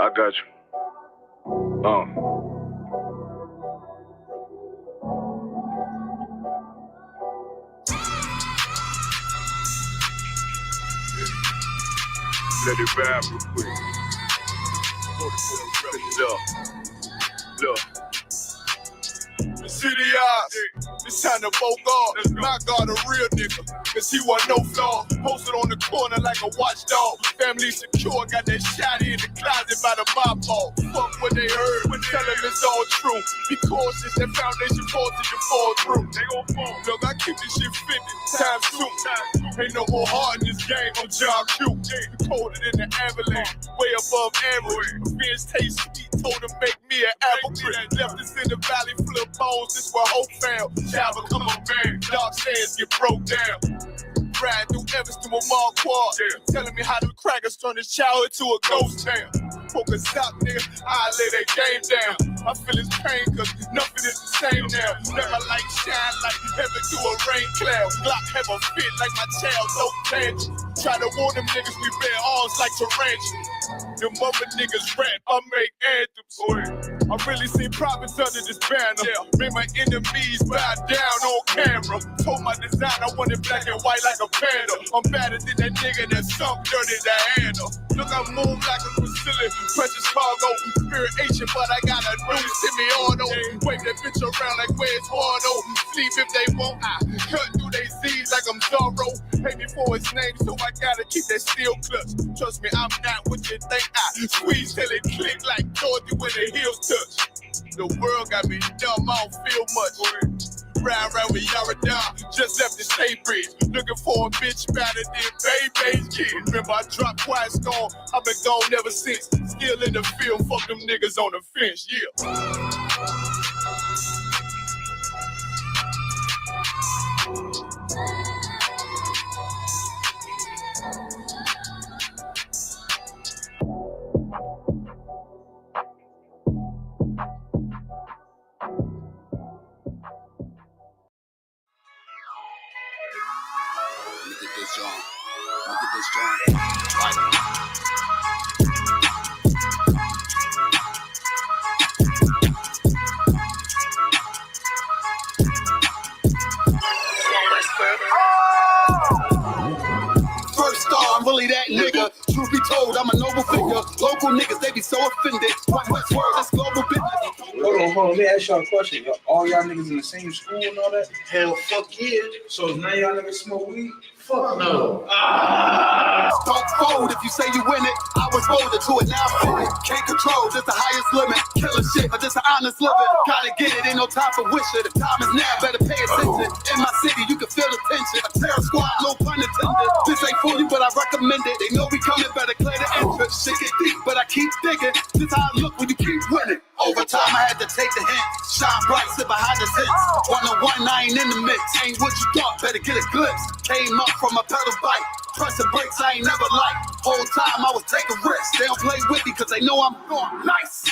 I got you. Let it vibe real quick. Look. City eyes, it's time to vote God. My God, a real nigga, cause he wasn't no flaw. Posted on the corner like a watchdog. Family secure, got that shot in the closet by the mob ball. Fuck what they heard, but tell them it's all true. Be cautious, that foundation falls till you fall through. They gon' fall. Look, I keep this shit 50 times soon. Ain't no more heart in this game, I'm John Q. Colder than the avalanche, way above average. Fierce taste sweet, told him make me an apple tree. Left us in the valley full of bones, this where hope found. Child become a man, dark sands get broke down. Riding through Evanston with Mall Quad, telling me how the crackers turn this child into a ghost town. Focus out, nigga, I lay that game down. I feel his pain, cause nothing is the same now. Never like shine like heaven through a rain cloud. Glock have a fit like my child, so tangent. Try to warn them niggas, we bear arms like tarantulas. Them other niggas rap, I make anthems. I really seen prophets under this banner. Made my enemies bow down on camera. Told my design I wanted black and white like a panda. I'm better than that nigga that's some dirty to handle. Look, I move like a Brazilian, precious cargo. Spirit Asian, but I got a new semi-auto. Wave that bitch around like where's Wardo. Sleep if they want, I cut through they Z's like I'm Zorro. Pay me for his name, so I gotta keep that steel clutch. Trust me, I'm not what you think. I squeeze till it click like Dorothy when the heels touch. The world got me dumb, I don't feel much. Ride around with Yaradon, just left the state bridge. Looking for a bitch better than Baby's kid. Remember I dropped Quiet Storm, I've been gone ever since. Still in the field, fuck them niggas on the fence, First star, I'm really that nigga. Truth be told, I'm a noble figure. Local niggas, they be so offended. What's word? That's global business. Hold on. Let me ask y'all a question. All y'all niggas in the same school and all that? Hell, fuck yeah. So none of y'all niggas smoke weed? Fuck no. Don't fold if you say you win it. I was molded to it, now I'm it. Can't control, just the highest limit. Killing shit, but just an honest living. Gotta get it, ain't no time for wishing. The time is now, better pay attention. In my city, you can feel the tension. A terror squad, no pun intended. This ain't for you, but I recommend it. They know we coming, better clear the entrance. Shit get deep, but I keep digging. This how I look when you keep winning. Over time, I had to take the hint. Shine bright, sit behind the tents. 1-on-1, I ain't in the mix. Ain't what you thought, better get a glimpse. Came up from a pedal bike. Pressing brakes, I ain't never liked. Whole time, I was taking risks. They don't play with me, cause they know I'm going nice.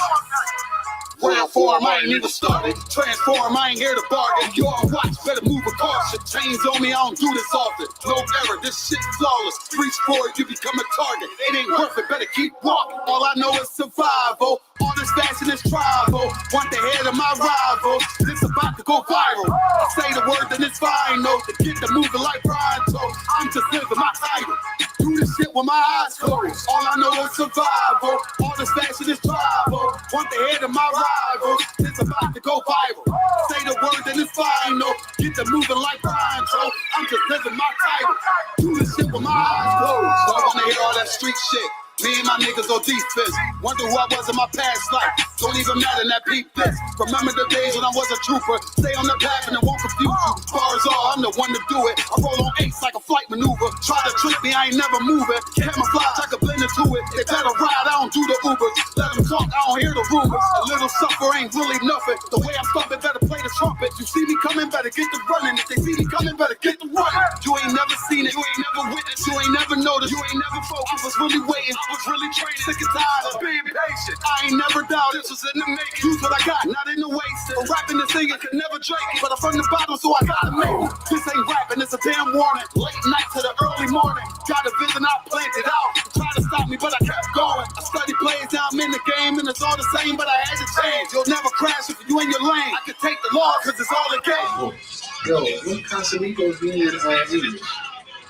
Round form, I ain't even started. Transform, I ain't here to bargain. You on watch, better move with caution. Chains on me, I don't do this often. No error, this shit flawless. Reach for it, you become a target. It ain't worth it, better keep walking. All I know is survival. All this fashion is tribal. Want the head of my rival. This about to go viral. I say the word, then it's final. To get the moving like Brian told. I'm just living my title. Do this shit with my eyes closed. All I know is survival. All this fashion is tribal. Want the head of my rival. It's about to go viral. Say the word, then it's final. Get the moving like Brian told. I'm just living my title. Do this shit with my eyes closed. I wanna hear all that street shit. Me and my niggas on defense. Wonder who I was in my past life. Don't even matter, that peep this. Remember the days when I was a trooper. Stay on the path and it won't confuse you. Bars all, I'm the one to do it. I roll on eights like a flight maneuver. Try to trick me, I ain't never moving. Camouflage, I can blend into it. They better ride, I don't do the Ubers. Let them talk, I don't hear the rumors. A little suffer ain't really nothing. The way I'm stomping, better play the trumpet. You see me coming, better get the running. If they see me coming, better get the running. You ain't never seen it, you ain't never witnessed, you ain't never noticed, you ain't never focused. I was really waiting. I was really training, sick and tired of being patient. I ain't never doubted, this was in the making. Use what I got, not in the wasted. But rapping and singing could never drink it. But I'm from the bottom, so I gotta make it. This ain't rapping, it's a damn warning. Late night to the early morning. Got a vision, I planned it out. Try to stop me, but I kept going. I studied plays, now I'm in the game, and it's all the same, but I had to change. You'll never crash if you in your lane. I can take the loss, cause it's all a game. Yo, when Casamigos being English?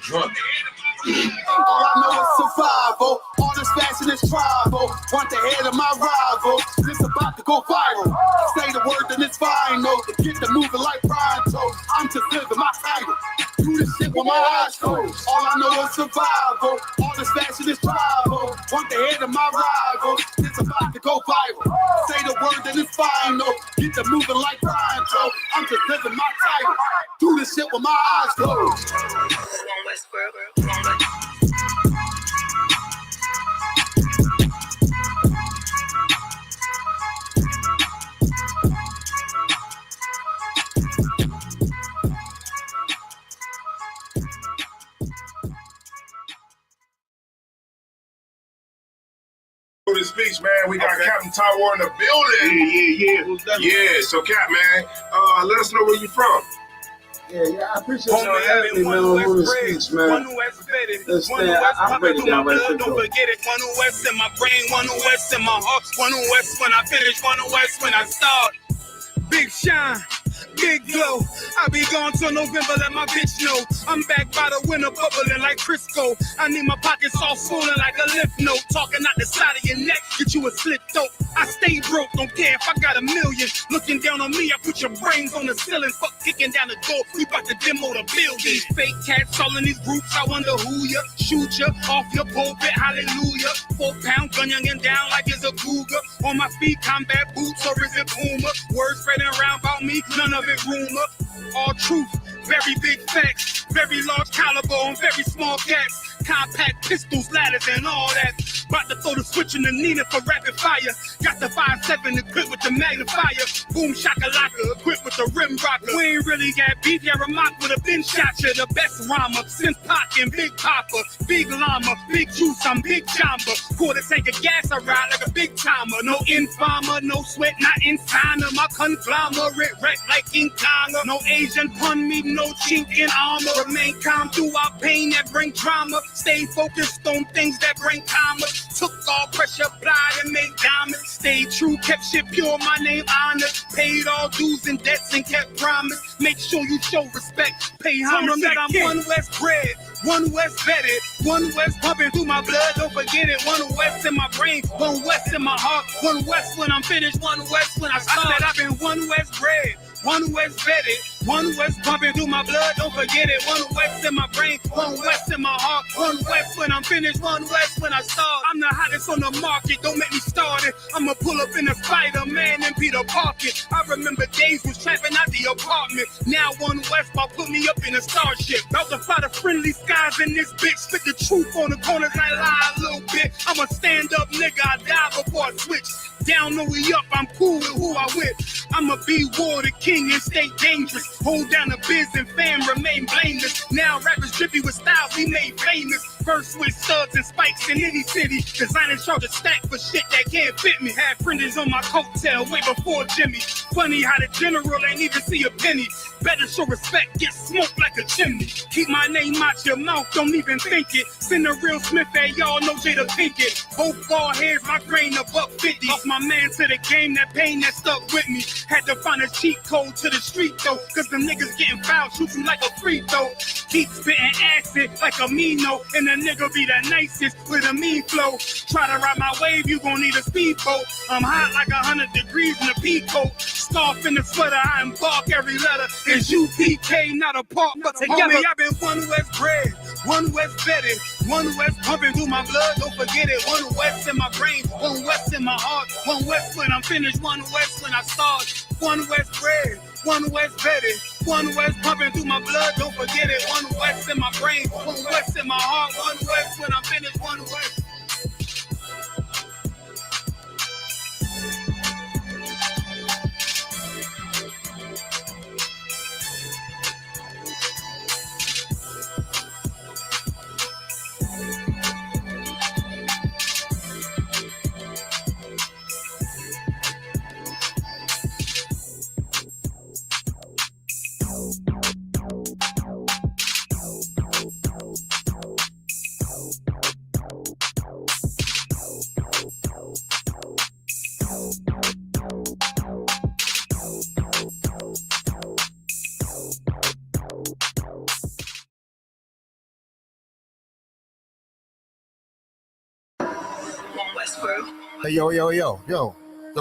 Drunk. All I know is survival. All this fashion is tribal. Want the head of my rival. This about to go viral. Say the word, then it's final. To get the moving like pronto. I'm just living my title. Do this shit with my eyes closed. All I know is survival. All this fashion is tribal. Want the head of my rival. This about to go viral. Say the word, then it's final. Get the moving like pronto. I'm just living my title. Do this shit with my eyes closed. For the speech, man, we got Captain Tower in the building. Yeah. So, Cap, man, let us know where you from. Yeah, I appreciate y'all having me, man, on the speech, man. Understand, I break it down right quick. Don't forget it. One West in my brain, one West in my heart, one West when I finish, one West when I start. Big shine, big glow. I be gone till November, let my bitch know. I'm back by the winter, bubbling like Crisco. I need my pockets all swollen like a lift note. Talking out the side of your neck, get you a slip throat. I stay broke, don't care if I got a million. Looking down on me, I put your brains on the ceiling. Fuck kicking down the door, we bout to demo the building. Fake cats all in these groups, I wonder who ya. Shoot ya off your pulpit, hallelujah. 4-pound gun young and down like it's a cougar. On my feet, combat boots, or is it Puma? Words spreading around about me, none of it rumor. All truth, very big facts. Very large caliber on very small gaps. Compact pistols, ladders, and all that. About to throw the switch in the Nina for rapid fire. Got the 5.7 equipped with the magnifier. Boom shakalaka equipped with the rim rocker. We ain't really got beef, yeah, Ramak with a bin shot ya. The best rhymer since Pac and Big Papa. Big llama, big juice, I'm Big Jamba. Quarter tank of gas, I ride like a big timer. No informer, no sweat, not in China. My conglomerate wreck like King Kong. No Asian pun me, no chink in armor. Remain calm through our pain that bring drama. Stay focused on things that bring karma. Took all pressure, applied and made diamonds. Stayed true, kept shit pure, my name honored. Paid all dues and debts and kept promise. Make sure you show respect, pay homage. I'm one West bred, one West vetted, one West pumping through my blood, don't forget it. One West in my brain, one West in my heart, one West when I'm finished, one West when I start. I said I've been one West bred, one West vetted, one West pumping through my blood, don't forget it. One West in my brain, one West in my heart, one West when I'm finished, one West when I start. I'm the hottest on the market, don't make me start it. I'ma pull up in a Spider-Man and Peter Parker. I remember days was trapping out the apartment. Now one West ball put me up in a starship. About to fly the friendly skies in this bitch. Spit the truth on the corners, I lie a little bit. I'm a stand-up nigga, I die before I switch. Down, no we up, I'm cool with who I with. I'ma be war the king and stay dangerous. Hold down the biz and fam, remain blameless. Now rappers drippy with styles we made famous. First with studs and spikes in any city. Designers charge a stack for shit that can't fit me. Had friends on my coattail way before Jimmy. Funny how the general ain't even see a penny. Better show respect, get smoked like a chimney. Keep my name out your mouth, don't even think it. Send a real Smith, hey, y'all know Jada Pinkett. Both ball heads, my grain a $1.50. Lost my man to the game, that pain that stuck with me. Had to find a cheat code to the street though, cause them niggas getting fouled, shooting like a free throw. Keep spitting acid like a Mino, and the nigga be the nicest with a mean flow. Try to ride my wave, you gon' need a speedboat. I'm hot like 100 degrees in a peacoat. Scarf in the sweater, I embark every letter. It's UPK, not a part, but together. Homie, I've been one West bred, one West vetted, one West pumping through my blood, don't forget it. One West in my brain, one West in my heart, one West when I'm finished, one West when I start. One West bred, one West vetted, one West pumping through my blood, don't forget it. One West in my brain, one West in my heart, one West when I'm finished, one West. Hey, yo,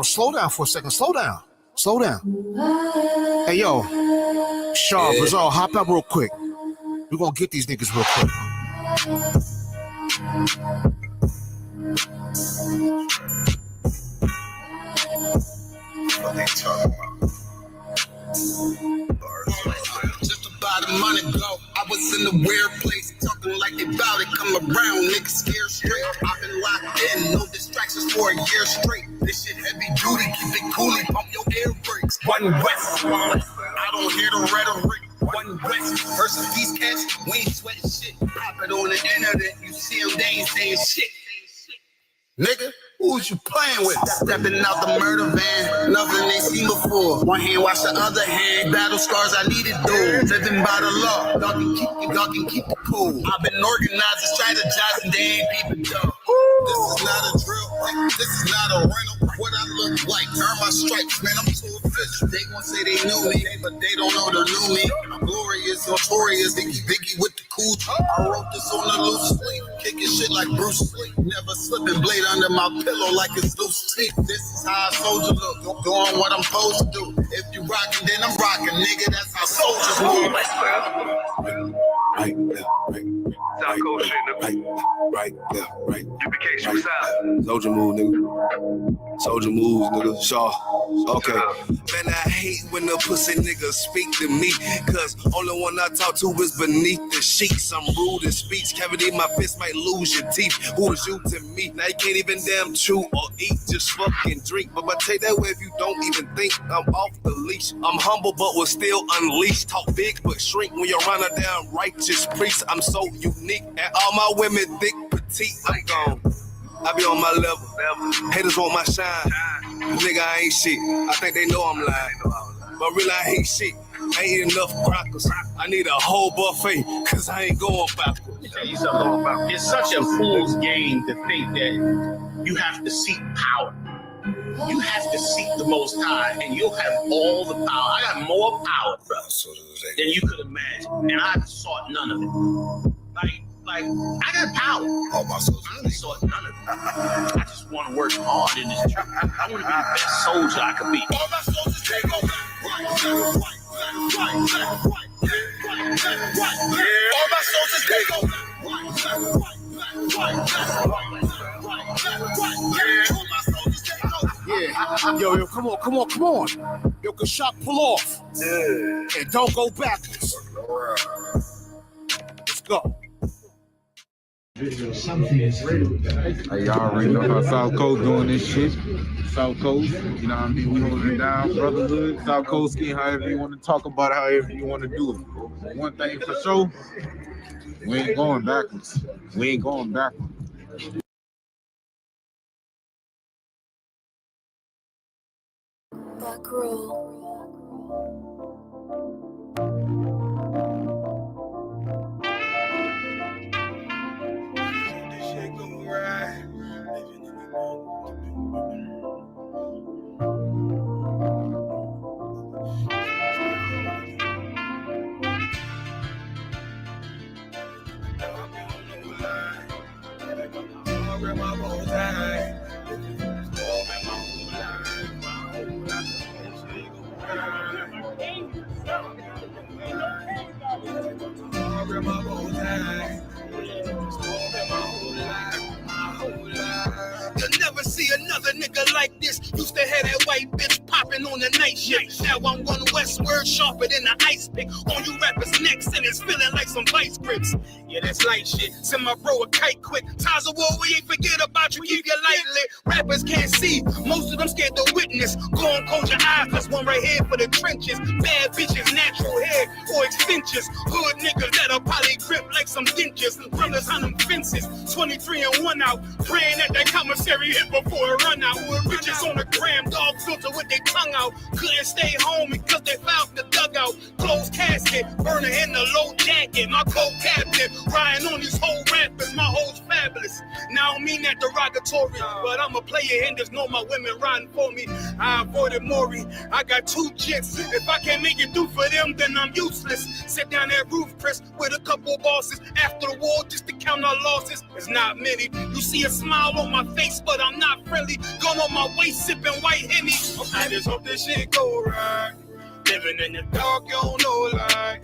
slow down for a second. Slow down. Hey, yo, Shaw, Rizal, hop out real quick. We're gonna get these niggas real quick. What they talking about? Just about a month ago, I was in a weird place, talking like they bout it. Come around, niggas scared straight. I've been locked in, no distractions for a year straight. This shit heavy duty, keep it coolie, pump your air brakes. One West, I don't hear the rhetoric. One West versus these cats, we ain't sweating shit. Pop it on the internet, you see them, they ain't saying shit. Nigga, who's you playing with? Stepping out the murder van, nothing they seen before. One hand wash the other hand, battle scars I needed though. Living by the law, y'all can keep it cool. I've been organizing, strategizing, they ain't peeping though. This is not a drill, this is not a rental. What I look like, earn my stripes, man, I'm too official. They gon' say they knew me, but they don't know the new me. I'm glorious, notorious, Biggie with the cool. I wrote this on the loose sleeve, kicking shit like Bruce Lee. Never slipping blade under my pillow like it's loose teeth. This is how a soldier look, doing what I'm supposed to do. If you rockin', then I'm rockin', nigga, that's how soldiers move. Right, UPK, shoot out. Soldier move, nigga. Soldier moves, nigga. Shaw. Okay. Man, I hate when the pussy niggas speak to me, cause only one I talk to is beneath the sheets. I'm rude in speech, cavity in my fist might lose your teeth. Who is you to me? Now you can't even damn chew or eat, just fucking drink. But I take that way if you don't even think I'm off the leash. I'm humble but will still unleash. Talk big but shrink when you're around a damn righteous priest. I'm so unique, and all my women thick, petite, I'm gone. I be on my level. Haters want my shine. Nigga, I ain't shit. I think they know I'm lying. But really, I hate shit. I ain't enough crackers. I need a whole buffet, cause I ain't going backwards. Let me tell you something about it's such a fool's game to think that you have to seek power. You have to seek the Most High, and you'll have all the power. I got more power, bro, than you could imagine, and I've sought none of it. Like I got power. All my soldiers. I haven't sought none of it. I just want to work hard in this truck. I want to be the best soldier I could be. All my soldiers take over. All my soldiers take over. Yeah. Yo, come on. Yo, Kashak, pull off. Yeah. And don't go backwards. Let's go. Hey, y'all already know how South Coast doing this shit. South Coast, you know what I mean? We holding it down, brotherhood, South Coast skin, however you want to talk about it, however you want to do it. One thing for sure, we ain't going backwards. Back row. You'll never see another nigga like this. Used to have that white bitch popping on the night shift. Now I'm one westward, sharper than the ice pick. On you rappers' necks and it's feeling like some vice grips. Yeah, that's light shit. Send my bro a kite quick. Times of war, we ain't forget about you. Keep your light lit. Rappers can't see. Most of them scared to witness. Go on, close your eyes. There's one right here for the trenches. Bad bitches, natural hair or extensions. Hood niggas that'll probably grip like some dentures. Brothers on them fences. 23 and 1 out. Praying that that commissary hit before it run out. Bitches on the gram, dog filter with their tongue out. Couldn't stay home because they found the dugout, closed casket, burner in the low jacket, my co-captain, riding on these whole rappers, my hoes fabulous. Now I don't mean that derogatory, but I'm a player and there's no my women riding for me. I avoided Maury, I got 2 jets. If I can't make it through for them, then I'm useless. Sit down that roof, Chris, with a couple bosses after the war just to count our losses. It's not many. You see a smile on my face, but I'm not friendly. Gun on my waist, sipping white Henny. I just hope this shit go right. Living in the dark, you don't know light.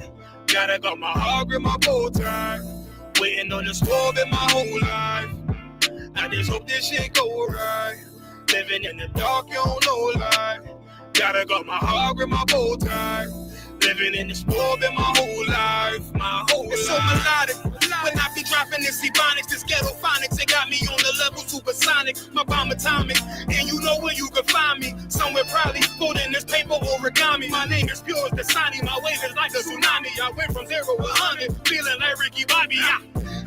Gotta got my heart with my bow tie. Waiting on the swerve in my whole life. I just hope this shit go right. Living in the dark, you don't know light. Gotta got my heart with my bow tie. Living in the swerve in my whole life. My whole it's life. So melodic. When I be dropping this ebonics, this ghetto phonics, it got me on the level supersonic. My bomb atomic, and you know where you can find me. Somewhere probably folding this paper origami. My name is pure as the Sani. My wave is like a tsunami. I went from 0 to 100, feeling like Ricky Bobby.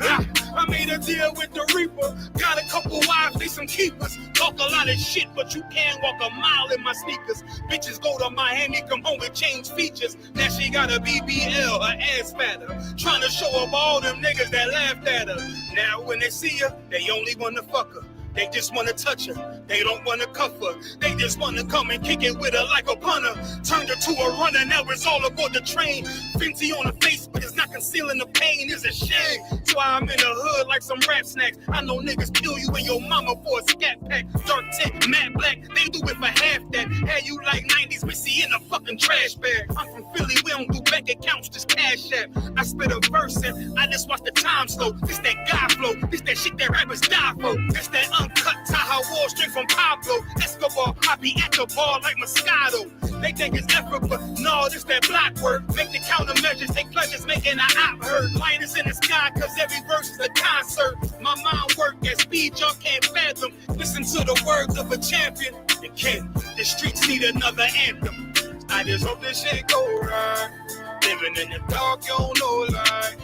I made a deal with the Reaper. Got a couple wives, they some keepers. Talk a lot of shit, but you can't walk a mile in my sneakers. Bitches go to Miami, come home with change features. Now she got a BBL, her ass fatter. Trying to show up all them niggas that laughed at her. Now when they see her, they only wanna fuck her. They just wanna touch her. They don't wanna cuff her. They just wanna come and kick it with her like a punter. Turned her to a runner, now it's all aboard the train. Fenty on her face, but it's not concealing the pain. It's a shame. So I'm in the hood like some rap snacks. I know niggas kill you and your mama for a scat pack. Dark tint, matte black, they do it for half that. Had you like 90s Missy in a fucking trash bag. I'm from Philly, we don't do bank accounts, just cash app. I spit a verse and I just watch the time slow. This that guy flow, this that shit that rappers die for. This that uncut Tahoe Wall straight from Pablo Escobar. I be at the bar like Moscato. They think it's effort, but no, this that block work. Make the countermeasures, take pleasures, making an op hurt. Lighters in the sky, cause every verse is a concert. My mind work at speed y'all can't fathom. Listen to the words of a champion. And Ken, the streets need another anthem. I just hope this shit go right. Living in the dark, you don't know light.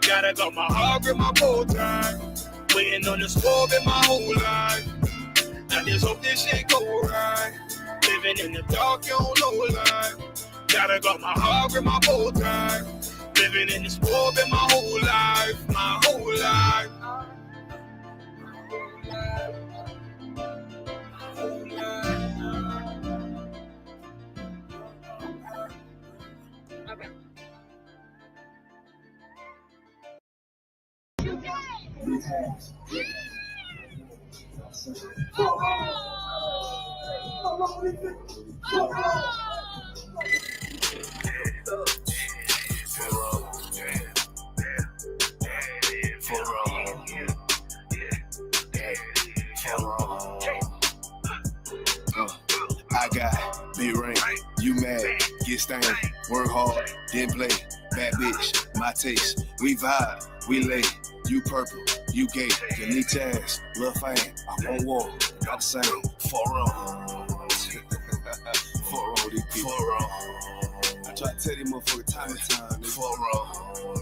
Gotta got my heart with my bow tie. Waiting on the swerve in my whole life. I just hope this shit go right. Living in the dark, you don't know light. Gotta got my heart with my bow tie. Living in the swerve in my whole life. My whole life. I got big ring, you mad, get stained, work hard, then play, bad bitch, my taste, we vibe, we lay, you purple, you gay, you need chance, lil' fame, I won't walk, not the same, 4 on. 4 on these people. 4 on. I try to tell these motherfuckers time and time, 4 on.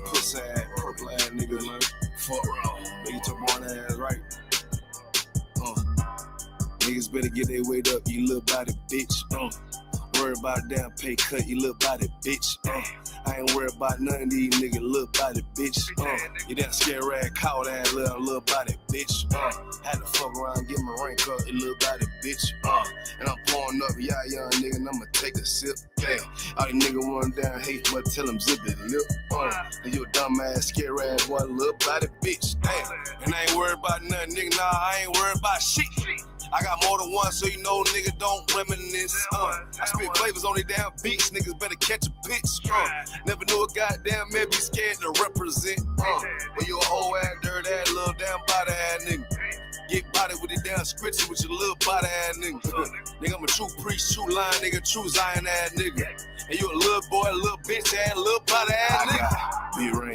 Pussy ass, purple ass niggas, man, 4 on. Make your born ass right. Niggas better get their weight up, you little body bitch. Worry about a damn pay cut, you little body bitch. I ain't worried about none of these niggas, little body bitch. You that scare rag, cow ass little body bitch. Had to fuck around, get my rank up, you little body bitch. And I'm pouring up, yeah, young nigga, and I'ma take a sip. Yeah, all these niggas run down, hate, but tell them zip it lip. And you a dumb ass, scare rag, boy, little body bitch. Damn, and I ain't worried about nothing, nigga, nah, I ain't worried about shit. I got more than one, so you know nigga don't reminisce. I spit flavors on these damn beats, niggas better catch a pitch. Never knew a goddamn man be scared to represent. But you a whole ass, dirt ass, little damn body ass nigga. Get body with the damn scripture with your little body ass nigga. Nigga, I'm a true priest, true line nigga, true Zion ass nigga. And you a little boy, a little bitch ass, little body ass nigga. I got big ring,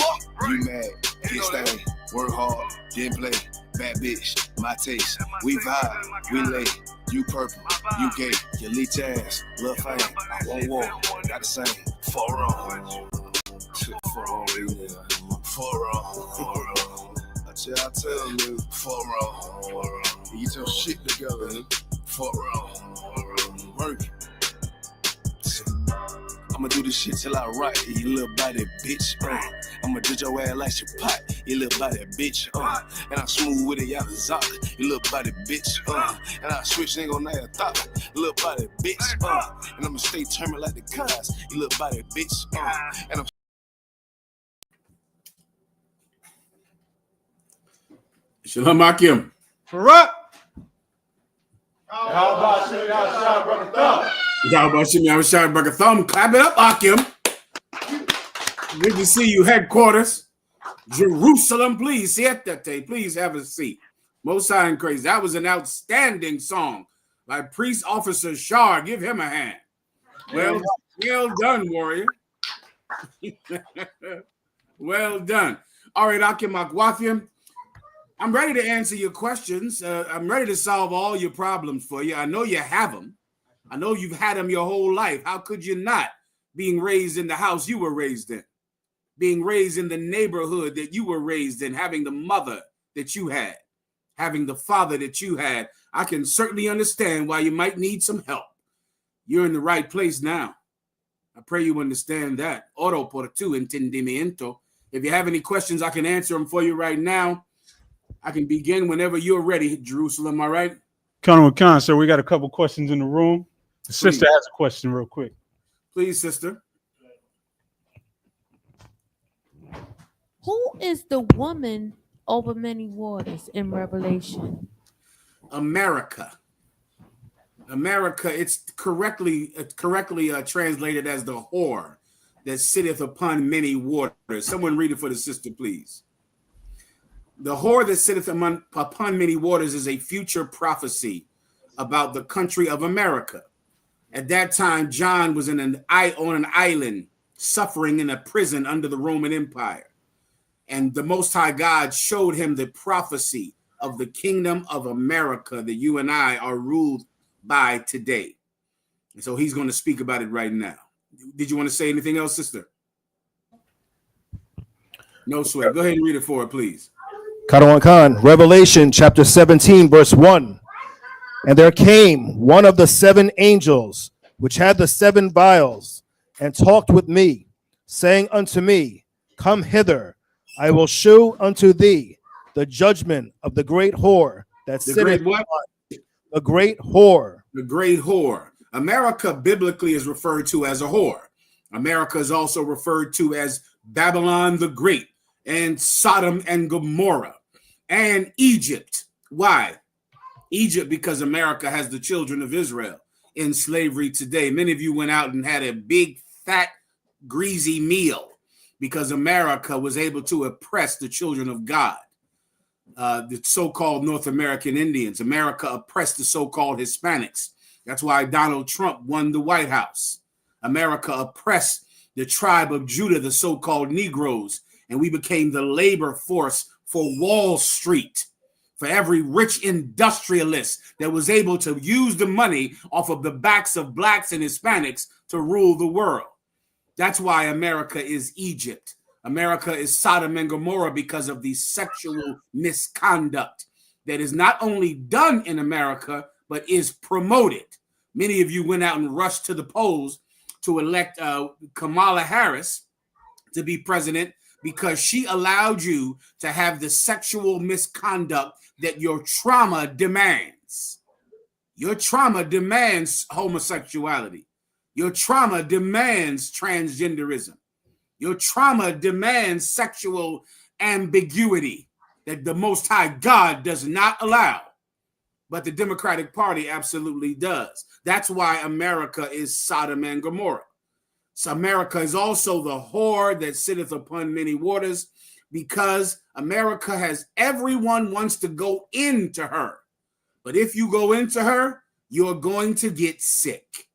you mad, get stained, work hard, then play. Bad bitch, my taste, we vibe, we lay, you purple, you gay, you leech ass, lil' fame, I won't walk, not the same, 4 on. 4 on, nigga. 4 on. I tell them, nigga, 4 on. Get your shit together, nigga. 4 on. Work. I'ma do this shit till I rock you little body, bitch. I'ma judge your ass like she pot, you little body, bitch. And I'm smooth with it, y'all zop, you little body, bitch. And I switch nigga on that thought, you little body, bitch. And I'ma stay turning like the cars, you little body, bitch. And I'm Shalom Akim. Corrupt. How about Shimmy Shah Brother Thumb? Clap it up, Akim. Good to see you, headquarters. Jerusalem, please. Siete, please have a seat. Most High and Crazy. That was an outstanding song by Priest Officer Shar. Give him a hand. Well done, warrior. Well done. All right, Akim Akwafim. I'm ready to answer your questions. I'm ready to solve all your problems for you. I know you have them. I know you've had them your whole life. How could you not? Being raised in the house you were raised in, being raised in the neighborhood that you were raised in, having the mother that you had, having the father that you had. I can certainly understand why you might need some help. You're in the right place now. I pray you understand that. Oro por tu entendimiento. If you have any questions, I can answer them for you right now. I can begin whenever you're ready, Jerusalem, all right? Khan, sir, we got a couple questions in the room. The sister has a question real quick. Please, sister. Who is the woman over many waters in Revelation? America. It's correctly translated as the whore that sitteth upon many waters. Someone read it for the sister, please. The whore that sitteth upon many waters is a future prophecy about the country of America. At that time, John was on an island, suffering in a prison under the Roman Empire. And the Most High God showed him the prophecy of the kingdom of America that you and I are ruled by today. And so he's going to speak about it right now. Did you want to say anything else, sister? No sweat. Go ahead and read it for her, please. Karawan Khan, Revelation chapter 17, verse 1. And there came one of the 7 angels, which had the 7 vials, and talked with me, saying unto me, Come hither, I will shew unto thee the judgment of the great whore that sitteth. The great whore. The great whore. America biblically is referred to as a whore. America is also referred to as Babylon the Great, and Sodom and Gomorrah, and Egypt. Why? Egypt, because America has the children of Israel in slavery today. Many of you went out and had a big, fat, greasy meal because America was able to oppress the children of God. The so-called North American Indians. America oppressed the so-called Hispanics. That's why Donald Trump won the White House. America oppressed the tribe of Judah, the so-called Negroes, and we became the labor force for Wall Street, for every rich industrialist that was able to use the money off of the backs of blacks and Hispanics to rule the world. That's why America is Egypt. America is Sodom and Gomorrah because of the sexual misconduct that is not only done in America, but is promoted. Many of you went out and rushed to the polls to elect Kamala Harris to be president because she allowed you to have the sexual misconduct that your trauma demands. Your trauma demands homosexuality. Your trauma demands transgenderism. Your trauma demands sexual ambiguity that the Most High God does not allow, but the Democratic Party absolutely does. That's why America is Sodom and Gomorrah. So America is also the whore that sitteth upon many waters, because America has everyone wants to go into her. But if you go into her, you're going to get sick.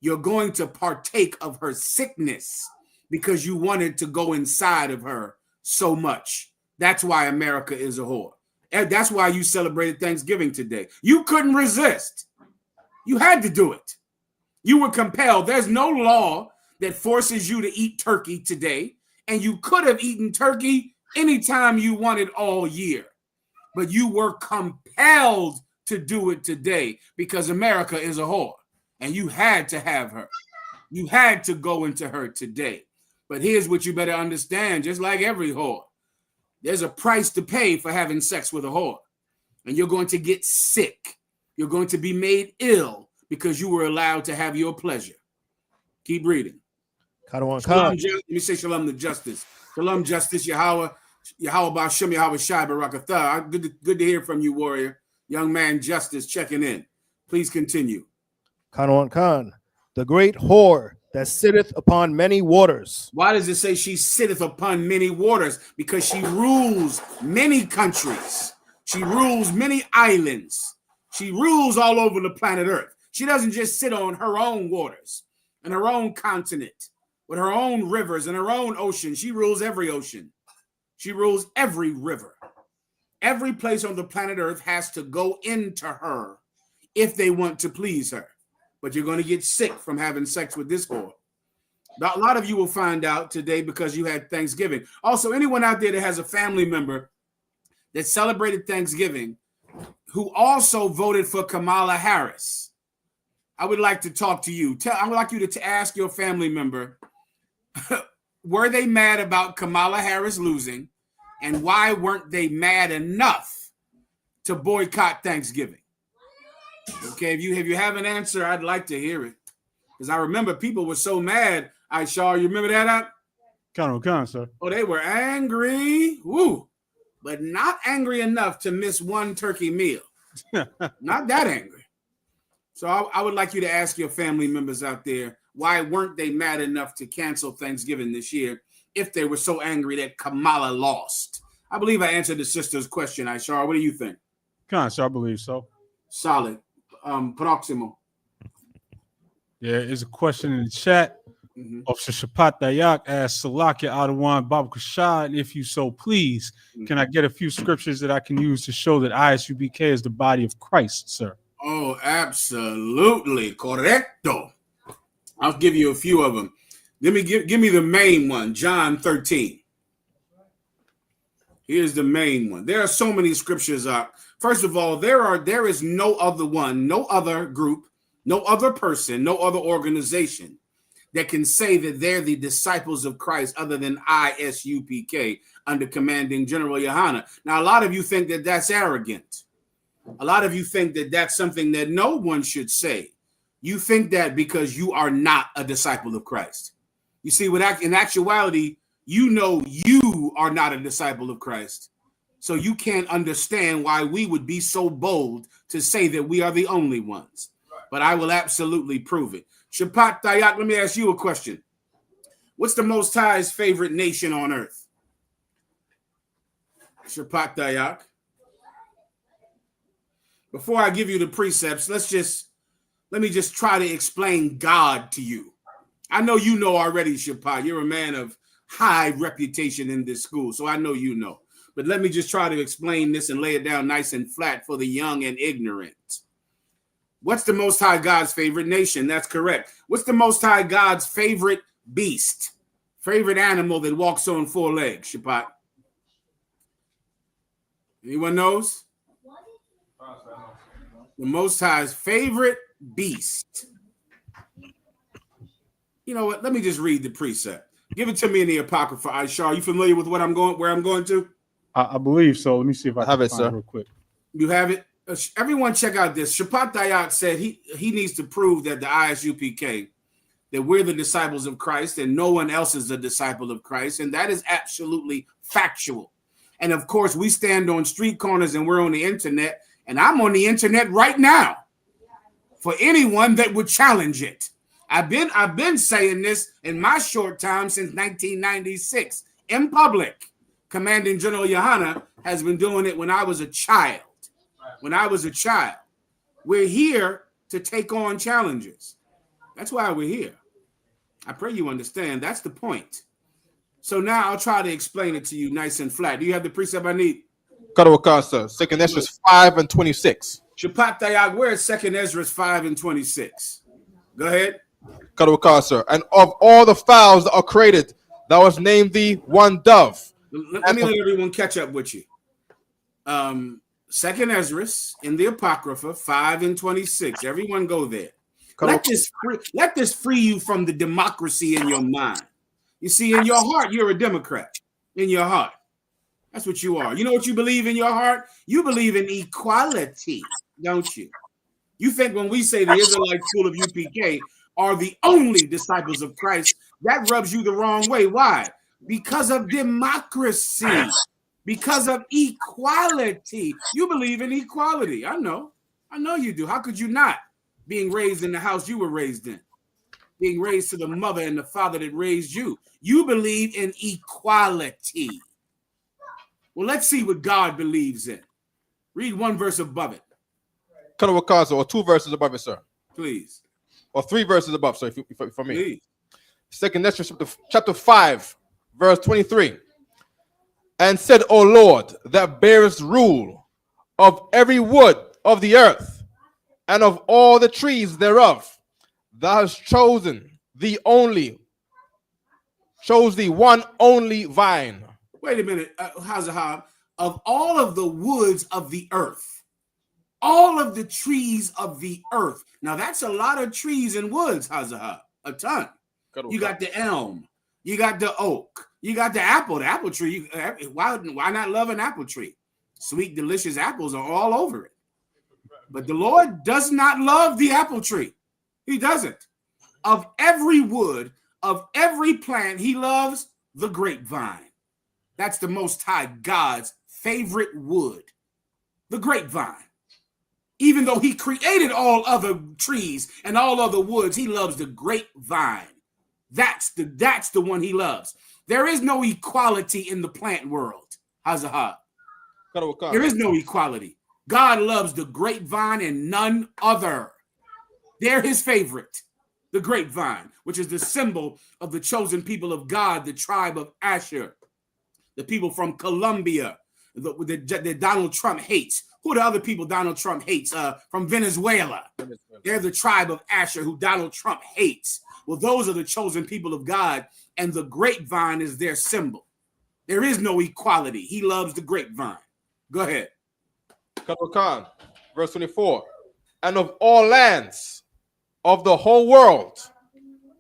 You're going to partake of her sickness because you wanted to go inside of her so much. That's why America is a whore. And that's why you celebrated Thanksgiving today. You couldn't resist. You had to do it. You were compelled. There's no law that forces you to eat turkey today, and you could have eaten turkey anytime you wanted all year, but you were compelled to do it today because America is a whore, and you had to have her. You had to go into her today. But here's what you better understand, just like every whore. There's a price to pay for having sex with a whore. And you're going to get sick. You're going to be made ill because you were allowed to have your pleasure. Keep reading. Shalom, let me say shalom to justice. Shalom, justice, Yahweh Ba'Shem, Yahweh Shai Barakatah. Good to hear from you, warrior. Young man, justice, checking in. Please continue. Khan, the great whore that sitteth upon many waters. Why does it say she sitteth upon many waters? Because she rules many countries. She rules many islands. She rules all over the planet Earth. She doesn't just sit on her own waters and her own continent with her own rivers and her own ocean. She rules every ocean. She rules every river. Every place on the planet Earth has to go into her if they want to please her. But you're going to get sick from having sex with this whore. A lot of you will find out today because you had Thanksgiving. Also, anyone out there that has a family member that celebrated Thanksgiving who also voted for Kamala Harris, I would like to talk to you. I would like you to ask your family member, were they mad about Kamala Harris losing? And why weren't they mad enough to boycott Thanksgiving? Okay, if you have an answer, I'd like to hear it. Because I remember people were so mad. Shaw, you remember that? Con, sir. Oh, they were angry. Woo. But not angry enough to miss one turkey meal. Not that angry. So I would like you to ask your family members out there, why weren't they mad enough to cancel Thanksgiving this year if they were so angry that Kamala lost? I believe I answered the sister's question, Aishar. What do you think? Con, sir, I believe so. Solid. Proximo. Yeah, there's a question in the chat. Officer Shapat Dayak asks, Salakia Adawan Babu Kashad, if you so please, can I get a few scriptures that I can use to show that ISUPK is the body of Christ, sir? Oh, absolutely. Correcto. I'll give you a few of them. Give me the main one, John 13. Here's the main one. There are so many scriptures up. First of all, there is no other one, no other group, no other person, no other organization that can say that they're the disciples of Christ other than ISUPK under commanding General Yohana. Now, a lot of you think that that's arrogant. A lot of you think that that's something that no one should say. You think that because you are not a disciple of Christ. You see, in actuality, you know you are not a disciple of Christ. So you can't understand why we would be so bold to say that we are the only ones. But I will absolutely prove it. Shapat Dayak, let me ask you a question. What's the Most High's favorite nation on earth? Shapat Dayak. Before I give you the precepts, let me just try to explain God to you. I know you know already, Shapat. You're a man of high reputation in this school, so I know you know. But let me just try to explain this and lay it down nice and flat for the young and ignorant. What's the Most High God's favorite nation? That's correct. What's the Most High God's favorite beast? Favorite animal that walks on four legs, Shapat? Anyone knows? The Most High's favorite beast. You know what? Let me just read the precept. Give it to me in the Apocrypha, Aishar. Are you familiar with where I'm going to? I believe so. Let me see if I have it, find sir. it real quick. You have it? Everyone check out this. Shapat Dayak said he needs to prove that the ISUPK, that we're the disciples of Christ and no one else is a disciple of Christ. And that is absolutely factual. And of course, we stand on street corners and we're on the internet. And I'm on the internet right now for anyone that would challenge it. I've been saying this in my short time since 1996 in public. Commanding General Yohana has been doing it when I was a child. We're here to take on challenges. That's why we're here. I pray you understand. That's the point. So now I'll try to explain it to you nice and flat. Do you have the precept I need? Sir. 2 Ezra 5 and 26. Shapat Dayak, where is 2 Ezra 5 and 26? Go ahead. Sir. And of all the fowls that are created, thou hast named thee one dove. Let me let everyone catch up with you. 2 Ezra in the Apocrypha 5 and 26. Everyone go there. Let this free you from the democracy in your mind. You see, in your heart, you're a Democrat. In your heart. That's what you are. You know what you believe in your heart? You believe in equality, don't you? You think when we say the Israelite School of UPK are the only disciples of Christ, that rubs you the wrong way. Why? Because of democracy, because of equality. You believe in equality. I know you do. How could you not? Being raised in the house you were raised in, being raised to the mother and the father that raised you. You believe in equality. Well, let's see what God believes in. Read one verse above it. Or 2 verses above it, sir. Please. Or 3 verses above, sir, for me. Please. Second Ezra chapter 5, verse 23. And said, O Lord, that bearest rule of every wood of the earth, and of all the trees thereof, thou hast chosen the one only vine. Wait a minute, Hazahab. Of all of the woods of the earth, all of the trees of the earth. Now that's a lot of trees and woods, Hazahab. A ton. You got the elm, you got the oak, you got the apple tree. Why not love an apple tree? Sweet, delicious apples are all over it. But the Lord does not love the apple tree. He doesn't. Of every wood, of every plant, he loves the grapevine. That's the Most High God's favorite wood, the grapevine. Even though he created all other trees and all other woods, he loves the grapevine. That's the one he loves. There is no equality in the plant world. Hazahab. There is no equality. God loves the grapevine and none other. They're his favorite. The grapevine, which is the symbol of the chosen people of God, the tribe of Asher. The people from Colombia that Donald Trump hates. Who are the other people Donald Trump hates? From Venezuela. They're the tribe of Asher who Donald Trump hates. Well, those are the chosen people of God, and the grapevine is their symbol. There is no equality. He loves the grapevine. Go ahead. Verse 24. And of all lands of the whole world,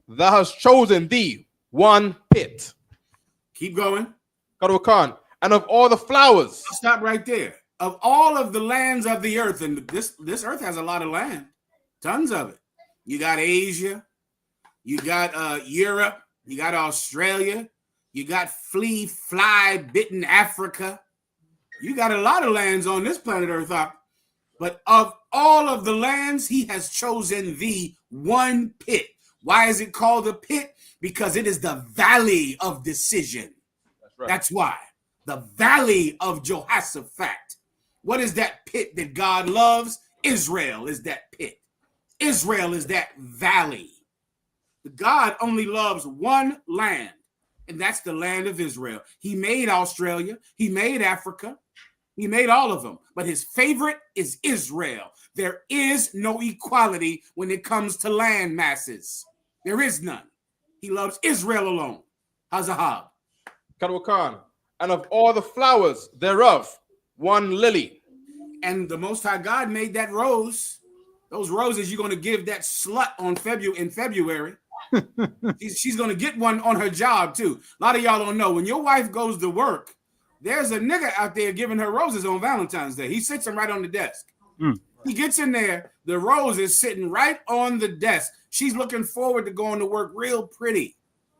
thou hast chosen thee one pit. Keep going. And of all the flowers. Stop right there. Of all of the lands of the earth, and this earth has a lot of land, tons of it. You got Asia, you got Europe, you got Australia, you got fly-bitten Africa. You got a lot of lands on this planet Earth, but of all of the lands, he has chosen the one pit. Why is it called a pit? Because it is the valley of decision. Right. That's why. The valley of Jehoshaphat. What is that pit that God loves? Israel is that pit. Israel is that valley. God only loves one land, and that's the land of Israel. He made Australia. He made Africa. He made all of them, but his favorite is Israel. There is no equality when it comes to land masses. There is none. He loves Israel alone. Hazahab. And of all the flowers thereof, one lily. And the Most High God made that rose. Those roses you're going to give that slut in February. She's going to get one on her job too. A lot of y'all don't know. When your wife goes to work, there's a nigga out there giving her roses on Valentine's Day. He sits them right on the desk. He gets in there. The rose is sitting right on the desk. She's looking forward to going to work real pretty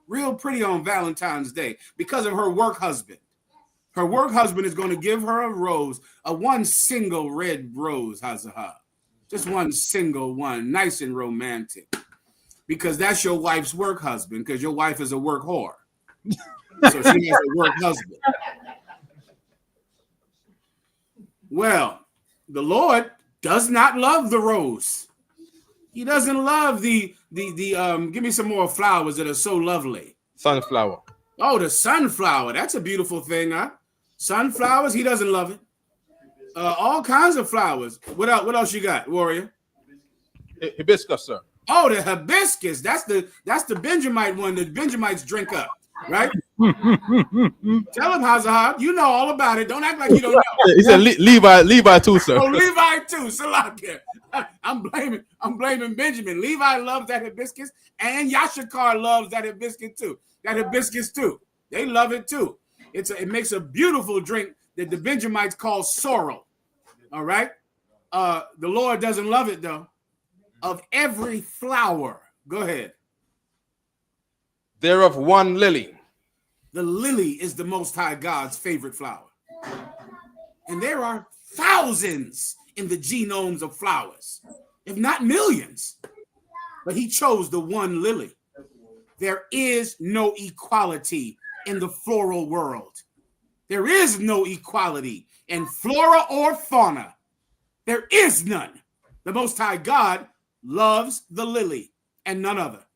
on Valentine's Day because of her work husband. Her work husband is going to give her a rose, one single red rose, Hazahab. Just one single one, nice and romantic. Because that's your wife's work husband, because your wife is a work whore. So she has a work husband. Well, the Lord does not love the rose. He doesn't love the give me some more flowers that are so lovely. Sunflower. Oh, the sunflower. That's a beautiful thing, huh? Sunflowers, he doesn't love it. All kinds of flowers. What else you got, warrior? Hibiscus, sir. Oh, the hibiscus. That's the Benjamite one that Benjamites drink up, right? Tell him, Hazard. You know all about it. Don't act like you don't know. He said Levi too, sir. Oh, Levi too. Salakia. I'm blaming Benjamin. Levi loves that hibiscus, and Yashakar loves that hibiscus too. They love it too. It makes a beautiful drink that the Benjamites call sorrel. All right. The Lord doesn't love it though. Of every flower, go ahead. Thereof one lily. The lily is the Most High God's favorite flower. And there are thousands in the genomes of flowers, if not millions. But he chose the one lily. There is no equality in the floral world. There is no equality in flora or fauna. There is none. The Most High God loves the lily and none other.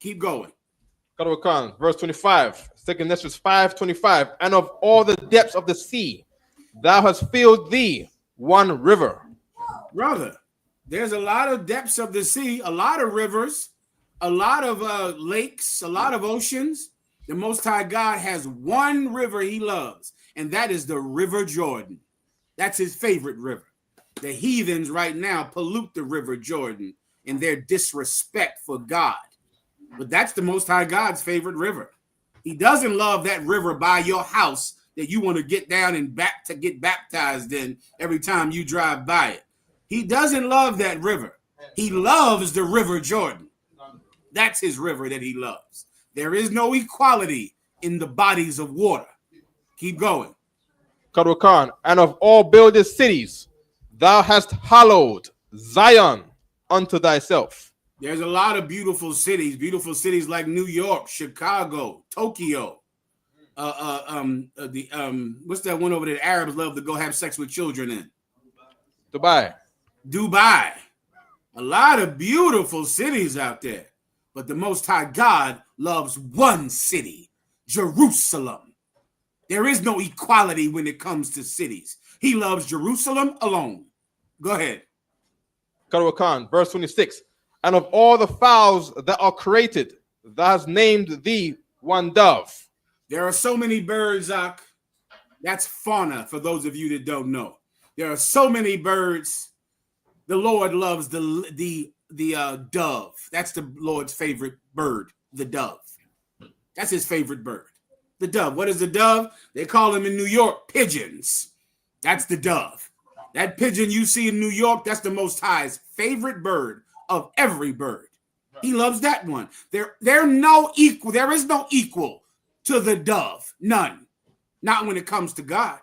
Keep going. Verse 25, 2 Esdras 5:25. And of all the depths of the sea, thou hast filled thee one river. Brother, there's a lot of depths of the sea, a lot of rivers, a lot of lakes, a lot of oceans. The Most High God has one river he loves, and that is the River Jordan. That's his favorite river. The heathens right now pollute the River Jordan in their disrespect for God. But that's the Most High God's favorite river. He doesn't love that river by your house that you want to get down and back to get baptized in every time you drive by it. He doesn't love that river. He loves the River Jordan. That's his river that he loves. There is no equality in the bodies of water. Keep going. And of all builded cities, thou hast hallowed Zion unto thyself. There's a lot of beautiful cities like New York, Chicago, Tokyo. What's that one over there? The Arabs love to go have sex with children in. Dubai. A lot of beautiful cities out there. But the Most High God loves one city, Jerusalem. There is no equality when it comes to cities. He loves Jerusalem alone. Go ahead. Verse 26. And of all the fowls that are created, thou hast named thee one dove. There are so many birds, Zach. That's fauna for those of you that don't know. There are so many birds. The Lord loves the dove. That's the Lord's favorite bird, the dove. That's his favorite bird. The dove. What is the dove? They call them in New York pigeons. That's the dove. That pigeon you see in New York, that's the Most High's favorite bird of every bird. He loves that one. There is no equal to the dove. None. Not when it comes to God.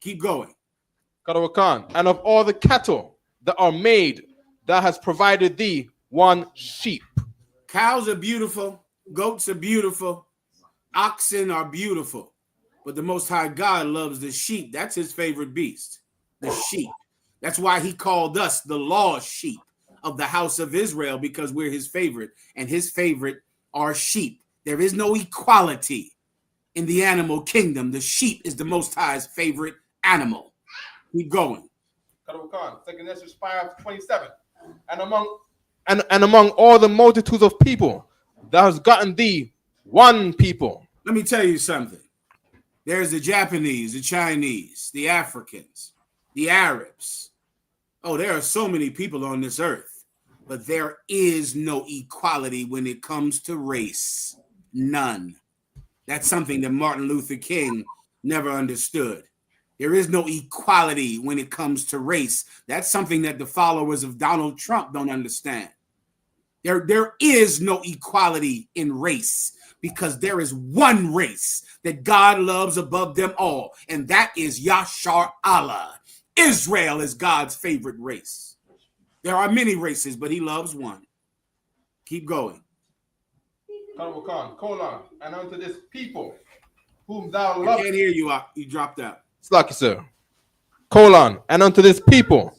Keep going. And of all the cattle that are made, thou hast provided thee one sheep. Cows are beautiful. Goats are beautiful. Oxen are beautiful. But the Most High God loves the sheep. That's his favorite beast. The sheep. That's why he called us the lost sheep of the house of Israel, because we're his favorite, and his favorite are sheep. There is no equality in the animal kingdom. The sheep is the Most High's favorite animal. Keep going. 2 Esdras 5:27. And among all the multitudes of people, thou hast gotten thee one people. Let me tell you something. There's the Japanese, the Chinese, the Africans, the Arabs. Oh, there are so many people on this earth, but there is no equality when it comes to race. None. That's something that Martin Luther King never understood. There is no equality when it comes to race. That's something that the followers of Donald Trump don't understand. There is no equality in race, because there is one race that God loves above them all, and that is Yashar Allah. Israel is God's favorite race. There are many races, but he loves one. Keep going. And unto this people whom thou lovest. I can't hear you. You dropped out. Slacky, sir. And unto this people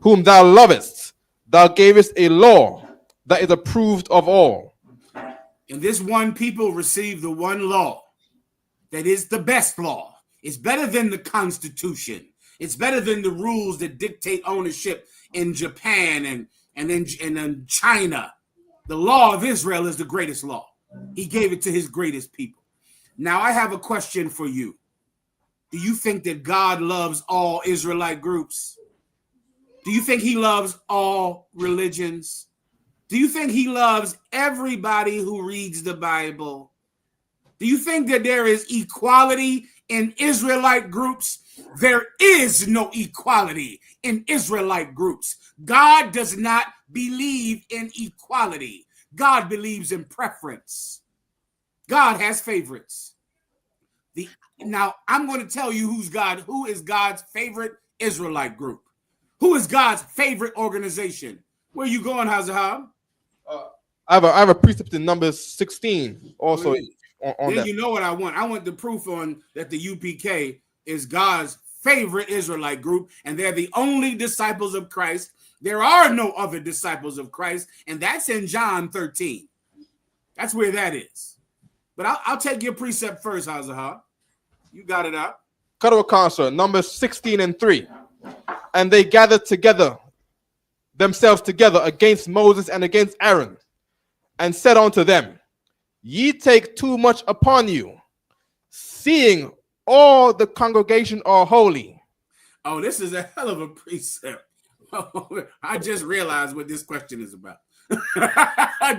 whom thou lovest, thou gavest a law that is approved of all. And this one people received the one law that is the best law. It's better than the Constitution. It's better than the rules that dictate ownership in Japan and in China. The law of Israel is the greatest law. He gave it to his greatest people. Now, I have a question for you. Do you think that God loves all Israelite groups? Do you think he loves all religions? Do you think he loves everybody who reads the Bible? Do you think that there is equality in Israelite groups? There is no equality in Israelite groups. God does not believe in equality. God believes in preference. God has favorites. Now, I'm going to tell you who is God's favorite Israelite group. Who is God's favorite organization? Where are you going, Hazahab? I have a precept in Numbers 16 also on then that. You know what I want. I want the proof on that the UPK is God's favorite Israelite group, and they're the only disciples of Christ. There are no other disciples of Christ, and that's in John 13. That's where that is. But I'll take your precept first, Hazahab. You got it out. Cuddle concert, Numbers 16 and 3. And they gathered themselves together against Moses and against Aaron, and said unto them, Ye take too much upon you, seeing all the congregation are holy. Oh, this is a hell of a precept. I just realized what this question is about.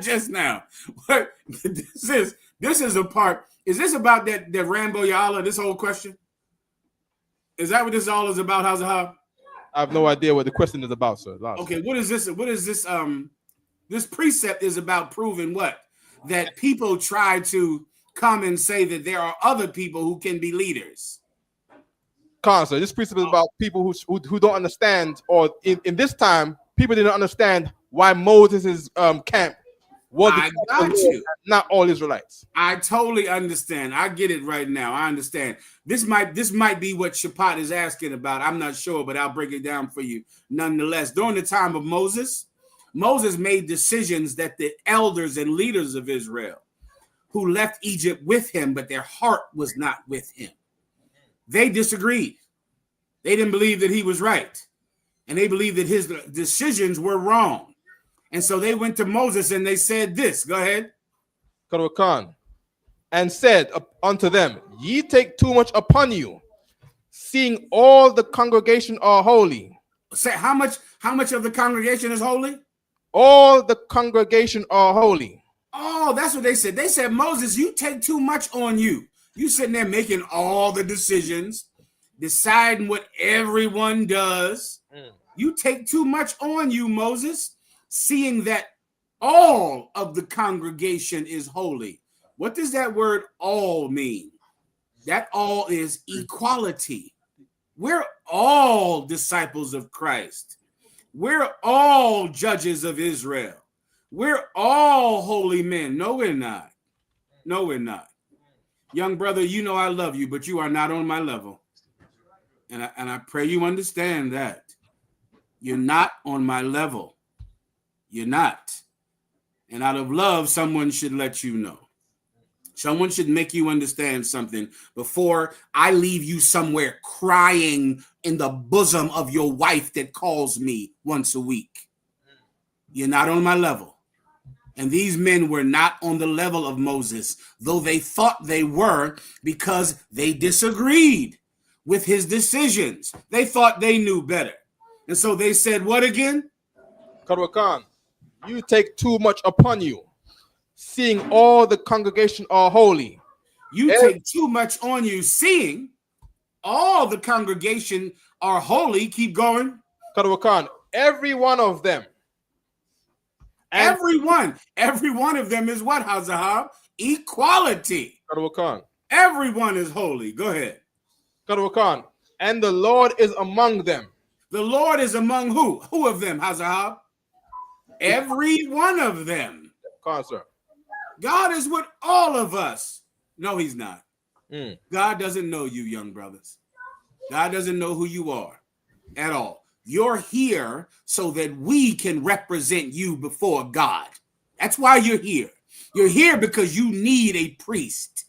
Just now. What this is a part. Is this about that Rambo Yala, this whole question? Is that what this all is about, Hazahab? I have no idea what the question is about, sir. Okay, what is this? What is this? This precept is about proving what? That people try to come and say that there are other people who can be leaders. Concert. This precept is about people who don't understand, or in this time, people didn't understand why Moses' camp was not all Israelites. I totally understand. I get it right now. I understand. This might be what Shapat is asking about. I'm not sure, but I'll break it down for you nonetheless. During the time of Moses made decisions that the elders and leaders of Israel who left Egypt with him, but their heart was not with him. They disagreed. They didn't believe that he was right. And they believed that his decisions were wrong. And so they went to Moses and they said this. Go ahead. Khan, and said unto them, Ye take too much upon you, seeing all the congregation are holy. Say how much of the congregation is holy? All the congregation are holy. Oh, that's what they said. They said, Moses, you take too much on you. You sitting there making all the decisions, deciding what everyone does. You take too much on you, Moses, seeing that all of the congregation is holy. What does that word all mean? That all is equality. We're all disciples of Christ. We're all judges of Israel. We're all holy men. No, we're not. No, we're not. Young brother, you know I love you, but you are not on my level. And I pray you understand that. You're not on my level. You're not. And out of love, someone should let you know. Someone should make you understand something before I leave you somewhere crying in the bosom of your wife that calls me once a week. You're not on my level. And these men were not on the level of Moses, though they thought they were, because they disagreed with his decisions. They thought they knew better. And so they said, what again? Khan, you take too much upon you, seeing all the congregation are holy. You take too much on you, seeing all the congregation are holy. Keep going. Khan, every one of them. Every one of them is what, Hazahab? Equality. Khan. Everyone is holy. Go ahead. Khan. And the Lord is among them. The Lord is among who? Who of them, Hazahab? Every one of them. Sir. God is with all of us. No, he's not. God doesn't know you, young brothers. God doesn't know who you are at all. You're here so that we can represent you before God. That's why you're here. You're here because you need a priest.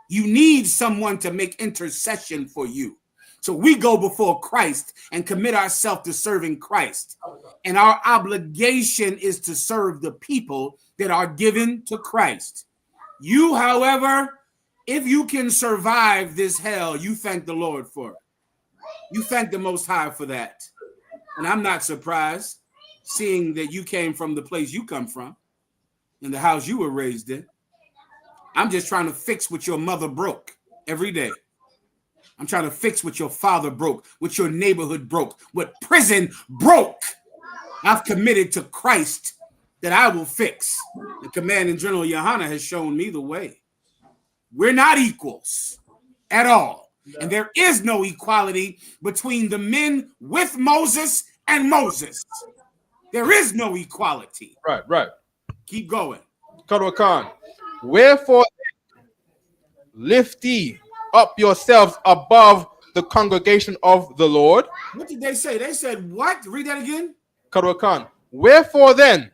You need someone to make intercession for you. So we go before Christ and commit ourselves to serving Christ. And our obligation is to serve the people that are given to Christ. You, however, If you can survive this hell, you thank the Lord for it. You thank the Most High for that. And I'm not surprised, seeing that you came from the place you come from, in the house you were raised in. I'm just trying to fix what your mother broke every day. I'm trying to fix what your father broke, what your neighborhood broke, what prison broke. I've committed to Christ that I will fix. The Commanding General Yohana has shown me the way. We're not equals at all. And there is no equality between the men with Moses and Moses. There is no equality. Right. Keep going. Qadwa Khan. Wherefore lift ye up yourselves above the congregation of the Lord. What did they say? They said what? Read that again. Qadwa Khan. Wherefore then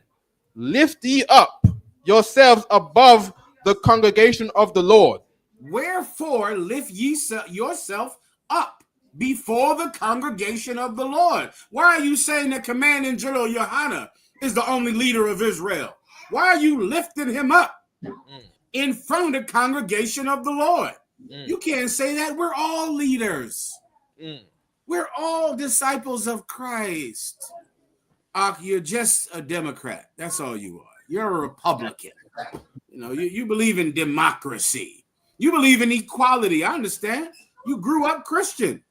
lift ye up yourselves above the congregation of the Lord. Wherefore lift ye yourself up before the congregation of the Lord. Why are you saying that Commanding General Yohana is the only leader of Israel? Why are you lifting him up in front of the congregation of the Lord? You can't say that. We're all leaders. We're all disciples of Christ. You're just a Democrat. That's all you are. You're a Republican. You know, you believe in democracy. You believe in equality. I understand. You grew up Christian.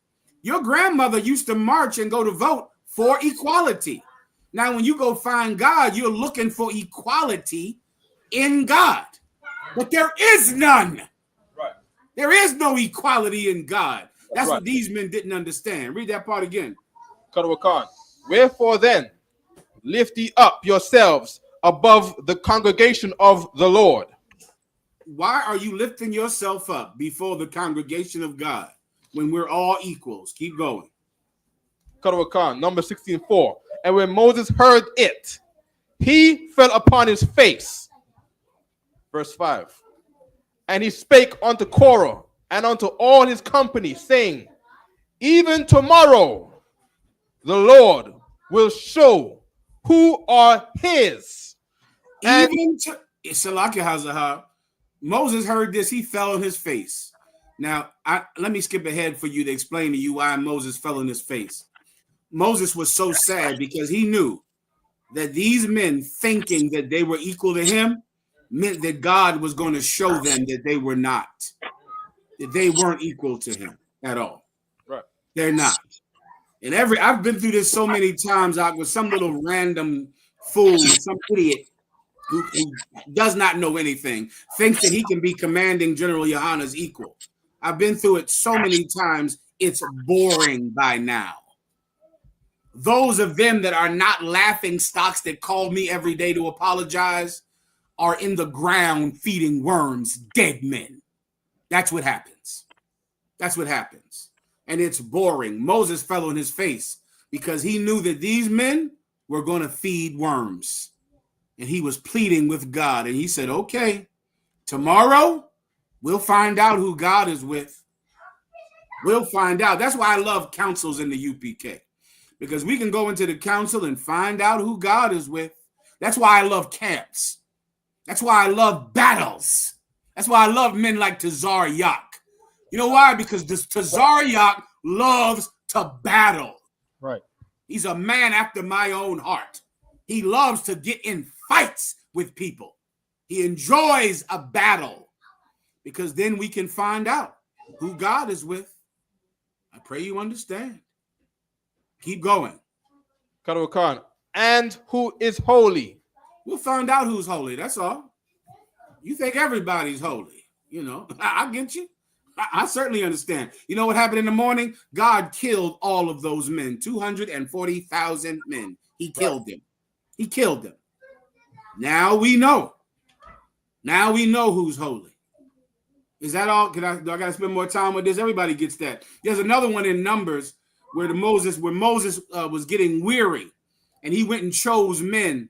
Your grandmother used to march and go to vote for equality. Now, when you go find God, you're looking for equality in God. But there is none. Right. There is no equality in God. That's what these men didn't understand. Read that part again. Qadwa Khan. Wherefore then lift ye up yourselves above the congregation of the Lord. Why are you lifting yourself up before the congregation of God when we're all equals? Keep going. Qadwa Khan, number 16:4. And when Moses heard it, he fell upon his face. Verse 5. And he spake unto Korah and unto all his company, saying, even tomorrow the Lord will show who are his. Even to Salakia Hazahar, Moses heard this, he fell on his face. Now, let me skip ahead for you to explain to you why Moses fell on his face. Moses was so sad because he knew that these men thinking that they were equal to him meant that God was going to show them that they were not, that they weren't equal to him at all. Right. They're not. And I've been through this so many times out with some little random fool, some idiot who does not know anything, thinks that he can be Commanding General Yohana's equal. I've been through it so many times, it's boring by now. Those of them that are not laughing stocks that call me every day to apologize are in the ground feeding worms, dead men. That's what happens. That's what happens. And it's boring. Moses fell on his face because he knew that these men were going to feed worms. And he was pleading with God. And he said, okay, tomorrow we'll find out who God is with. We'll find out. That's why I love councils in the UPK. Because we can go into the council and find out who God is with. That's why I love camps. That's why I love battles. That's why I love men like Tazar Yak. You know why? Because this Tazar Yak loves to battle. Right. He's a man after my own heart. He loves to get in fights with people. He enjoys a battle because then we can find out who God is with. I pray you understand. Keep going. Qadwa Khan. And who is holy. We'll find out who's holy. That's all. You think everybody's holy. You know, I get you. I certainly understand. You know what happened in the morning? God killed all of those men, 240,000 men. He killed them. He killed them. Now we know. Now we know who's holy. Is that all? Do I got to spend more time with this? Everybody gets that. There's another one in Numbers where Moses was getting weary, and he went and chose men.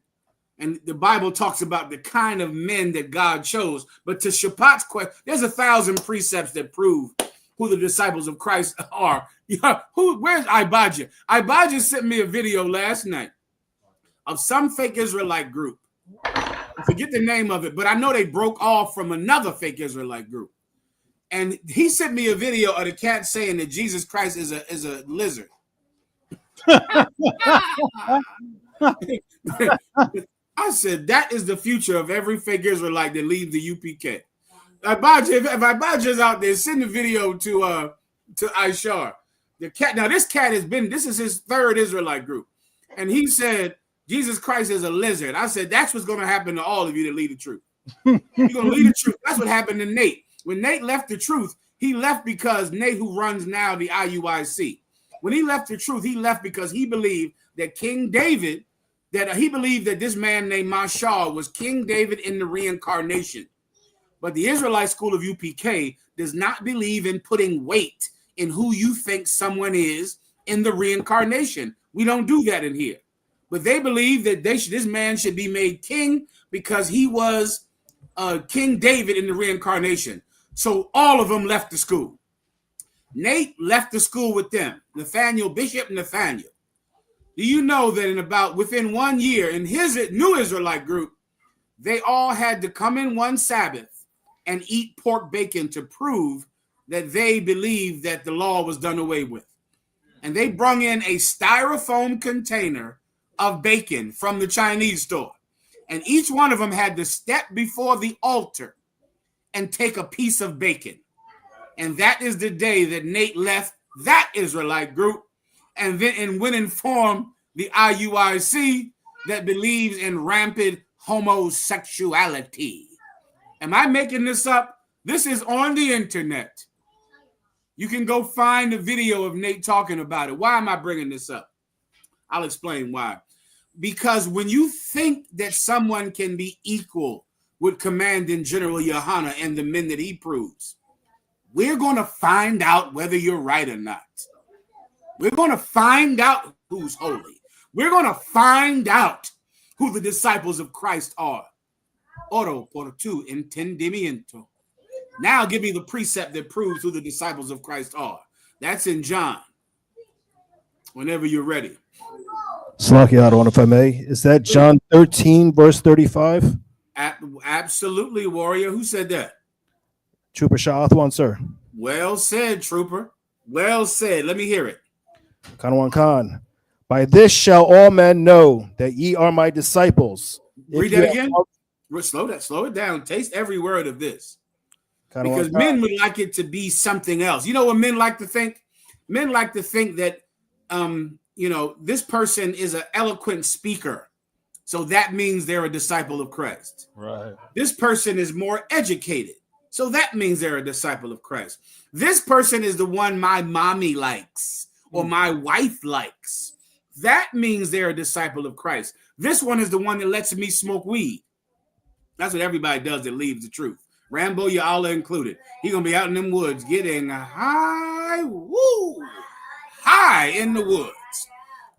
And the Bible talks about the kind of men that God chose. But to Shapat's question, there's 1,000 precepts that prove who the disciples of Christ are. Where's Ibajah? Ibajah sent me a video last night of some fake Israelite group. I forget the name of it, but I know they broke off from another fake Israelite group. And he sent me a video of the cat saying that Jesus Christ is a lizard. I said that is the future of every fake Israelite that leaves the UPK. If Abaja is out there, send the video to Ishar. The cat. Now this cat this is his third Israelite group, and he said Jesus Christ is a lizard. I said that's what's going to happen to all of you that lead the truth. You're going to lead the truth. That's what happened to Nate. When Nate left the truth, he left because Nate, who runs now the IUIC, when he left the truth, he left because he believed that King David, he believed that this man named Mashal was King David in the reincarnation. But the Israelite school of UPK does not believe in putting weight in who you think someone is in the reincarnation. We don't do that in here. But they believe that this man should be made king because he was King David in the reincarnation. So all of them left the school. Nate left the school with them. Bishop Nathaniel. Do you know that within 1 year in his new Israelite group, they all had to come in one Sabbath and eat pork bacon to prove that they believed that the law was done away with. And they brung in a styrofoam container of bacon from the Chinese store. And each one of them had to step before the altar and take a piece of bacon. And that is the day that Nate left that Israelite group and went and formed the IUIC that believes in rampant homosexuality. Am I making this up? This is on the internet. You can go find a video of Nate talking about it. Why am I bringing this up? I'll explain why. Because when you think that someone can be equal with Commanding General Yohana and the men that he proves, we're going to find out whether you're right or not. We're going to find out who's holy. We're going to find out who the disciples of Christ are. Oro por tu entendimiento. Now give me the precept that proves who the disciples of Christ are. That's in John. Whenever you're ready. Salakia, if I may. Is that John 13, verse 35? Absolutely, warrior. Who said that? Trooper Sha'athwan, sir. Well said, trooper. Well said. Let me hear it. Kanwan Khan. By this shall all men know that ye are my disciples. Read that again. Slow it down. Taste every word of this. Because men would like it to be something else. You know what men like to think? Men like to think that, this person is an eloquent speaker. So that means they're a disciple of Christ. Right. This person is more educated. So that means they're a disciple of Christ. This person is the one my mommy likes or my wife likes. That means they're a disciple of Christ. This one is the one that lets me smoke weed. That's what everybody does that leaves the truth. Rambo Ya'ala included. He gonna be out in them woods getting high in the woods.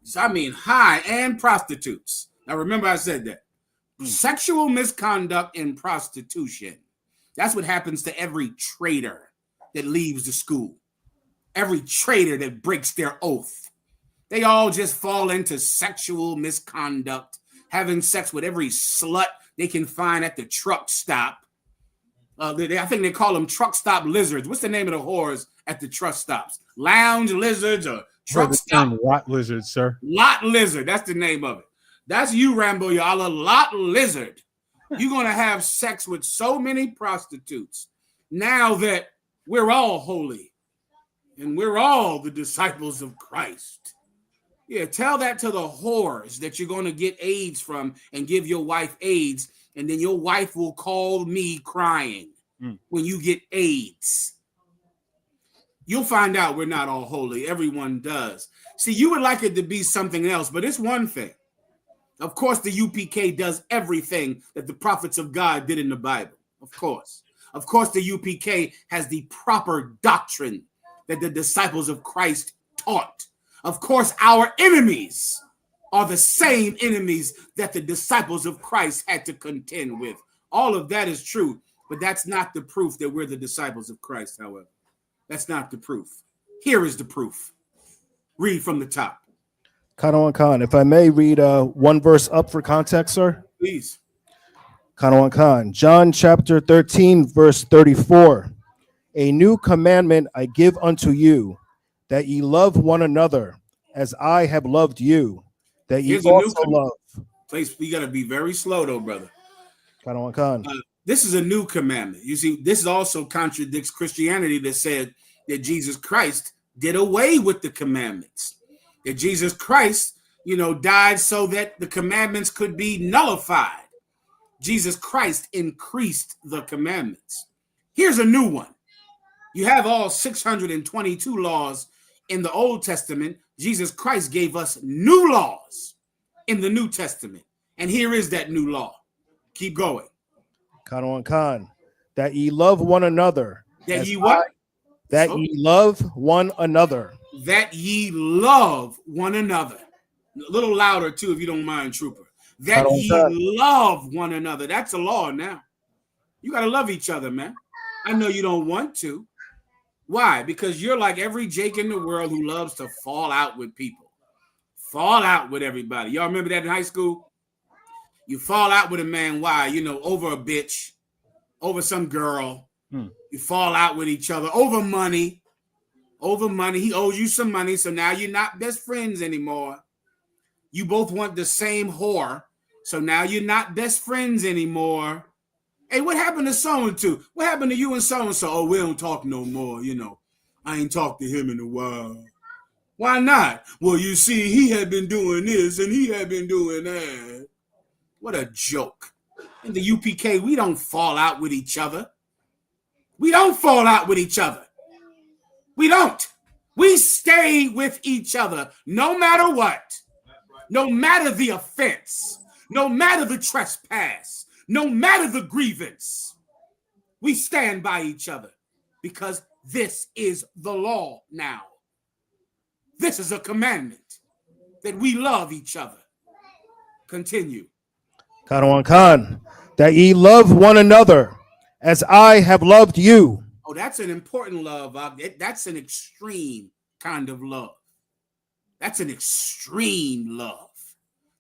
So I mean high and prostitutes. Now remember I said that. Sexual misconduct and prostitution. That's what happens to every traitor that leaves the school. Every traitor that breaks their oath. They all just fall into sexual misconduct, having sex with every slut they can find at the truck stop. I think they call them truck stop lizards. What's the name of the whores at the truck stops? Lounge lizards or truck stop? Lot lizard, sir. Lot lizard. That's the name of it. That's you, Rambo Ya'ala. Lot lizard. You're going to have sex with so many prostitutes now that we're all holy and we're all the disciples of Christ. Yeah, tell that to the whores that you're going to get AIDS from and give your wife AIDS, and then your wife will call me crying when you get AIDS. You'll find out we're not all holy. Everyone does. See, you would like it to be something else, but it's one thing. Of course, the UPK does everything that the prophets of God did in the Bible. Of course. Of course, the UPK has the proper doctrine that the disciples of Christ taught. Of course, our enemies are the same enemies that the disciples of Christ had to contend with. All of that is true, but that's not the proof that we're the disciples of Christ, however. That's not the proof. Here is the proof. Read from the top. Kanawan Khan, if I may read one verse up for context, sir. Please. Kanawan Khan, John chapter 13, verse 34. A new commandment I give unto you, that ye love one another, as I have loved you, that ye Here's a new also love. place. We got to be very slow, though, brother. Khan. This is a new commandment. You see, this also contradicts Christianity that said that Jesus Christ did away with the commandments. That Jesus Christ, died so that the commandments could be nullified. Jesus Christ increased the commandments. Here's a new one. You have all 622 laws in the Old Testament. Jesus Christ gave us new laws in the New Testament. And here is that new law. Keep going. Khan. That ye love one another. That ye what? That ye love one another. That ye love one another. A little louder, too, if you don't mind, Trooper. That ye love one another. That's a law now. You got to love each other, man. I know you don't want to. Why? Because you're like every Jake in the world who loves to fall out with people. Fall out with everybody. Y'all remember that in high school? You fall out with a man. Why? Over a bitch, over some girl. You fall out with each other over money. Over money. He owes you some money, so now you're not best friends anymore. You both want the same whore, so now you're not best friends anymore. Hey, what happened to so-and-so? What happened to you and so-and-so? Oh, we don't talk no more, I ain't talked to him in a while. Why not? Well, you see, he had been doing this and he had been doing that. What a joke. In the UPK, we don't fall out with each other. We don't fall out with each other. We don't. We stay with each other no matter what. No matter the offense. No matter the trespass. No matter the grievance. We stand by each other because this is the law now. This is a commandment that we love each other. Continue. Khan. That ye love one another, as I have loved you. Oh, that's an important love. That's an extreme kind of love. That's an extreme love.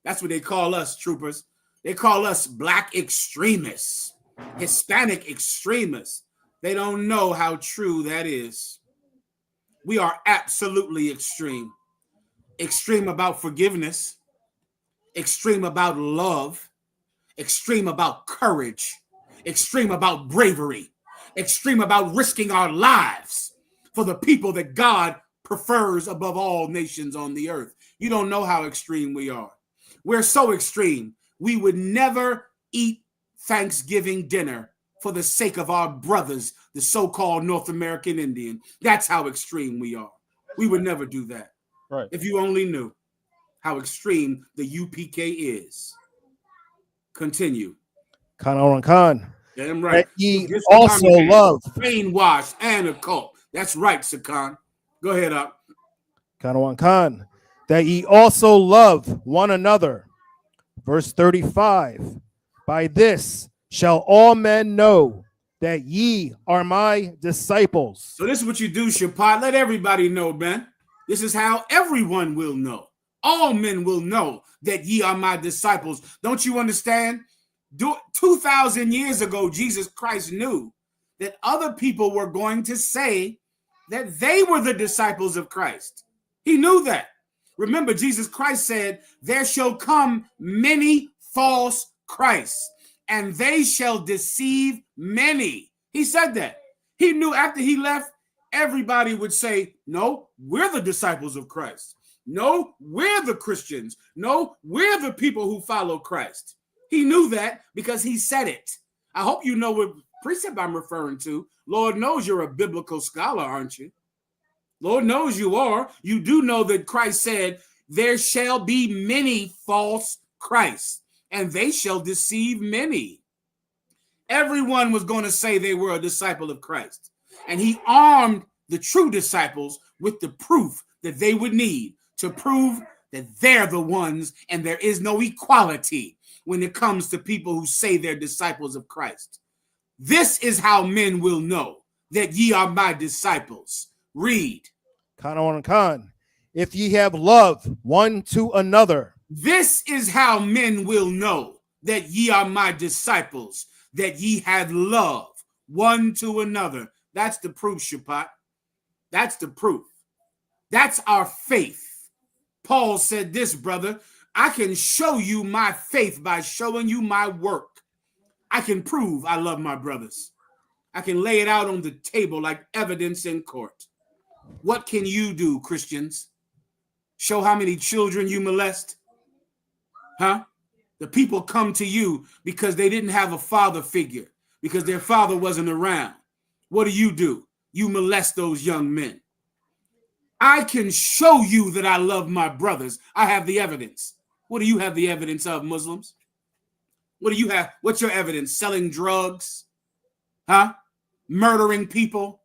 That's what they call us, troopers. They call us black extremists, Hispanic extremists. They don't know how true that is. We are absolutely extreme. Extreme about forgiveness. Extreme about love. Extreme about courage. Extreme about bravery. Extreme about risking our lives for the people that God prefers above all nations on the earth. You don't know how extreme we are. We're so extreme, we would never eat Thanksgiving dinner for the sake of our brothers, the so-called North American Indian. That's how extreme we are. We would never do that. Right. If you only knew how extreme the UPK is. Continue. Khan. Damn right. That ye also love. Brainwashed and a cult. That's right, Sakan. Go ahead up. Khan. That ye also love one another. Verse 35. By this shall all men know that ye are my disciples. So this is what you do, Shapat. Let everybody know, man. This is how everyone will know. All men will know that ye are my disciples. Don't you understand? 2,000 years ago, Jesus Christ knew that other people were going to say that they were the disciples of Christ. He knew that. Remember, Jesus Christ said, there shall come many false Christs, and they shall deceive many. He said that. He knew after he left, everybody would say, no, we're the disciples of Christ. No, we're the Christians. No, we're the people who follow Christ. He knew that because he said it. I hope you know what precept I'm referring to. Lord knows you're a biblical scholar, aren't you? Lord knows you are. You do know that Christ said, there shall be many false Christs, and they shall deceive many. Everyone was going to say they were a disciple of Christ. And he armed the true disciples with the proof that they would need to prove that they're the ones and there is no equality when it comes to people who say they're disciples of Christ. This is how men will know that ye are my disciples. Read. Khan. If ye have love one to another. This is how men will know that ye are my disciples, that ye have love one to another. That's the proof, Shapat. That's the proof. That's our faith. Paul said this, brother. I can show you my faith by showing you my work. I can prove I love my brothers. I can lay it out on the table like evidence in court. What can you do, Christians? Show how many children you molest? Huh? The people come to you because they didn't have a father figure, because their father wasn't around. What do? You molest those young men. I can show you that I love my brothers. I have the evidence. What do you have the evidence of, Muslims? What do you have? What's your evidence? Selling drugs? Huh? Murdering people?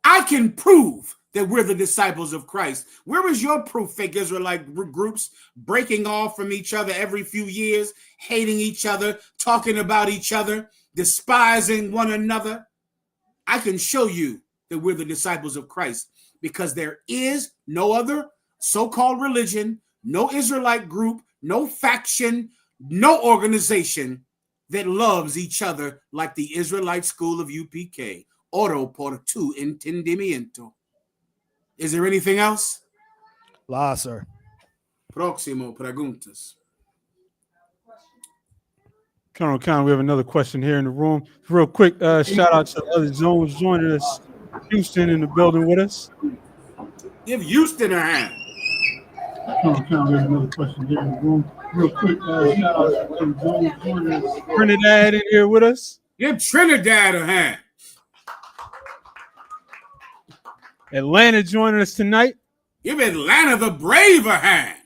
I can prove that we're the disciples of Christ. Where is your proof, fake Israelite groups breaking off from each other every few years, hating each other, talking about each other, despising one another? I can show you that we're the disciples of Christ because there is no other so-called religion, no Israelite group, no faction, no organization that loves each other like the Israelite school of UPK. Oro por tu entendimiento. Is there anything else? La, sir. Próximo preguntas. Colonel, we have another question here in the room. Real quick, shout out to other zones joining us. Houston in the building with us. Give Houston a hand. Colonel, we have another question here in the room. Real quick, shout out to other zones joining us. Trinidad in here with us. Give Trinidad a hand. Atlanta joining us tonight. Give Atlanta the Brave a hand.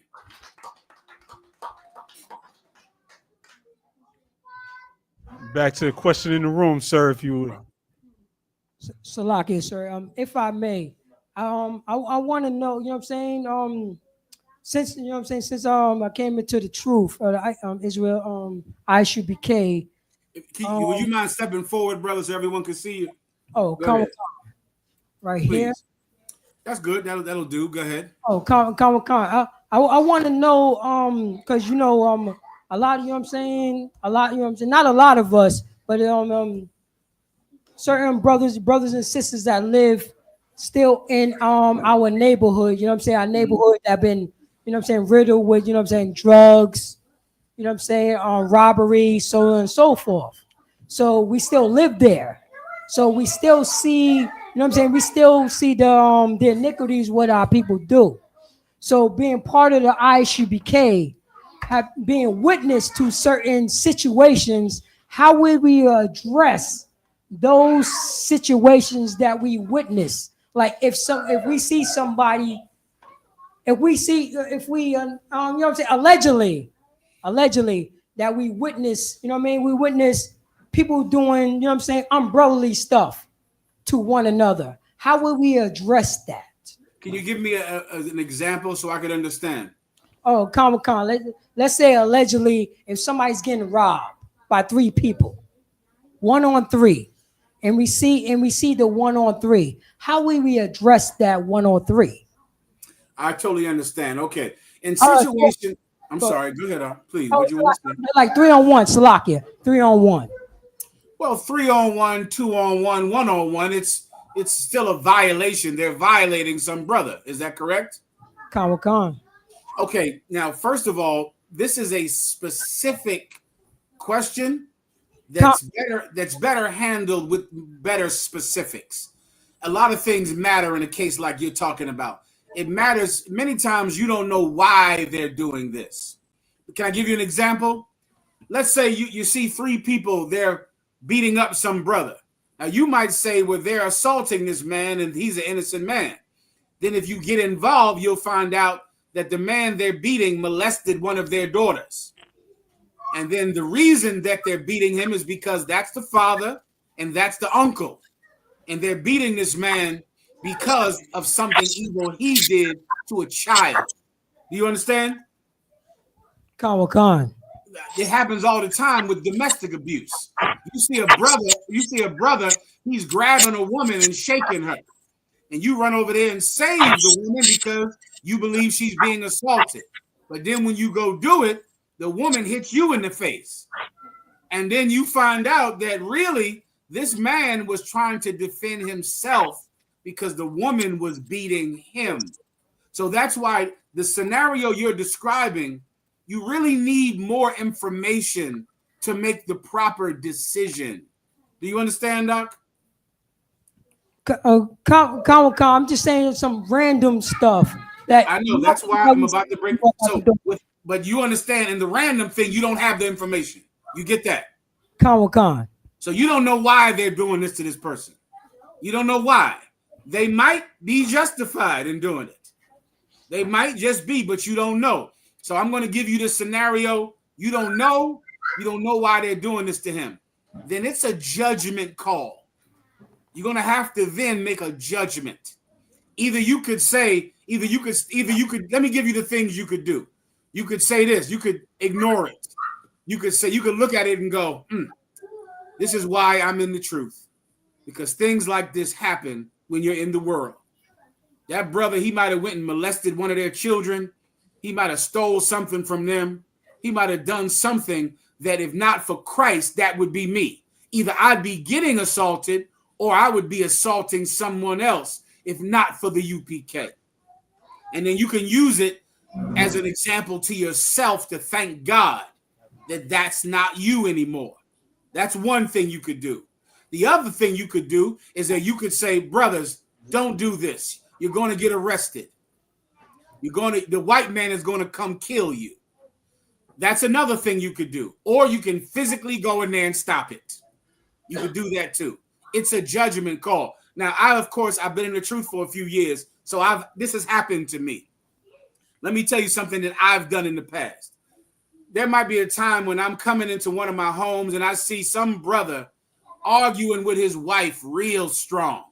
Back to the question in the room, sir, if you would. Salakia, sir. If I may, I want to know, you know what I'm saying? Since you know what I'm saying, since I came into the truth, Israel, ISUPK. Would you mind stepping forward, brother, so everyone can see you? Oh, come on. Right Please. here. That's good. That'll do. Go ahead. Oh, come. I want to know, because you know, a lot, you know what I'm saying, not a lot of us, but certain brothers and sisters that live still in our neighborhood, you know what I'm saying, our neighborhood that been, you know what I'm saying, riddled with, you know what I'm saying, drugs, you know what I'm saying, robbery, so on and so forth. So we still live there. So we still see, you know what I'm saying, we still see the iniquities what our people do. So being part of the ISUPK, being witness to certain situations, how will we address those situations that we witness? Like if we see somebody, you know what I'm saying, allegedly that we witness, you know what I mean, we witness people doing, you know what I'm saying, umbrella-y stuff to one another. How will we address that? Can you give me an example so I could understand? Oh, Comic-Con. Let's say allegedly if somebody's getting robbed by 3 people, 1-on-3, and we see the 1-on-3, how will we address that 1-on-3? I totally understand. Okay. In situation, I'm sorry. Go ahead, please. What you want to say? Like 3-on-1, Salakia. 3-on-1. Well, 3-on-1, 2-on-1, 1-on-1. It's still a violation. They're violating some brother. Is that correct? Comic-Con. Okay. Now, first of all, this is a specific question that's better handled with better specifics. A lot of things matter in a case like you're talking about. It matters many times you don't know why they're doing this. Can I give you an example? Let's say you see 3 people, they're beating up some brother. Now you might say, well, they're assaulting this man and he's an innocent man. Then if you get involved, you'll find out that the man they're beating molested one of their daughters. And then the reason that they're beating him is because that's the father and that's the uncle. And they're beating this man because of something evil he did to a child. Do you understand? Comic-Con. It happens all the time with domestic abuse. You see a brother, he's grabbing a woman and shaking her. And you run over there and save the woman because you believe she's being assaulted. But then when you go do it, the woman hits you in the face. And then you find out that really This man was trying to defend himself because the woman was beating him. So that's why the scenario you're describing, you really need more information to make the proper decision. Do you understand, Doc? I'm just saying some random stuff that I know. That's why I'm about to bring. So, but you understand, in the random thing, you don't have the information. You get that? Con. So you don't know why they're doing this to this person. You don't know why. They might be justified in doing it. They might just be, but you don't know. So I'm going to give you the scenario. You don't know. You don't know why they're doing this to him. Then it's a judgment call. You're going to have to then make a judgment. Either you could, let me give you the things you could do. You could say this, you could ignore it. You could look at it and go, this is why I'm in the truth. Because things like this happen when you're in the world. That brother, he might have went and molested one of their children. He might have stole something from them. He might have done something that if not for Christ, that would be me. Either I'd be getting assaulted or I would be assaulting someone else, if not for the UPK. And then you can use it as an example to yourself to thank God that that's not you anymore. That's one thing you could do. The other thing you could do is that you could say, brothers, don't do this. You're going to get arrested. The white man is going to come kill you. That's another thing you could do. Or you can physically go in there and stop it. You could do that too. It's a judgment call. Now, I've been in the truth for a few years, so this has happened to me. Let me tell you something that I've done in the past. There might be a time when I'm coming into one of my homes and I see some brother arguing with his wife real strong.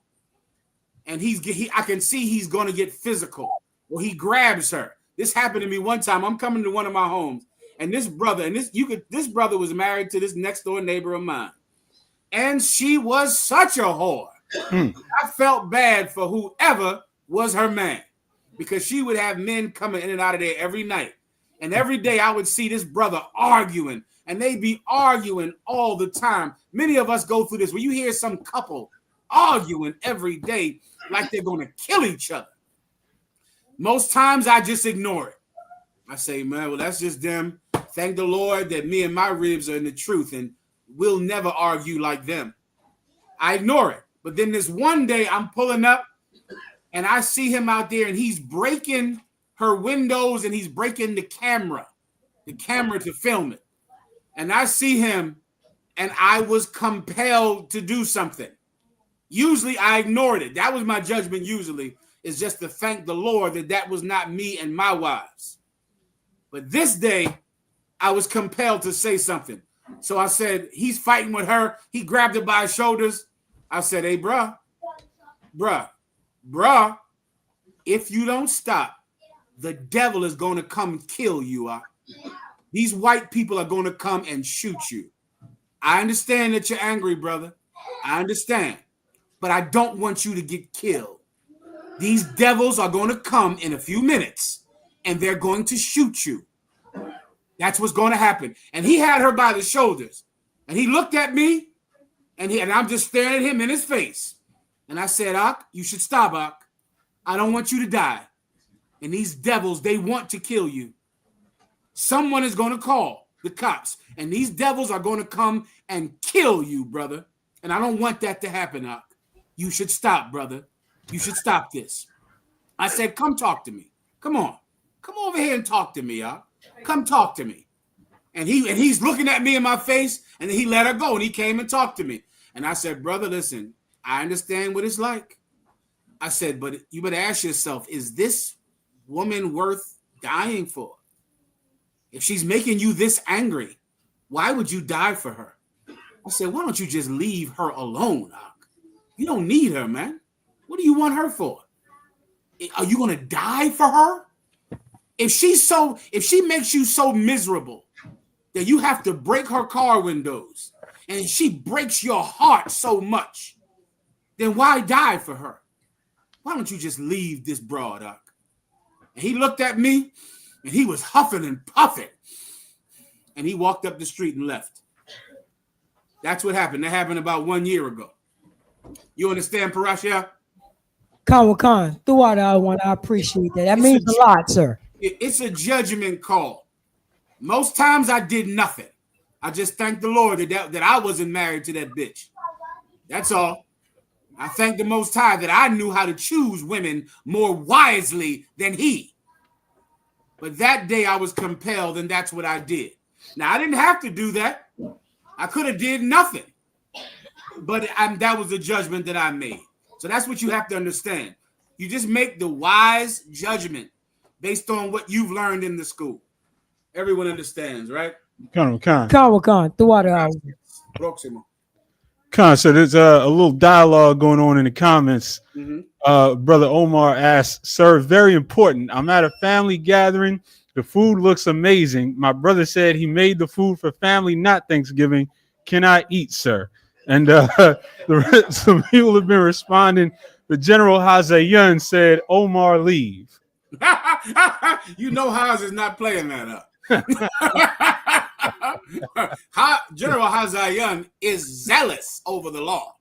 And I can see he's going to get physical. Well, he grabs her. This happened to me one time. I'm coming to one of my homes, and this brother was married to this next door neighbor of mine. And she was such a whore. I felt bad for whoever was her man, because she would have men coming in and out of there every night. And every day I would see this brother arguing, and they'd be arguing all the time. Many of us go through this where you hear some couple arguing every day like they're going to kill each other. Most times I just ignore it. I say, man, well, that's just them. Thank the Lord that me and my ribs are in the truth, and we'll never argue like them. I ignore it. But then this one day I'm pulling up and I see him out there and he's breaking her windows and he's breaking the camera to film it. And I see him and I was compelled to do something. Usually I ignored it. That was my judgment usually, is just to thank the Lord that was not me and my wives. But this day I was compelled to say something. So I said, he's fighting with her. He grabbed her by her shoulders. I said, hey, bruh, if you don't stop, the devil is going to come kill you. These white people are going to come and shoot you. I understand that you're angry, brother. I understand. But I don't want you to get killed. These devils are going to come in a few minutes, and they're going to shoot you. That's what's going to happen. And he had her by the shoulders, and he looked at me, and I'm just staring at him in his face. And I said, Ak, you should stop, Ak. I don't want you to die. And these devils, they want to kill you. Someone is going to call the cops, and these devils are going to come and kill you, brother. And I don't want that to happen, Ak. You should stop, brother. You should stop this. I said, come talk to me. Come on. Come over here and talk to me, Ak. Come talk to me. And he's looking at me in my face, and then he let her go, and he came and talked to me. And I said, brother, listen, I understand what it's like. I said, but you better ask yourself, is this woman worth dying for? If she's making you this angry, why would you die for her? I said, why don't you just leave her alone, Ak? You don't need her, man. What do you want her for? Are you going to die for her? If she makes you so miserable that you have to break her car windows, and she breaks your heart so much, then why die for her? Why don't you just leave this broad up? And he looked at me, and he was huffing and puffing, and he walked up the street and left. That's what happened. That happened about 1 year ago. You understand, Parashia? Khan, throughout our one, I appreciate that. That means a lot, sir. It's a judgment call. Most times I did nothing. I just thank the Lord that I wasn't married to that bitch. That's all. I thank the Most High that I knew how to choose women more wisely than he. But that day I was compelled, and that's what I did. Now, I didn't have to do that. I could have did nothing. But that was the judgment that I made. So that's what you have to understand. You just make the wise judgment based on what you've learned in the school. Everyone understands, right? Khan. Throughout our Próximo. Khan, so there's a little dialogue going on in the comments. Mm-hmm. Brother Omar asks, sir, very important. I'm at a family gathering. The food looks amazing. My brother said he made the food for family, not Thanksgiving. Can I eat, sir? And some people have been responding. The General Hazayan said, Omar, leave. You know Haz is not playing that up. General Hazayan is zealous over the law.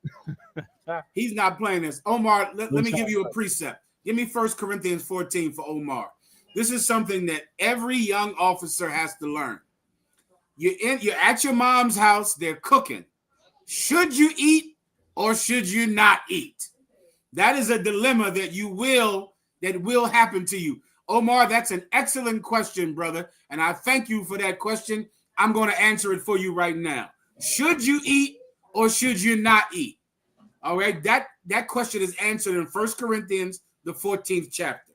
He's not playing this. Omar, let me give you a precept. Give me 1 Corinthians 14 for Omar. This is something that every young officer has to learn. You're at your mom's house. They're cooking. Should you eat or should you not eat? That is a dilemma that will happen to you. Omar, that's an excellent question, brother. And I thank you for that question. I'm going to answer it for you right now. Should you eat or should you not eat? All right. That question is answered in 1 Corinthians, the 14th chapter.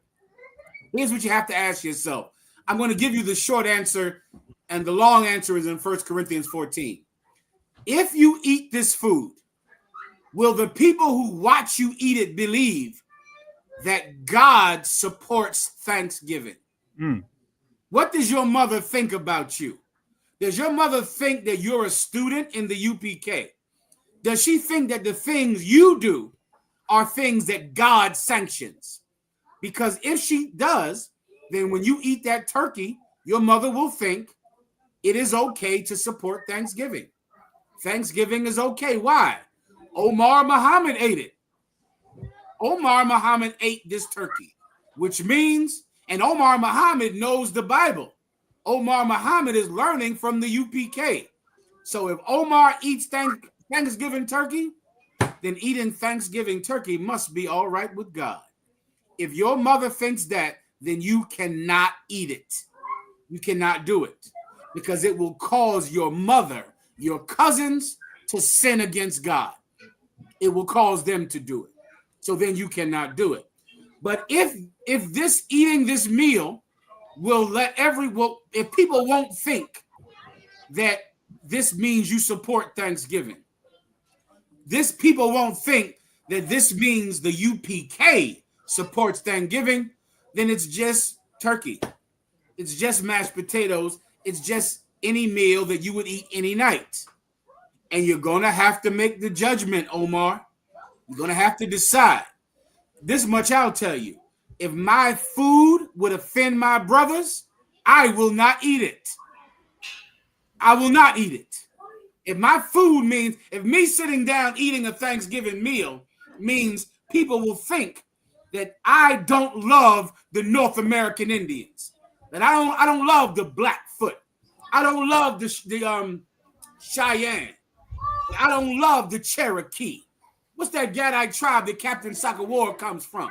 Here's what you have to ask yourself. I'm going to give you the short answer, and the long answer is in 1 Corinthians 14. If you eat this food, will the people who watch you eat it believe that God supports Thanksgiving? What does your mother think about you? Does your mother think that you're a student in the UPK? Does she think that the things you do are things that God sanctions? Because if she does, then when you eat that turkey, your mother will think it is okay to support Thanksgiving. Thanksgiving is okay. Why? Omar Muhammad ate it. Omar Muhammad ate this turkey, which means, and Omar Muhammad knows the Bible. Omar Muhammad is learning from the UPK. So if Omar eats Thanksgiving turkey, then eating Thanksgiving turkey must be all right with God. If your mother thinks that, then you cannot eat it. You cannot do it because it will cause your mother, your cousins to sin against God. It will cause them to do it. So then you cannot do it. But if this eating this meal will if people won't think that this means you support Thanksgiving, people won't think that this means the UPK supports Thanksgiving, then it's just turkey. It's just mashed potatoes. It's just any meal that you would eat any night. And you're going to have to make the judgment, Omar. You're going to have to decide. This much I'll tell you. If my food would offend my brothers, I will not eat it. I will not eat it. If my food means, if me sitting down eating a Thanksgiving meal means people will think that I don't love the North American Indians, that I don't love the Blackfoot, I don't love the Cheyenne, I don't love the Cherokee. What's that Gadite tribe that Captain Sakawara comes from?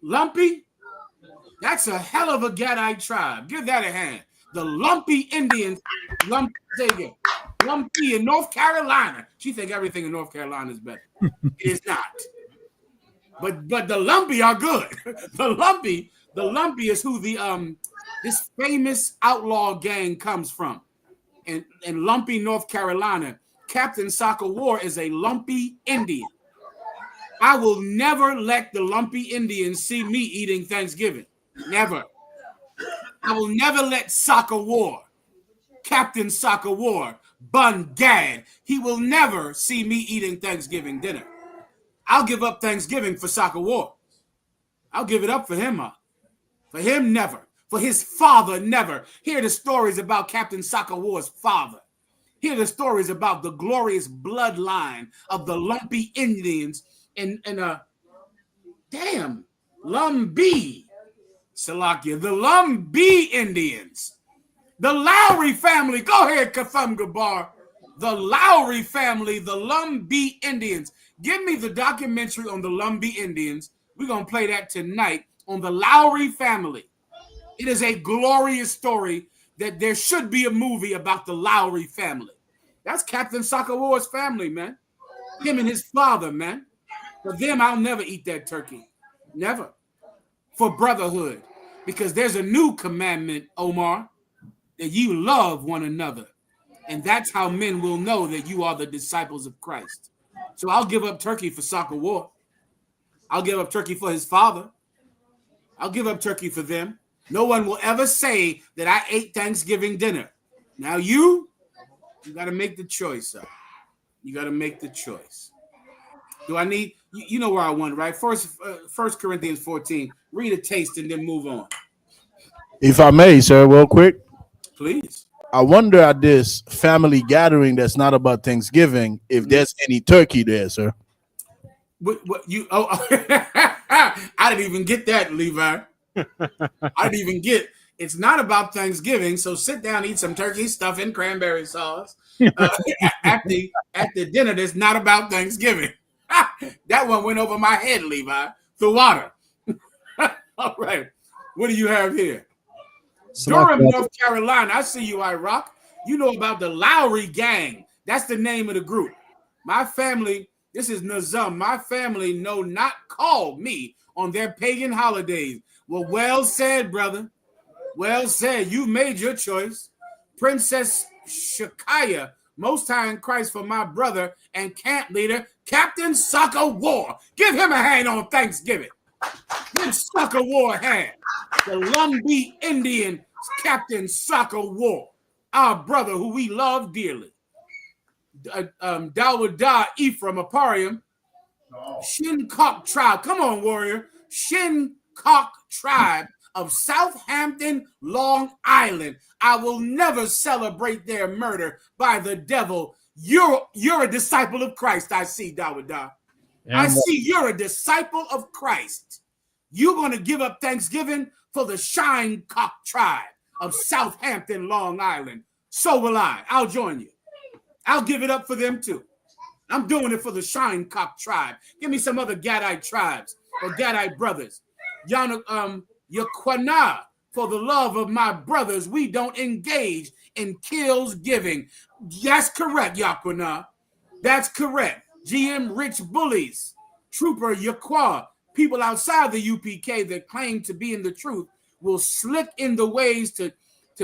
Lumpy? That's a hell of a Gadite tribe. Give that a hand. The Lumpy Indians, Lumpy in North Carolina. She think everything in North Carolina is better. It is not. But the Lumpy are good. The Lumpy is who this famous outlaw gang comes from. In Lumpy, North Carolina, Captain Sakawara is a Lumpy Indian. I will never let the Lumpy Indians see me eating Thanksgiving. Never. I will never let Sakawara, Captain Sakawara, Bun Gad, he will never see me eating Thanksgiving dinner. I'll give up Thanksgiving for Sakawara. I'll give it up for him. For him, never. For his father, never. Hear the stories about Captain Sakawara's father. hear the stories about the glorious bloodline of the Lumpy Indians in Lumbee, Salakia, the Lumbee Indians, the Lowry family. Go ahead, Katham Gabar. The Lowry family, the Lumbee Indians. Give me the documentary on the Lumbee Indians. We're going to play that tonight on the Lowry family. It is a glorious story that there should be a movie about the Lowry family. That's Captain Sakawar's family, man. Him and his father, man. For them, I'll never eat that turkey. Never. For brotherhood. Because there's a new commandment, Omar, that you love one another. And that's how men will know that you are the disciples of Christ. So I'll give up turkey for Sakawar. I'll give up turkey for his father. I'll give up turkey for them. No one will ever say that I ate Thanksgiving dinner. Now you got to make the choice, sir. You got to make the choice. Do I need, you know where I want, right? First Corinthians 14. Read a taste and then move on. If I may, sir, real quick. Please. I wonder at this family gathering that's not about Thanksgiving if there's any turkey there, sir. What you? Oh, I didn't even get that, Levi. I didn't even get. It's not about Thanksgiving, so sit down, eat some turkey stuffing, cranberry sauce at the dinner. That's not about Thanksgiving. That one went over my head, Levi. The water. All right. What do you have here? Durham, North Carolina. I see you, Iraq. You know about the Lowry gang. That's the name of the group. My family, this is Nazam. My family no not call me on their pagan holidays. Well said, brother. Well said. You made your choice. Princess Shakaya, Most High in Christ for my brother and camp leader, Captain Sucker War. Give him a hand on Thanksgiving. Give Sucker War a hand. The Lumbee Indian Captain Sucker War, our brother who we love dearly. Dawada Ephraim Aparium, Shincock tribe. Come on, warrior. Shincock tribe of Southampton, Long Island. I will never celebrate their murder by the devil. You're a disciple of Christ. I see, Dawada. I see you're a disciple of Christ. You're going to give up Thanksgiving for the Shinecock tribe of Southampton, Long Island. So will I. I'll join you. I'll give it up for them too. I'm doing it for the Shinecock tribe. Give me some other Gadite tribes or Gadite brothers. Yakwana, for the love of my brothers, we don't engage in kills giving. That's correct, Yakwana. That's correct. GM Rich Bullies, Trooper Yakwa, people outside the UPK that claim to be in the truth will slick in the ways to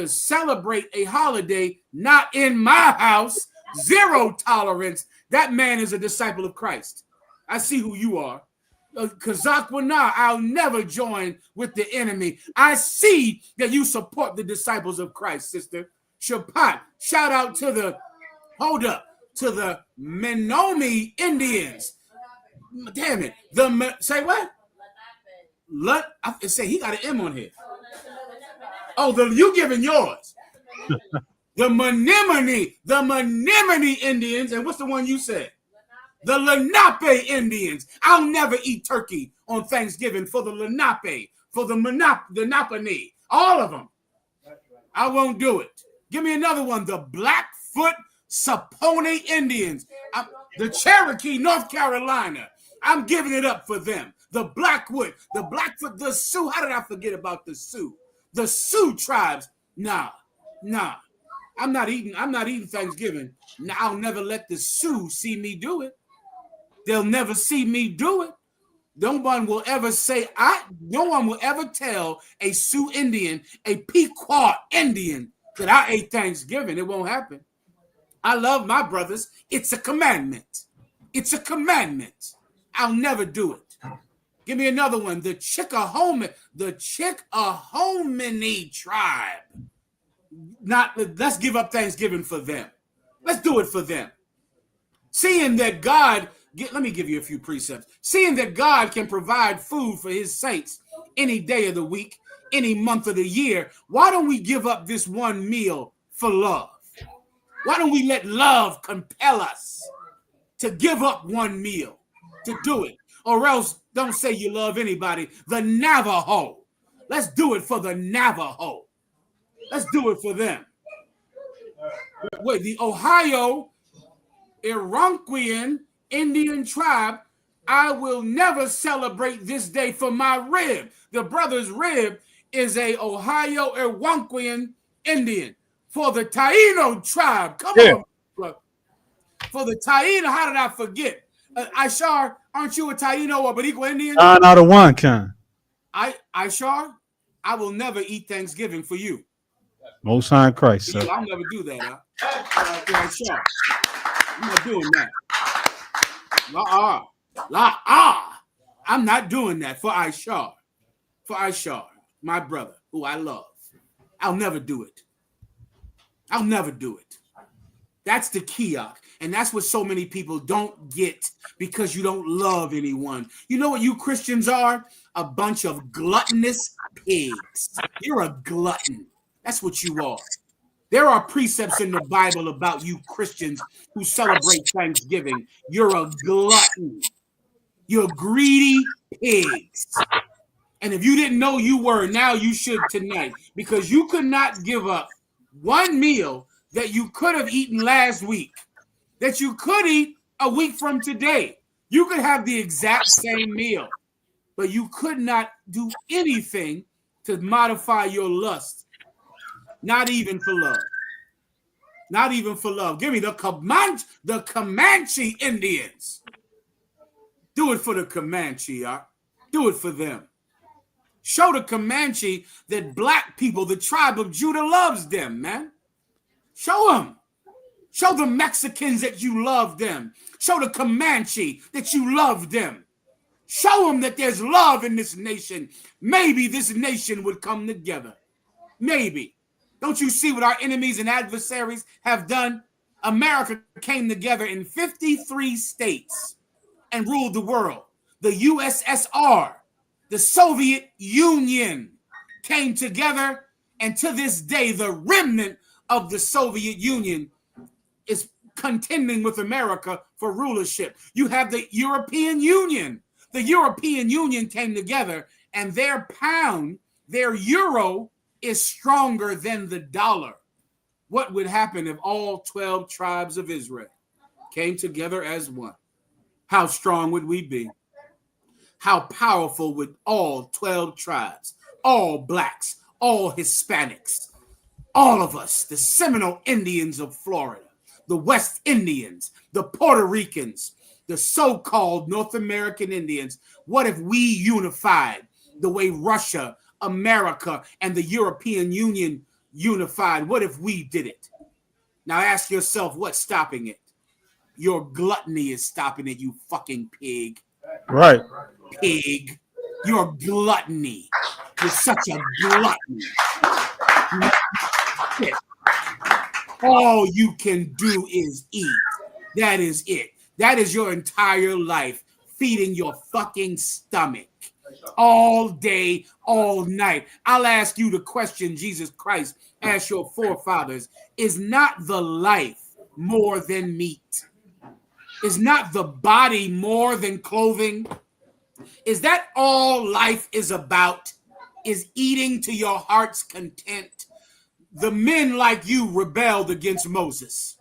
celebrate a holiday not in my house. Zero tolerance. That man is a disciple of Christ. I see who you are. Kazakwana, I'll never join with the enemy. I see that you support the disciples of Christ, sister. Shapat, shout out to the Menominee Indians. Damn it. Say what? Say he got an M on here. Oh, you giving yours. The Menominee Indians, and what's the one you said? The Lenape Indians. I'll never eat turkey on Thanksgiving for the Lenape, for the Lenape, all of them. I won't do it. Give me another one. The Blackfoot Saponi Indians. The Cherokee, North Carolina. I'm giving it up for them. The Blackfoot, the Sioux. How did I forget about the Sioux? The Sioux tribes. Nah. I'm not eating Thanksgiving. Now, I'll never let the Sioux see me do it. They'll never see me do it. No one will ever tell a Sioux Indian, a Pequot Indian that I ate Thanksgiving. It won't happen. I love my brothers. It's a commandment. It's a commandment. I'll never do it. Give me another one. The Chickahominy tribe. Let's give up Thanksgiving for them. Let's do it for them. Seeing that God, let me give you a few precepts. Seeing that God can provide food for his saints any day of the week, any month of the year, why don't we give up this one meal for love? Why don't we let love compel us to give up one meal to do it? Or else don't say you love anybody. The Navajo. Let's do it for the Navajo. Let's do it for them. Wait, the Ohio Ironquois Indian tribe, I will never celebrate this day for my rib. The brother's rib is a Ohio Ironquois Indian. For the Taino tribe, come on, bro. For the Taino, how did I forget? Ishar, aren't you a Taino or Boricua Indian? Out of one kind. Ishar, I will never eat Thanksgiving for you. Most High in Christ, sir. I'll never do that. Ishar, I'm not doing that. I'm not doing that for Ishar. For Ishar, my brother, who I love. I'll never do it. I'll never do it. That's the kiosk. And that's what so many people don't get because you don't love anyone. You know what you Christians are? A bunch of gluttonous pigs. You're a glutton. That's what you are. There are precepts in the Bible about you Christians who celebrate Thanksgiving. You're a glutton. You're greedy pigs. And if you didn't know you were, now you should tonight, because you could not give up one meal that you could have eaten last week, that you could eat a week from today. You could have the exact same meal, but you could not do anything to modify your lust. Not even for love. Not even for love. Give me the Comanche Indians. Do it for the Comanche, do it for them. Show the Comanche that black people, the tribe of Judah, loves them, man. Show them. Show the Mexicans that you love them. Show the Comanche that you love them. Show them that there's love in this nation. Maybe this nation would come together. Maybe. Don't you see what our enemies and adversaries have done? America came together in 53 states and ruled the world. The USSR, the Soviet Union came together, and to this day, the remnant of the Soviet Union is contending with America for rulership. You have the European Union. The European Union came together, and their pound, their euro, is stronger than the dollar. What would happen if all 12 tribes of Israel came together as one? How strong would we be? How powerful would all 12 tribes, all blacks, all Hispanics, all of us, the Seminole Indians of Florida, the West Indians, the Puerto Ricans, the so-called North American Indians, what if we unified the way Russia, America, and the European Union unified? What if we did it? Now ask yourself, what's stopping it? Your gluttony is stopping it, you fucking pig. Right. Pig. Your gluttony. You're such a glutton. All you can do is eat. That is it. That is your entire life, feeding your fucking stomach. All day, all night. I'll ask you the question Jesus Christ asked your forefathers. Is not the life more than meat? Is not the body more than clothing? Is that all life is about? Is eating to your heart's content? The men like you rebelled against Moses.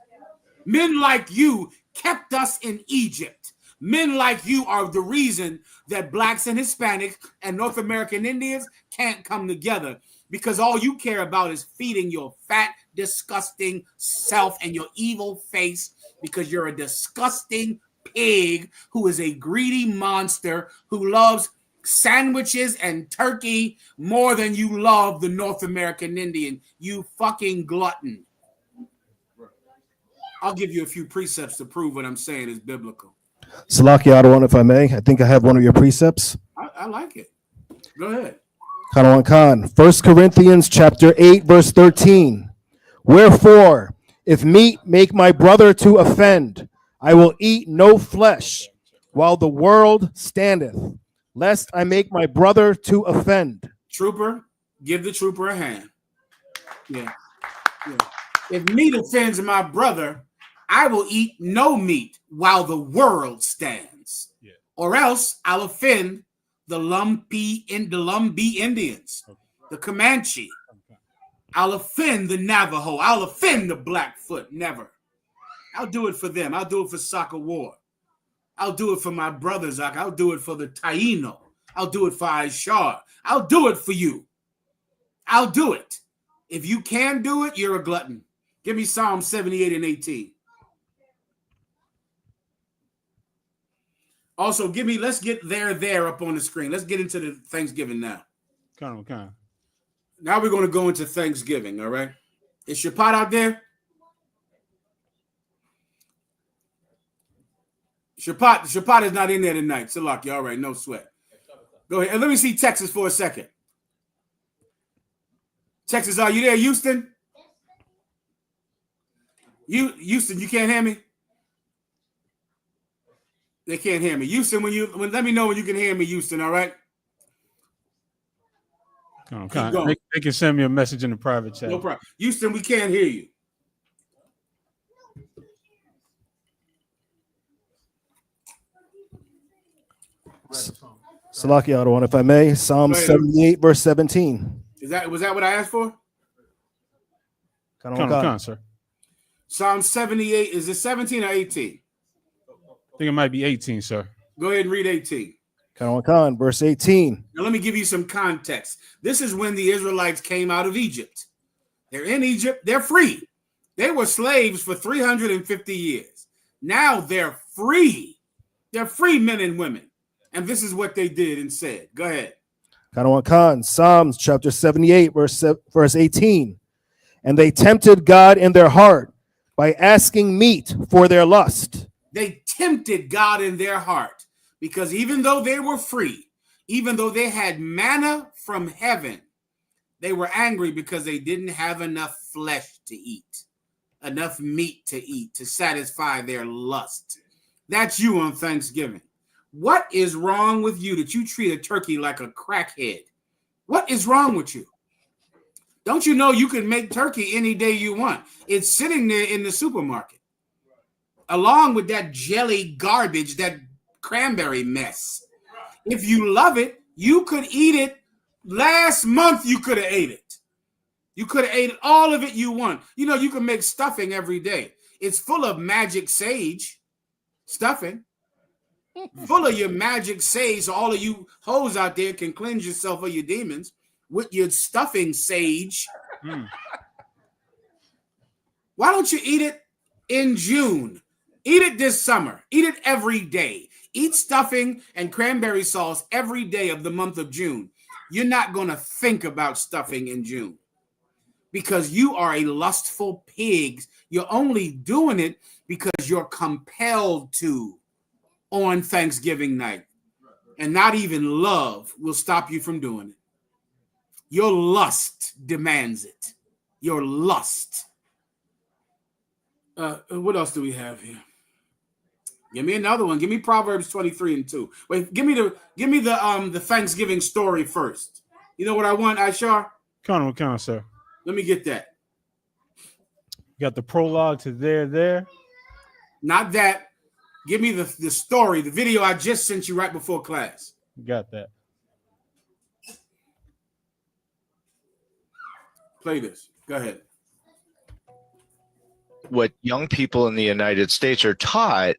Men like you kept us in Egypt. Men like you are the reason that blacks and Hispanics and North American Indians can't come together, because all you care about is feeding your fat, disgusting self and your evil face, because you're a disgusting pig who is a greedy monster who loves sandwiches and turkey more than you love the North American Indian. You fucking glutton. I'll give you a few precepts to prove what I'm saying is biblical. Salaki Adawan, if I may, I think I have one of your precepts. I like it. Go ahead. Kanawan Khan, 1 Corinthians chapter 8, verse 13. Wherefore, if meat make my brother to offend, I will eat no flesh while the world standeth, lest I make my brother to offend. Trooper, give the trooper a hand. Yeah. If meat offends my brother, I will eat no meat while the world stands. Yeah. Or else I'll offend the Lumbee Indians, the Comanche. I'll offend the Navajo. I'll offend the Blackfoot. Never. I'll do it for them. I'll do it for Soccer War. I'll do it for my brothers. I'll do it for the Taino. I'll do it for Aishar. I'll do it for you. I'll do it. If you can do it, you're a glutton. Give me Psalm 78 and 18. Also, let's get there up on the screen. Let's get into the Thanksgiving now. Come on. Now we're going to go into Thanksgiving, all right? Is Shabbat out there? Shabbat is not in there tonight. Salaki, all right, no sweat. Go ahead. And let me see Texas for a second. Texas, are you there, Houston? Houston, you can't hear me? They can't hear me. Houston, let me know when you can hear me, Houston, all right? They can send me a message in the private chat. No problem. Houston, we can't hear you. Salaki Adawan, if I may, Psalm 78, verse 17. Was that what I asked for? Come on, sir. Psalm 78, is it 17 or 18? I think it might be 18, sir. Go ahead and read 18. Khan, verse 18. Now let me give you some context. This is when the Israelites came out of Egypt. They're in Egypt. They're free. They were slaves for 350 years. Now they're free. They're free men and women. And this is what they did and said. Go ahead. Khan, Psalms chapter 78, verse 18. And they tempted God in their heart by asking meat for their lust. They tempted God in their heart because even though they were free, even though they had manna from heaven, they were angry because they didn't have enough flesh to eat, enough meat to eat to satisfy their lust. That's you on Thanksgiving. What is wrong with you that you treat a turkey like a crackhead? What is wrong with you? Don't you know you can make turkey any day you want? It's sitting there in the supermarket, along with that jelly garbage, that cranberry mess. If you love it, you could eat it. Last month, you could have ate it. You could have ate all of it you want. You know, you can make stuffing every day. It's full of magic sage stuffing. Full of your magic sage, so all of you hoes out there can cleanse yourself of your demons with your stuffing sage. Why don't you eat it in June? Eat it this summer. Eat it every day. Eat stuffing and cranberry sauce every day of the month of June. You're not going to think about stuffing in June because you are a lustful pig. You're only doing it because you're compelled to on Thanksgiving night. And not even love will stop you from doing it. Your lust demands it. Your lust. What else do we have here? Give me another one. Give me Proverbs 23 and 2. Wait, give me the Thanksgiving story first. You know what I want, Aishar? Come on, sir. Let me get that. You got the prologue to there. Not that. Give me the story, the video I just sent you right before class. Got that. Play this. Go ahead. What young people in the United States are taught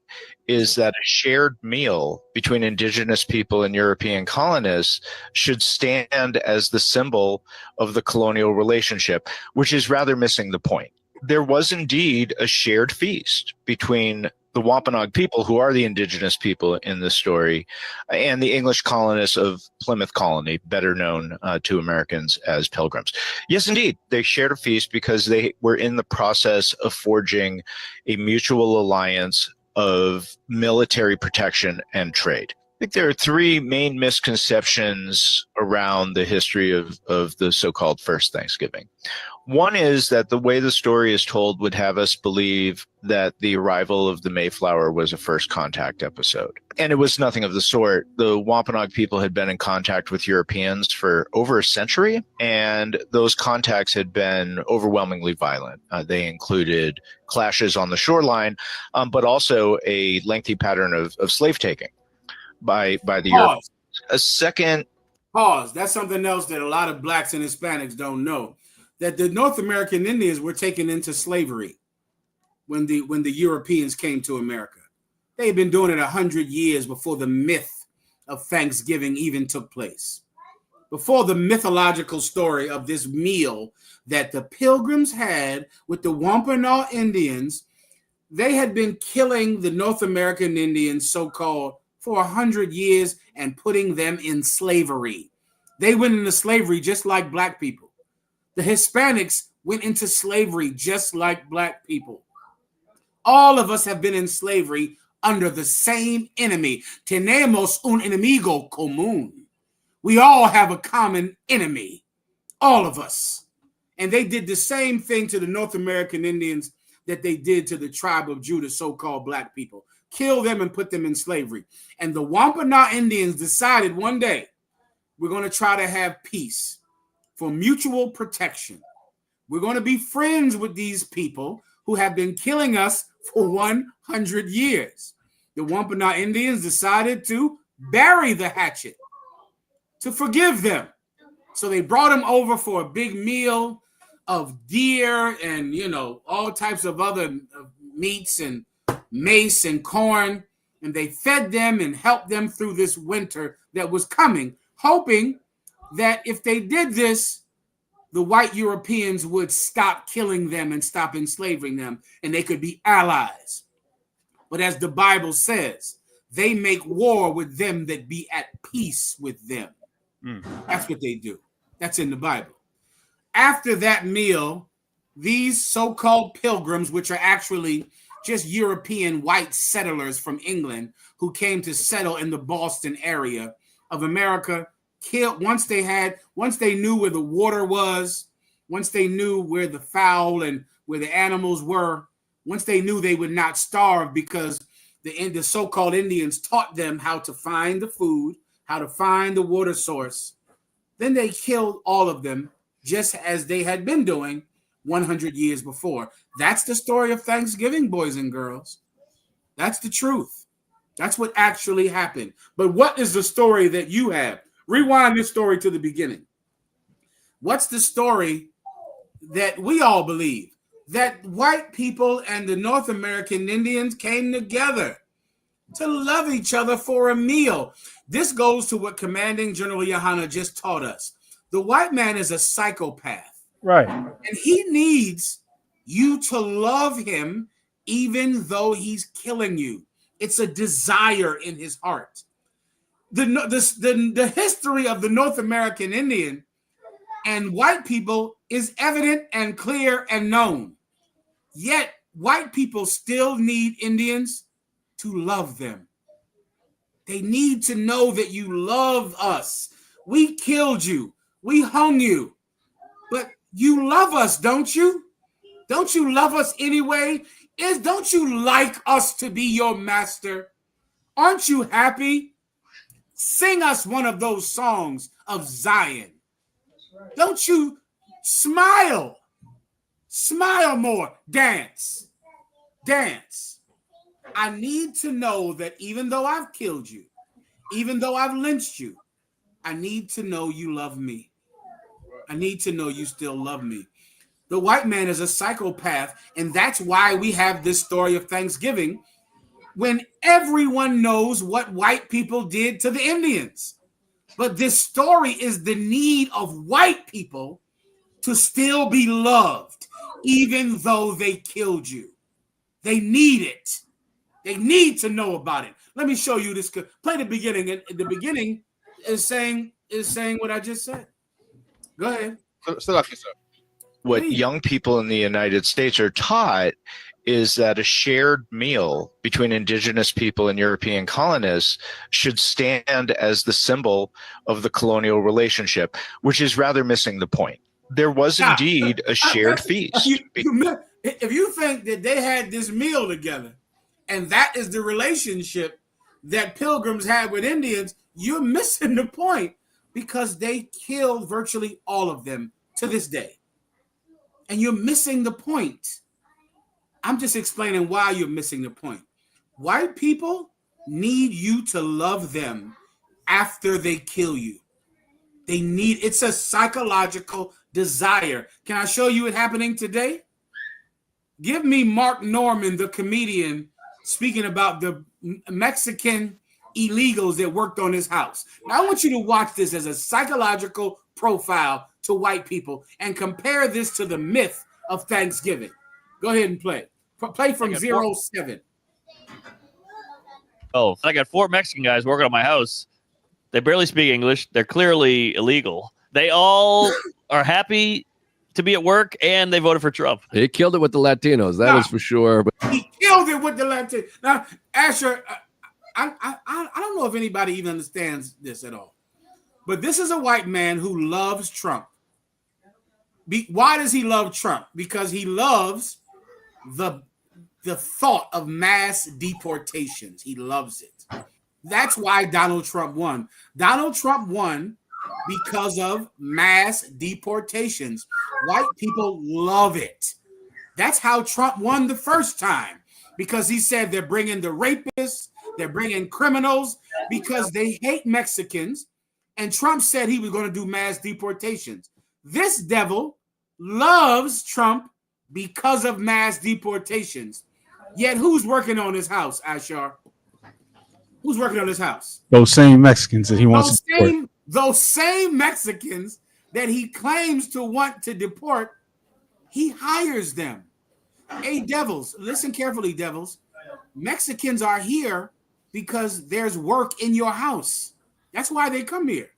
is that a shared meal between indigenous people and European colonists should stand as the symbol of the colonial relationship, which is rather missing the point. There was indeed a shared feast between the Wampanoag people, who are the indigenous people in this story, and the English colonists of Plymouth Colony, better known to Americans as Pilgrims. Yes, indeed, they shared a feast because they were in the process of forging a mutual alliance of military protection and trade. think there are three main misconceptions around the history of the so-called first Thanksgiving. One is that the way the story is told would have us believe that the arrival of the Mayflower was a first contact episode. And it was nothing of the sort. The Wampanoag people had been in contact with Europeans for over a century, and those contacts had been overwhelmingly violent. They included clashes on the shoreline, but also a lengthy pattern of slave taking by the Europeans. A second... Pause. That's something else that a lot of blacks and Hispanics don't know. That the North American Indians were taken into slavery when the Europeans came to America. They've been doing it 100 years before the myth of Thanksgiving even took place. Before the mythological story of this meal that the Pilgrims had with the Wampanoag Indians, they had been killing the North American Indians, so-called, for 100 years and putting them in slavery. They went into slavery just like black people. The Hispanics went into slavery just like black people. All of us have been in slavery under the same enemy. Tenemos un enemigo común. We all have a common enemy, all of us. And they did the same thing to the North American Indians that they did to the tribe of Judah, so-called black people. Kill them and put them in slavery. And the Wampanoag Indians decided one day, we're going to try to have peace for mutual protection. We're going to be friends with these people who have been killing us for 100 years. The Wampanoag Indians decided to bury the hatchet, to forgive them. So they brought them over for a big meal of deer and, all types of other meats and mace and corn. And they fed them and helped them through this winter that was coming, hoping that if they did this, the white Europeans would stop killing them and stop enslaving them, and they could be allies. But as the Bible says, they make war with them that be at peace with them. That's what they do. That's in the Bible. After that meal, these so-called pilgrims, which are actually just European white settlers from England who came to settle in the Boston area of America, killed once they knew where the water was, once they knew where the fowl and where the animals were, once they knew they would not starve because the so-called Indians taught them how to find the food, how to find the water source, then they killed all of them just as they had been doing 100 years before. That's the story of Thanksgiving, boys and girls. That's the truth. That's what actually happened. But what is the story that you have? Rewind this story to the beginning. What's the story that we all believe? That white people and the North American Indians came together to love each other for a meal. This goes to what Commanding General Yohana just taught us. The white man is a psychopath. Right. And he needs you to love him even though he's killing you. It's a desire in his heart. The history of the North American Indian and white people is evident and clear and known. Yet white people still need Indians to love them. They need to know that you love us. We killed you. We hung you. But you love us, don't you? Don't you love us anyway? Don't you like us to be your master? Aren't you happy? Sing us one of those songs of Zion. Don't you smile? Smile more. Dance. Dance. I need to know that even though I've killed you, even though I've lynched you, I need to know you love me. I need to know you still love me. The white man is a psychopath, and that's why we have this story of Thanksgiving when everyone knows what white people did to the Indians. But this story is the need of white people to still be loved, even though they killed you. They need it. They need to know about it. Let me show you this. Play the beginning. And the beginning is saying what I just said. Go ahead. What young people in the United States are taught is that a shared meal between indigenous people and European colonists should stand as the symbol of the colonial relationship, which is rather missing the point. There was indeed a shared feast. If you think that they had this meal together and that is the relationship that pilgrims had with Indians, you're missing the point, because they killed virtually all of them to this day. And you're missing the point. I'm just explaining why you're missing the point. White people need you to love them after they kill you. It's a psychological desire. Can I show you it happening today? Give me Mark Norman, the comedian, speaking about the Mexican illegals that worked on his house. Now, I want you to watch this as a psychological profile to white people and compare this to the myth of Thanksgiving. Go ahead and play. Play from 07. Oh, I got 4 Mexican guys working on my house. They barely speak English. They're clearly illegal. They all are happy to be at work, and they voted for Trump. He killed it with the Latinos. That is for sure. But he killed it with the Latinos. Now, Asher, I don't know if anybody even understands this at all, but this is a white man who loves Trump. Why does he love Trump? Because he loves the thought of mass deportations. He loves it. That's why Donald Trump won. Donald Trump won because of mass deportations. White people love it. That's how Trump won the first time, because he said they're bringing the rapists, they're bringing criminals, because they hate Mexicans. And Trump said he was going to do mass deportations. This devil loves Trump because of mass deportations. Yet who's working on his house, Ashar? Who's working on his house? Those same Mexicans that he wants to deport. Those same Mexicans that he claims to want to deport, he hires them. Hey, devils, listen carefully, devils. Mexicans are here because there's work in your house. That's why they come here.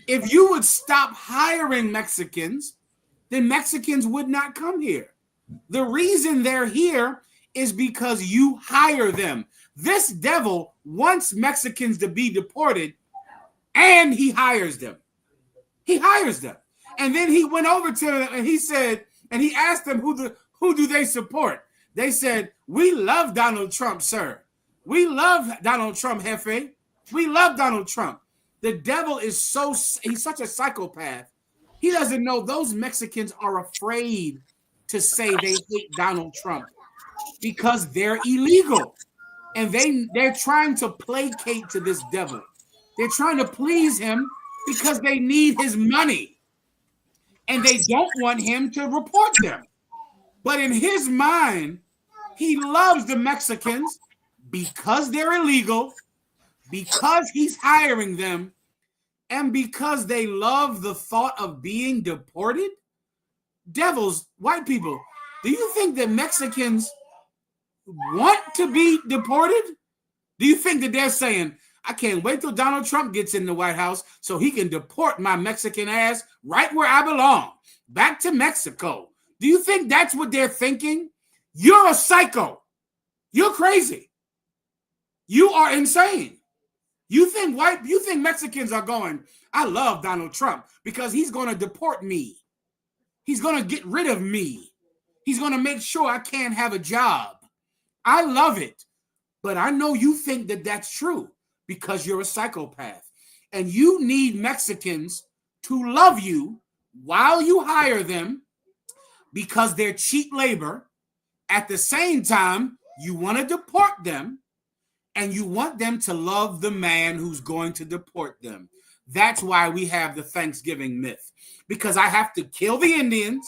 If you would stop hiring Mexicans, then Mexicans would not come here. The reason they're here is because you hire them. This devil wants Mexicans to be deported, and he hires them. He hires them. And then he went over to them and he said, and he asked them who do they support? They said, "We love Donald Trump, sir. We love Donald Trump, Jefe. We love Donald Trump." The devil is he's such a psychopath. He doesn't know those Mexicans are afraid to say they hate Donald Trump because they're illegal. And they're trying to placate to this devil. They're trying to please him because they need his money. And they don't want him to report them. But in his mind, he loves the Mexicans because they're illegal, because he's hiring them, and because they love the thought of being deported. Devils, white people, do you think that Mexicans want to be deported? Do you think that they're saying, I can't wait till Donald Trump gets in the White House so he can deport my Mexican ass right where I belong, back to Mexico? Do you think that's what they're thinking? You're a psycho. You're crazy. You are insane. You think Mexicans are going, I love Donald Trump because he's going to deport me. He's going to get rid of me. He's going to make sure I can't have a job. I love it. But I know you think that that's true because you're a psychopath. And you need Mexicans to love you while you hire them because they're cheap labor. At the same time, you want to deport them and you want them to love the man who's going to deport them. That's why we have the Thanksgiving myth. Because I have to kill the Indians,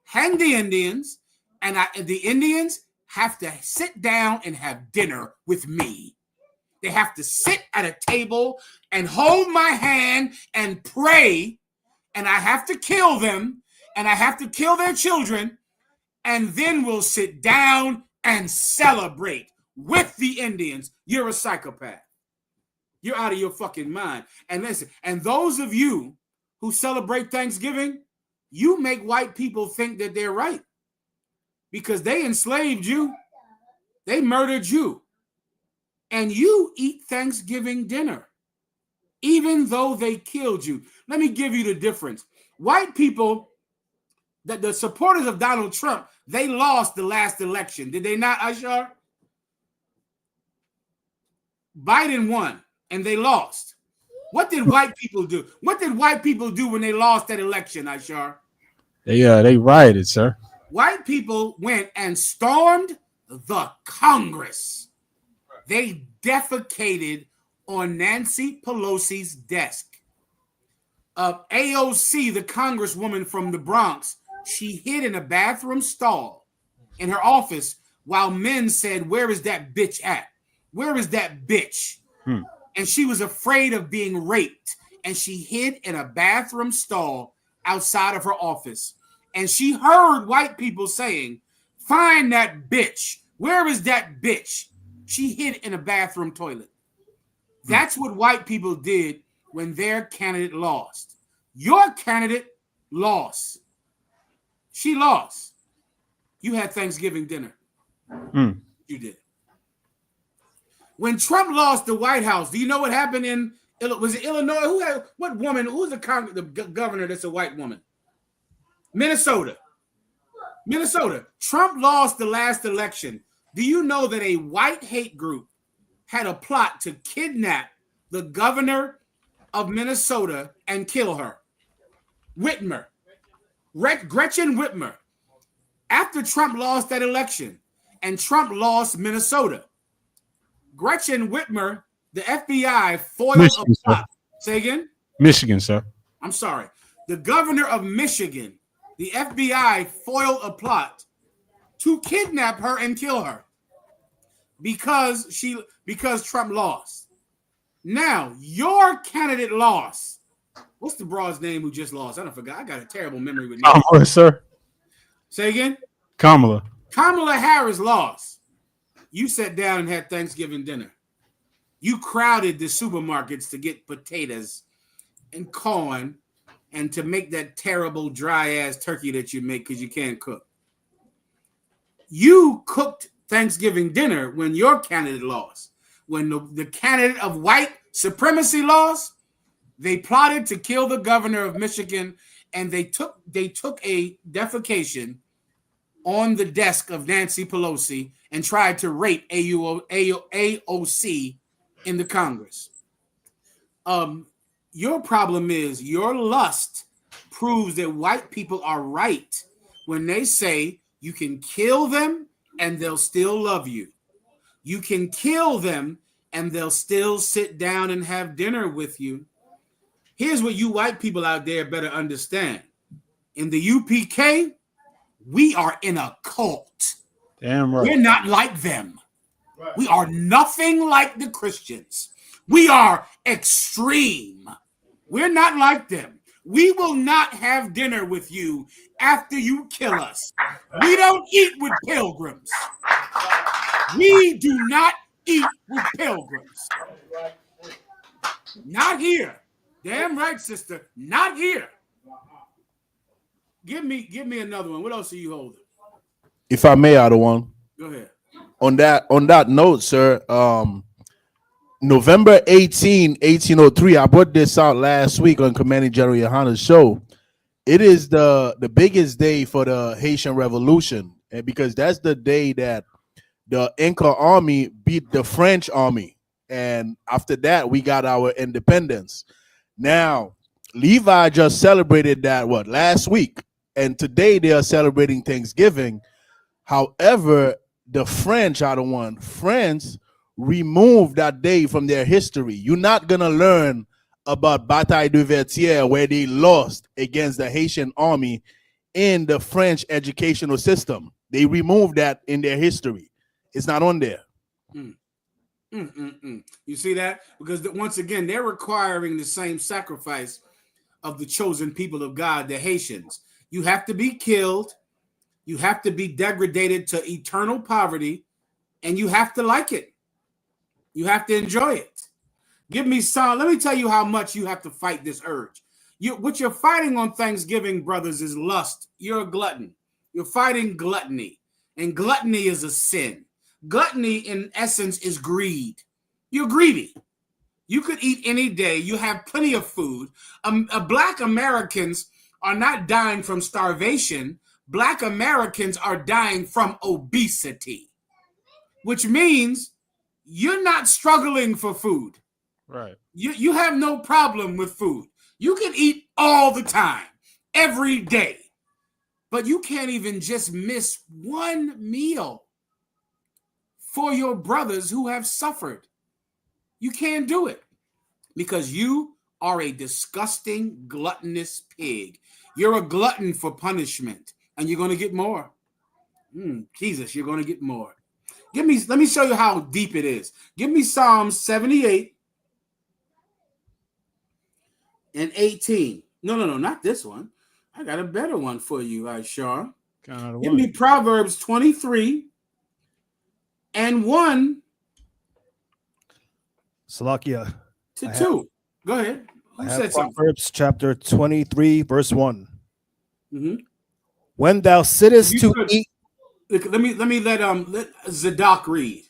hang the Indians, and the Indians have to sit down and have dinner with me. They have to sit at a table and hold my hand and pray, and I have to kill them, and I have to kill their children, and then we'll sit down and celebrate with the Indians. You're a psychopath. You're out of your fucking mind. And listen, and those of you who celebrate Thanksgiving, you make white people think that they're right because they enslaved you. They murdered you. And you eat Thanksgiving dinner, even though they killed you. Let me give you the difference. White people, the supporters of Donald Trump, they lost the last election. Did they not, Ashar? Biden won, and they lost. What did white people do? What did white people do when they lost that election, Ashar? They rioted, sir. White people went and stormed the Congress. They defecated on Nancy Pelosi's desk. AOC, the congresswoman from the Bronx, she hid in a bathroom stall in her office while men said, "Where is that bitch at? Where is that bitch?" And she was afraid of being raped. And she hid in a bathroom stall outside of her office. And she heard white people saying, "Find that bitch. Where is that bitch?" She hid in a bathroom toilet. That's what white people did when their candidate lost. Your candidate lost. She lost. You had Thanksgiving dinner. You did. When Trump lost the White House, do you know what happened in, was it Illinois? Who's the governor that's a white woman? Minnesota. Trump lost the last election. Do you know that a white hate group had a plot to kidnap the governor of Minnesota and kill her? Gretchen Whitmer. After Trump lost that election and Trump lost Minnesota, Gretchen Whitmer, the FBI foiled Michigan, a plot. sir. Say again? Michigan, sir. I'm sorry. The governor of Michigan, the FBI foiled a plot to kidnap her and kill her because Trump lost. Now, your candidate lost. What's the broad's name who just lost? I don't forget. I got a terrible memory with names. Kamala, sir. Say again? Kamala. Kamala Harris lost. You sat down and had Thanksgiving dinner. You crowded the supermarkets to get potatoes and corn and to make that terrible dry-ass turkey that you make because you can't cook. You cooked Thanksgiving dinner when your candidate lost. When the candidate of white supremacy lost, they plotted to kill the governor of Michigan, and they took a defecation on the desk of Nancy Pelosi and tried to rape AOC in the Congress. Your problem is your lust proves that white people are right when they say you can kill them and they'll still love you. You can kill them and they'll still sit down and have dinner with you. Here's what you white people out there better understand. In the UPK, we are in a cult. Damn right. We're not like them. We are nothing like the Christians. We are extreme. We're not like them. We will not have dinner with you after you kill us. We don't eat with pilgrims. We do not eat with pilgrims. Not here. Damn right, sister. Not here. Give me another one. What else are you holding? If I may, add one. Go ahead. On that note, sir, November 18, 1803, I brought this out last week on Commanding General Yohana's show. It is the biggest day for the Haitian Revolution, and because that's the day that the Inca army beat the French army, and after that, we got our independence. Now, Levi just celebrated that last week, and today they are celebrating Thanksgiving. However, the French are the one. France removed that day from their history. You're not gonna learn about Bataille de Vertières, where they lost against the Haitian army in the French educational system. They removed that in their history. It's not on there. You see that? Because once again, they're requiring the same sacrifice of the chosen people of God, the Haitians. You have to be killed. You have to be degraded to eternal poverty, and you have to like it. You have to enjoy it. Give me some. Let me tell you how much you have to fight this urge. What you're fighting on Thanksgiving, brothers, is lust. You're a glutton. You're fighting gluttony, and gluttony is a sin. Gluttony, in essence, is greed. You're greedy. You could eat any day. You have plenty of food. Black Americans are not dying from starvation. Black Americans are dying from obesity, which means you're not struggling for food. Right. You have no problem with food. You can eat all the time, every day, but you can't even just miss one meal for your brothers who have suffered. You can't do it because you are a disgusting, gluttonous pig. You're a glutton for punishment, and you're going to get more. Jesus, you're going to get more. Let me show you how deep it is. Give me Psalms 78 and 18. No, not this one. I got a better one for you, Aishar. Give me Proverbs 23 and 1 Salakia. to 2. Go ahead. Who said something? Proverbs chapter 23, verse 1. Mm-hmm. When thou sittest to eat. Let me let Zadok read.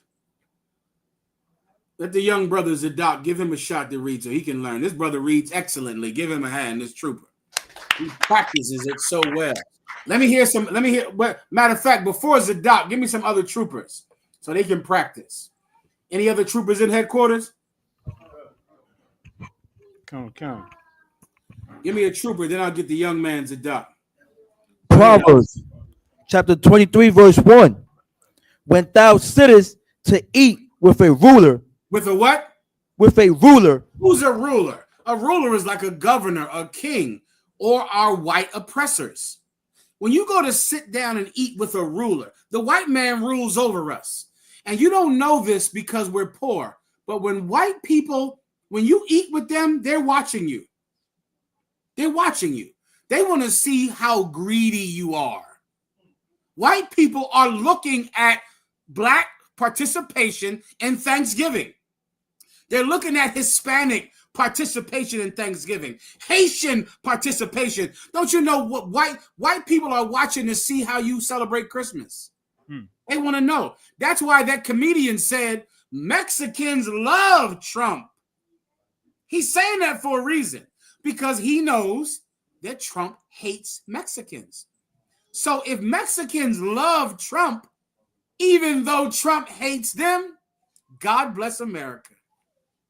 Let the young brother Zadok, give him a shot to read so he can learn. This brother reads excellently. Give him a hand, this trooper. He practices it so well. Let me hear. Matter of fact, before Zadok, give me some other troopers so they can practice. Any other troopers in headquarters? Count. Give me a trooper, then I'll get the young man Zadok. Proverbs chapter 23, verse 1. When thou sittest to eat with a ruler. With a what? With a ruler. Who's a ruler? A ruler is like a governor, a king, or our white oppressors. When you go to sit down and eat with a ruler, the white man rules over us. And you don't know this because we're poor. But when white people, when you eat with them, they're watching you. They're watching you. They want to see how greedy you are. White people are looking at black participation in Thanksgiving. They're looking at Hispanic participation in Thanksgiving, Haitian participation. Don't you know what white people are watching to see how you celebrate Christmas? They want to know. That's why that comedian said Mexicans love Trump. He's saying that for a reason, because he knows that Trump hates Mexicans. So if Mexicans love Trump, even though Trump hates them, God bless America.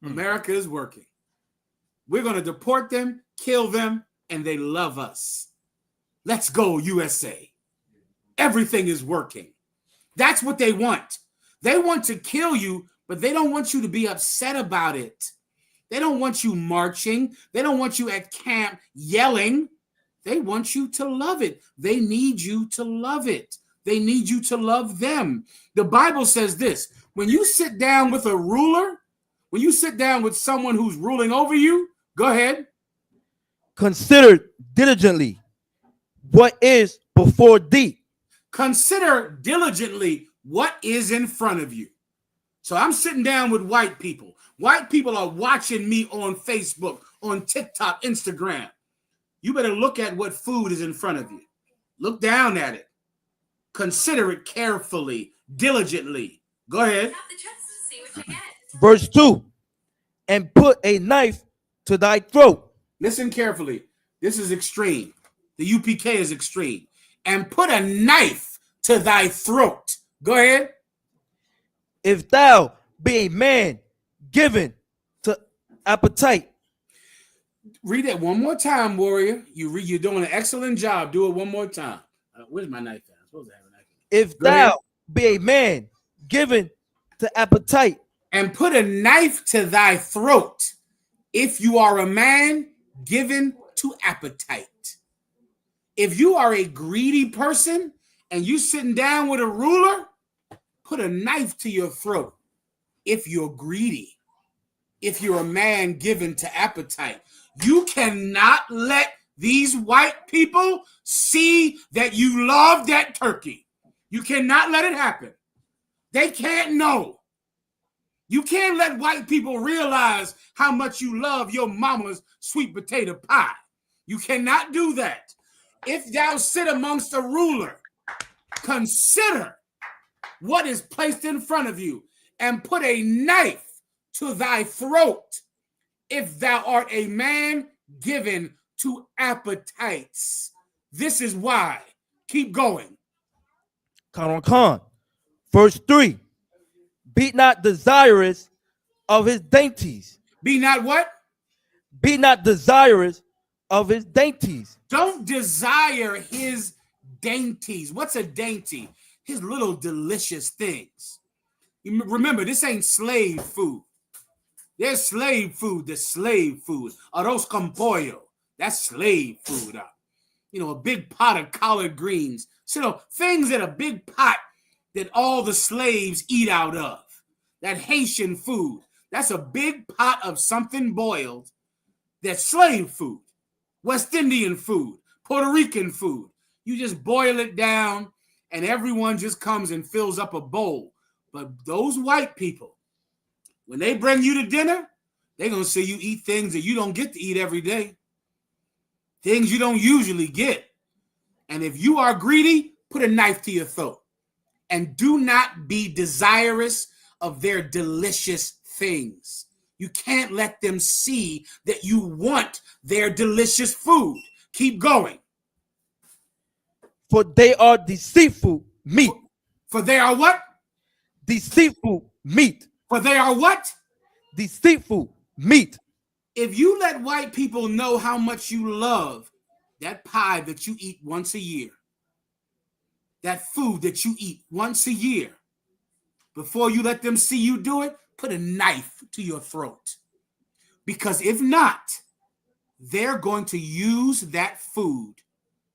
America is working. We're going to deport them, kill them, and they love us. Let's go, USA. Everything is working. That's what they want. They want to kill you, but they don't want you to be upset about it. They don't want you marching. They don't want you at camp yelling. They want you to love it. They need you to love it. They need you to love them. The Bible says this: when you sit down with a ruler, when you sit down with someone who's ruling over you, go ahead. Consider diligently what is before thee. Consider diligently what is in front of you. So I'm sitting down with white people. White people are watching me on Facebook, on TikTok, Instagram. You better look at what food is in front of you. Look down at it. Consider it carefully, diligently. Go ahead. Verse 2. And put a knife to thy throat. Listen carefully. This is extreme. The UPK is extreme. And put a knife to thy throat. Go ahead. If thou be a man given to appetite. Read it one more time, warrior. You're doing an excellent job. Do it one more time. Where's my knife at? I'm supposed to have a knife. If thou be a man given to appetite. And put a knife to thy throat. If you are a man given to appetite. If you are a greedy person and you sitting down with a ruler, put a knife to your throat. If you're greedy, if you're a man given to appetite, you cannot let these white people see that you love that turkey. You cannot let it happen. They can't know. You can't let white people realize how much you love your mama's sweet potato pie. You cannot do that. If thou sit amongst a ruler, consider what is placed in front of you, and put a knife to thy throat, if thou art a man given to appetites. This is why. Keep going. Con. Verse 3. Be not desirous of his dainties. Be not what? Be not desirous of his dainties. Don't desire his dainties. What's a dainty? His little delicious things. You remember, this ain't slave food. There's slave food. The slave food. Arroz con pollo. That's slave food. A big pot of collard greens. So things in a big pot that all the slaves eat out of. That Haitian food. That's a big pot of something boiled. That's slave food. West Indian food. Puerto Rican food. You just boil it down and everyone just comes and fills up a bowl. But those white people, when they bring you to dinner, they're going to see you eat things that you don't get to eat every day. Things you don't usually get. And if you are greedy, put a knife to your throat. And do not be desirous of their delicious things. You can't let them see that you want their delicious food. Keep going. For they are deceitful meat. For they are what? Deceitful meat. For they are what? Deceitful meat. If you let white people know how much you love that pie that you eat once a year, that food that you eat once a year, before you let them see you do it, put a knife to your throat. Because if not, they're going to use that food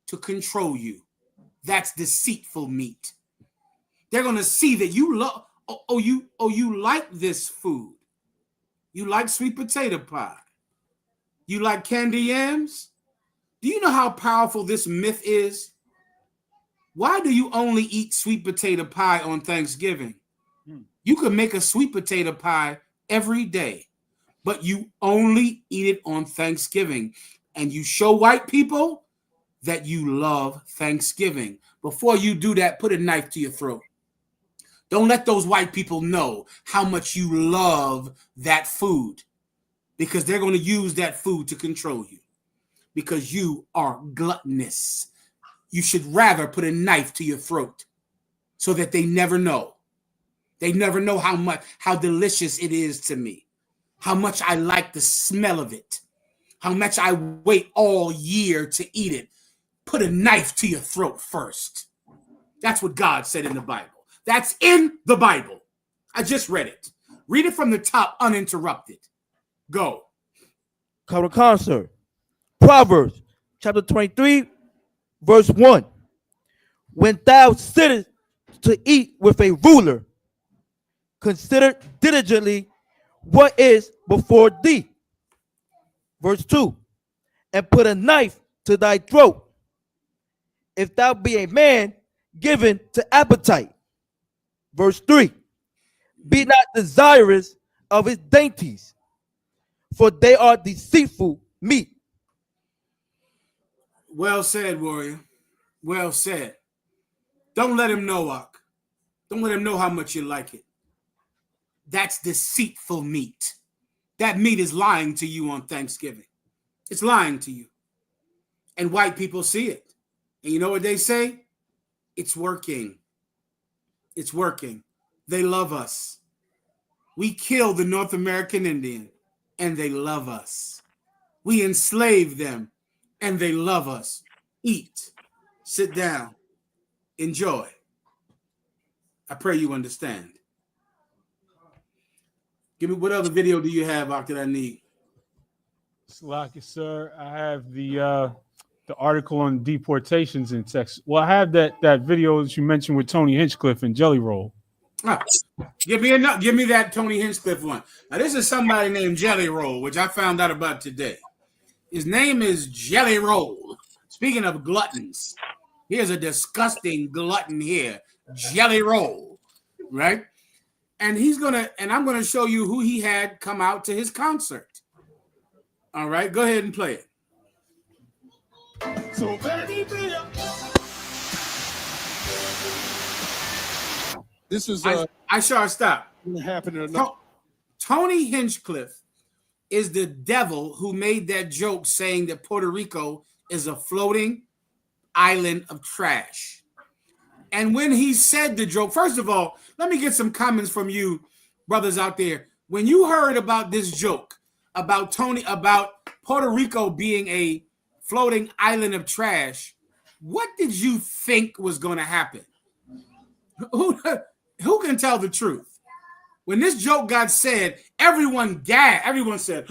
to control you. That's deceitful meat. They're going to see that you love, you like this food. You like sweet potato pie. You like candy yams. Do you know how powerful this myth is? Why do you only eat sweet potato pie on Thanksgiving? You could make a sweet potato pie every day, but you only eat it on Thanksgiving. And you show white people that you love Thanksgiving. Before you do that, put a knife to your throat. Don't let those white people know how much you love that food, because they're going to use that food to control you, because you are gluttonous. You should rather put a knife to your throat so that they never know. They never know how delicious it is to me, how much I like the smell of it, how much I wait all year to eat it. Put a knife to your throat first. That's what God said in the Bible. That's in the Bible. I just read it. Read it from the top uninterrupted. Go. Come to concert. Proverbs chapter 23, verse 1. When thou sittest to eat with a ruler, consider diligently what is before thee. Verse 2. And put a knife to thy throat, if thou be a man given to appetite. Verse 3. Be not desirous of his dainties, for they are deceitful meat. Well said, warrior. Well said. Don't let him know, Ak. Don't let him know how much you like it. That's deceitful meat. That meat is lying to you on Thanksgiving. It's lying to you. And white people see it. And you know what they say? It's working. It's working. They love us. We killed the North American Indian, and they love us. We enslaved them, and they love us. Eat. Sit down. Enjoy. I pray you understand. Give me, what other video do you have out that I need? Slocky, sir. I have the article on deportations in Texas. Well, I have that video that you mentioned with Tony Hinchcliffe and Jelly Roll. Give me that Tony Hinchcliffe one. Now, this is somebody named Jelly Roll, which I found out about today. His name is Jelly Roll. Speaking of gluttons, here's a disgusting glutton here, Jelly Roll, right? And I'm gonna show you who he had come out to his concert. All right, go ahead and play it. So baby, This is I shall stop. Happening. Tony Hinchcliffe is the devil who made that joke saying that Puerto Rico is a floating island of trash. And when he said the joke, first of all, let me get some comments from you brothers out there. When you heard about this joke about Puerto Rico being a floating island of trash, what did you think was going to happen? Who can tell the truth? When this joke got said, everyone gasped. Everyone said,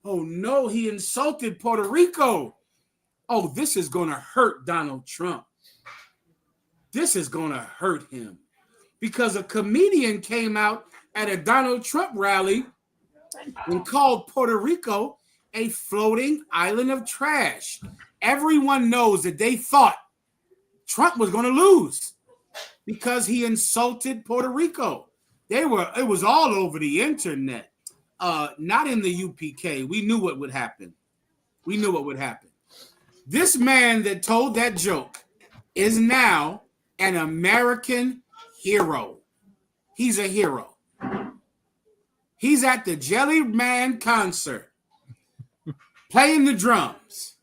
oh no, he insulted Puerto Rico. Oh, this is going to hurt Donald Trump. This is going to hurt him. Because a comedian came out at a Donald Trump rally and called Puerto Rico a floating island of trash. Everyone knows that they thought Trump was going to lose because he insulted Puerto Rico. It was all over the internet, not in the UPK. We knew what would happen. This man that told that joke is now an American hero. He's a hero. He's at the Jelly Man concert playing the drums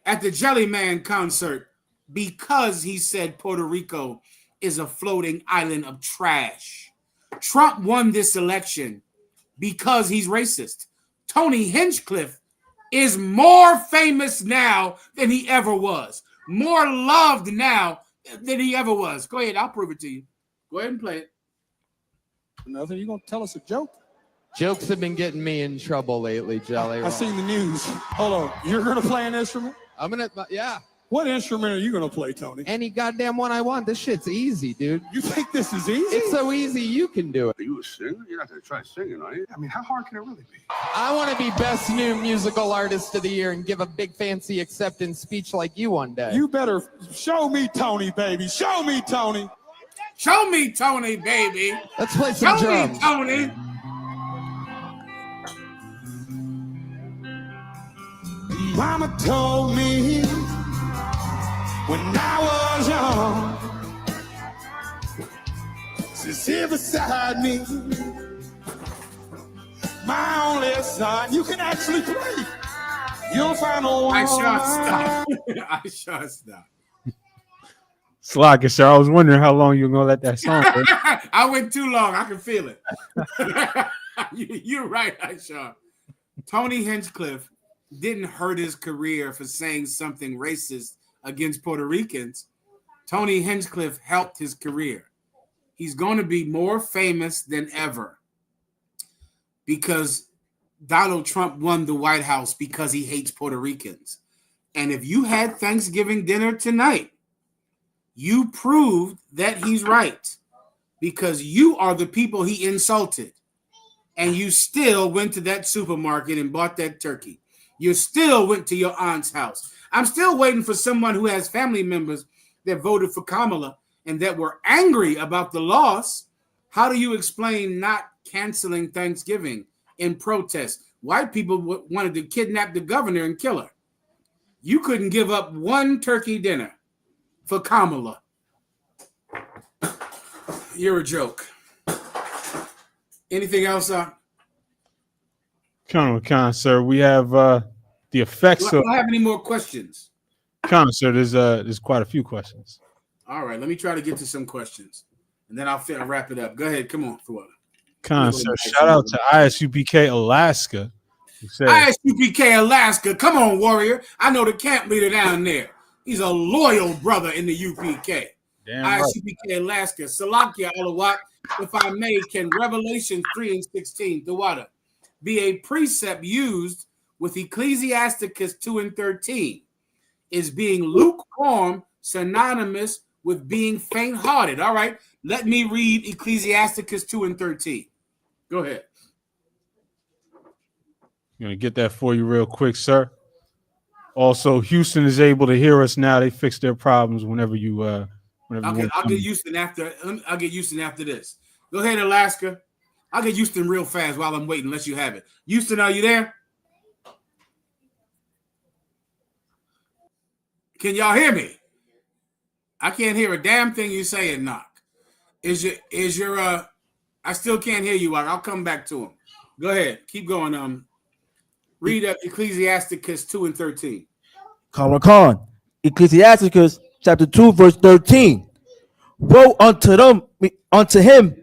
at the Jelly Man concert because he said Puerto Rico is a floating island of trash. Trump won this election because he's racist. Tony Hinchcliffe is more famous now than he ever was. More loved now than he ever was. Go ahead, I'll prove it to you. Go ahead and play it. Nothing. You gonna tell us a joke? Jokes have been getting me in trouble lately, Jelly. I seen the news. Hold on. You're gonna play an instrument? Yeah. What instrument are you gonna play, Tony? Any goddamn one I want. This shit's easy, dude. You think this is easy? It's so easy you can do it. Are you a singer? You're not gonna try singing, are you? I mean, how hard can it really be? I want to be best new musical artist of the year and give a big fancy acceptance speech like you one day. You better show me Tony, baby. Show me Tony. Show me Tony, baby. Let's play some drums. Show me Tony. Mama told me when I was young, she's here beside me, my only son. You can actually play. You'll find a one. I shall stop. Slocky, sir. I was wondering how long you were gonna let that song go. I went too long. I can feel it. You're right, I shall. Tony Hinchcliffe didn't hurt his career for saying something racist against Puerto Ricans. Tony Hinchcliffe helped his career. He's going to be more famous than ever because Donald Trump won the White House because he hates Puerto Ricans. And if you had Thanksgiving dinner tonight, you proved that he's right because you are the people he insulted. And you still went to that supermarket and bought that turkey. You still went to your aunt's house. I'm still waiting for someone who has family members that voted for Kamala and that were angry about the loss. How do you explain not canceling Thanksgiving in protest? White people wanted to kidnap the governor and kill her. You couldn't give up one turkey dinner for Kamala. You're a joke. Anything else, sir? Sir. We have the effects Do of. I have any more questions? Sir, there's quite a few questions. All right, let me try to get to some questions, and then I'll wrap it up. Go ahead, come on, Fuad. Sir, shout out to ISUPK Alaska. ISUPK Alaska, come on, warrior. I know the camp leader down there. He's a loyal brother in the UPK. Damn right. ISUPK Alaska. Salakia Alawat, if I may, can Revelation 3 and 16, Tawada, be a precept used with Ecclesiasticus 2 and 13? Is being lukewarm synonymous with being faint-hearted? All right, let me read Ecclesiasticus 2 and 13. Go ahead. I'm gonna get that for you real quick, sir. Also, Houston is able to hear us now. They fix their problems whenever you I'll get Houston after. I'll get Houston after this. Go ahead, Alaska. I'll get Houston real fast while I'm waiting. Unless you have it. Houston, are you there? Can y'all hear me? I can't hear a damn thing you're saying, Knock. Is your I still can't hear you. I'll come back to him. Go ahead. Keep going. Read Ecclesiasticus 2 and 13. Khan. Ecclesiasticus chapter 2, verse 13. Woe unto him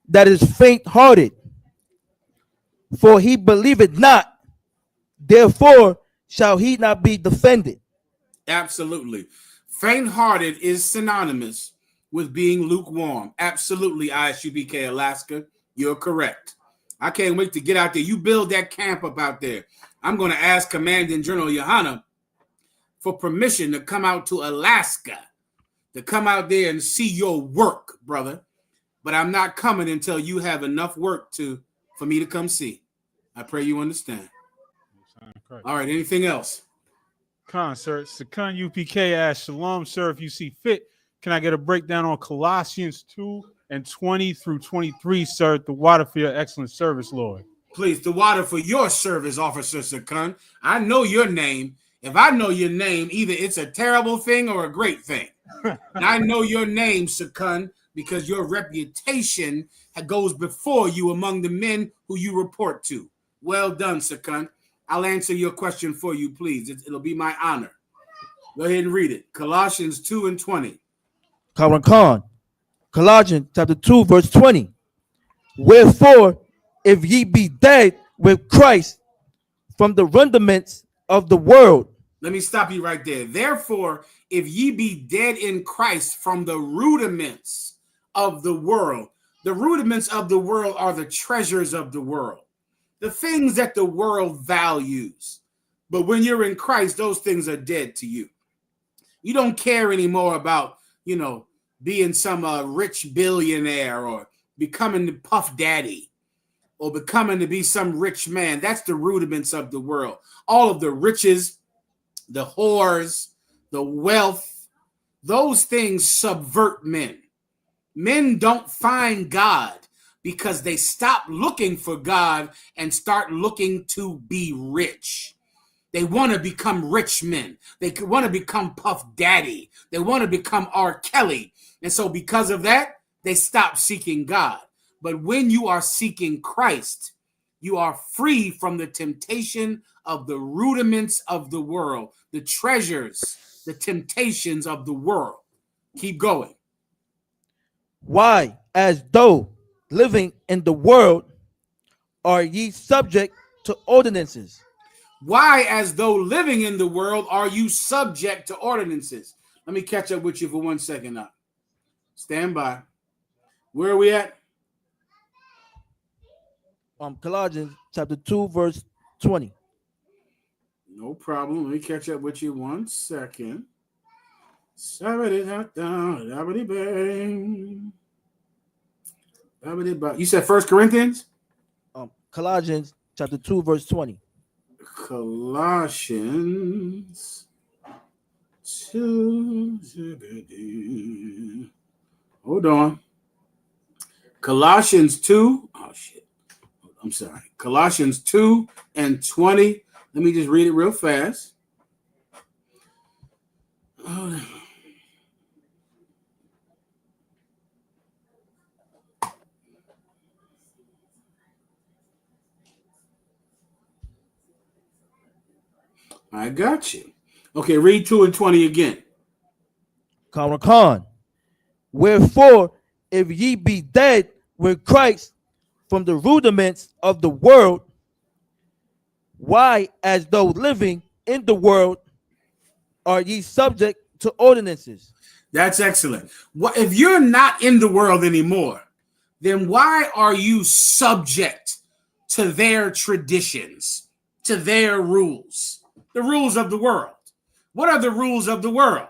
that is faint-hearted, for he believeth not, therefore shall he not be defended. Absolutely. Faint-hearted is synonymous with being lukewarm. Absolutely, ISUPK Alaska. You're correct. I can't wait to get out there. You build that camp up out there. I'm going to ask Commanding General Johanna for permission to come out to Alaska, to come out there and see your work, brother. But I'm not coming until you have enough work for me to come see. I pray you understand. All right, anything else? Khan, sir. Sakun UPK asks, Shalom, sir, if you see fit, can I get a breakdown on Colossians 2 and 20 through 23, sir? The water for your excellent service, Lord. Please, the water for your service, Officer Sakun. I know your name. If I know your name, either it's a terrible thing or a great thing. And I know your name, Sakun, because your reputation goes before you among the men who you report to. Well done, Sakun. I'll answer your question for you, please. It'll be my honor. Go ahead and read it. Colossians 2 and 20. Khan. Colossians chapter 2, verse 20. Wherefore, if ye be dead with Christ from the rudiments of the world. Let me stop you right there. Therefore, if ye be dead in Christ from the rudiments of the world. The rudiments of the world are the treasures of the world, the things that the world values. But when you're in Christ, those things are dead to you. You don't care anymore about, being some rich billionaire or becoming the Puff Daddy or becoming to be some rich man. That's the rudiments of the world. All of the riches, the whores, the wealth, those things subvert men. Men don't find God because they stop looking for God and start looking to be rich. They want to become rich men. They want to become Puff Daddy. They want to become R. Kelly. And so because of that, they stop seeking God. But when you are seeking Christ, you are free from the temptation of the rudiments of the world, the treasures, the temptations of the world. Keep going. Why, as though living in the world, are ye subject to ordinances? Why, as though living in the world, are you subject to ordinances? Let me catch up with you for 1 second now. Stand by. Where are we at? Colossians chapter 2, verse 20. No problem. Let me catch up with you 1 second. You said 1 Corinthians? Colossians chapter 2, verse 20. Colossians 2. Hold on. Colossians 2. Oh, shit. I'm sorry. Colossians 2 and 20. Let me just read it real fast. Oh, I got you. Okay, read 2 and 20 again. Khan. Wherefore, if ye be dead with Christ from the rudiments of the world, why, as though living in the world, are ye subject to ordinances? That's excellent. Well, if you're not in the world anymore, then why are you subject to their traditions, to their rules? The rules of the world. What are the rules of the world?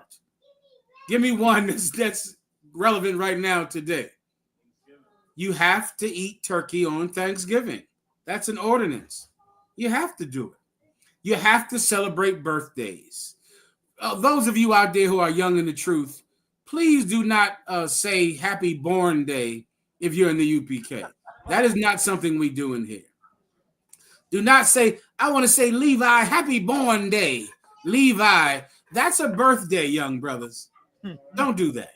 Give me one that's relevant right now today. You have to eat turkey on Thanksgiving. That's an ordinance. You have to do it. You have to celebrate birthdays. Those of you out there who are young in the truth, please do not say Happy Born Day if you're in the UPK. That is not something we do in here. Do not say, I want to say Levi, Happy Born Day. Levi, that's a birthday, young brothers. Don't do that.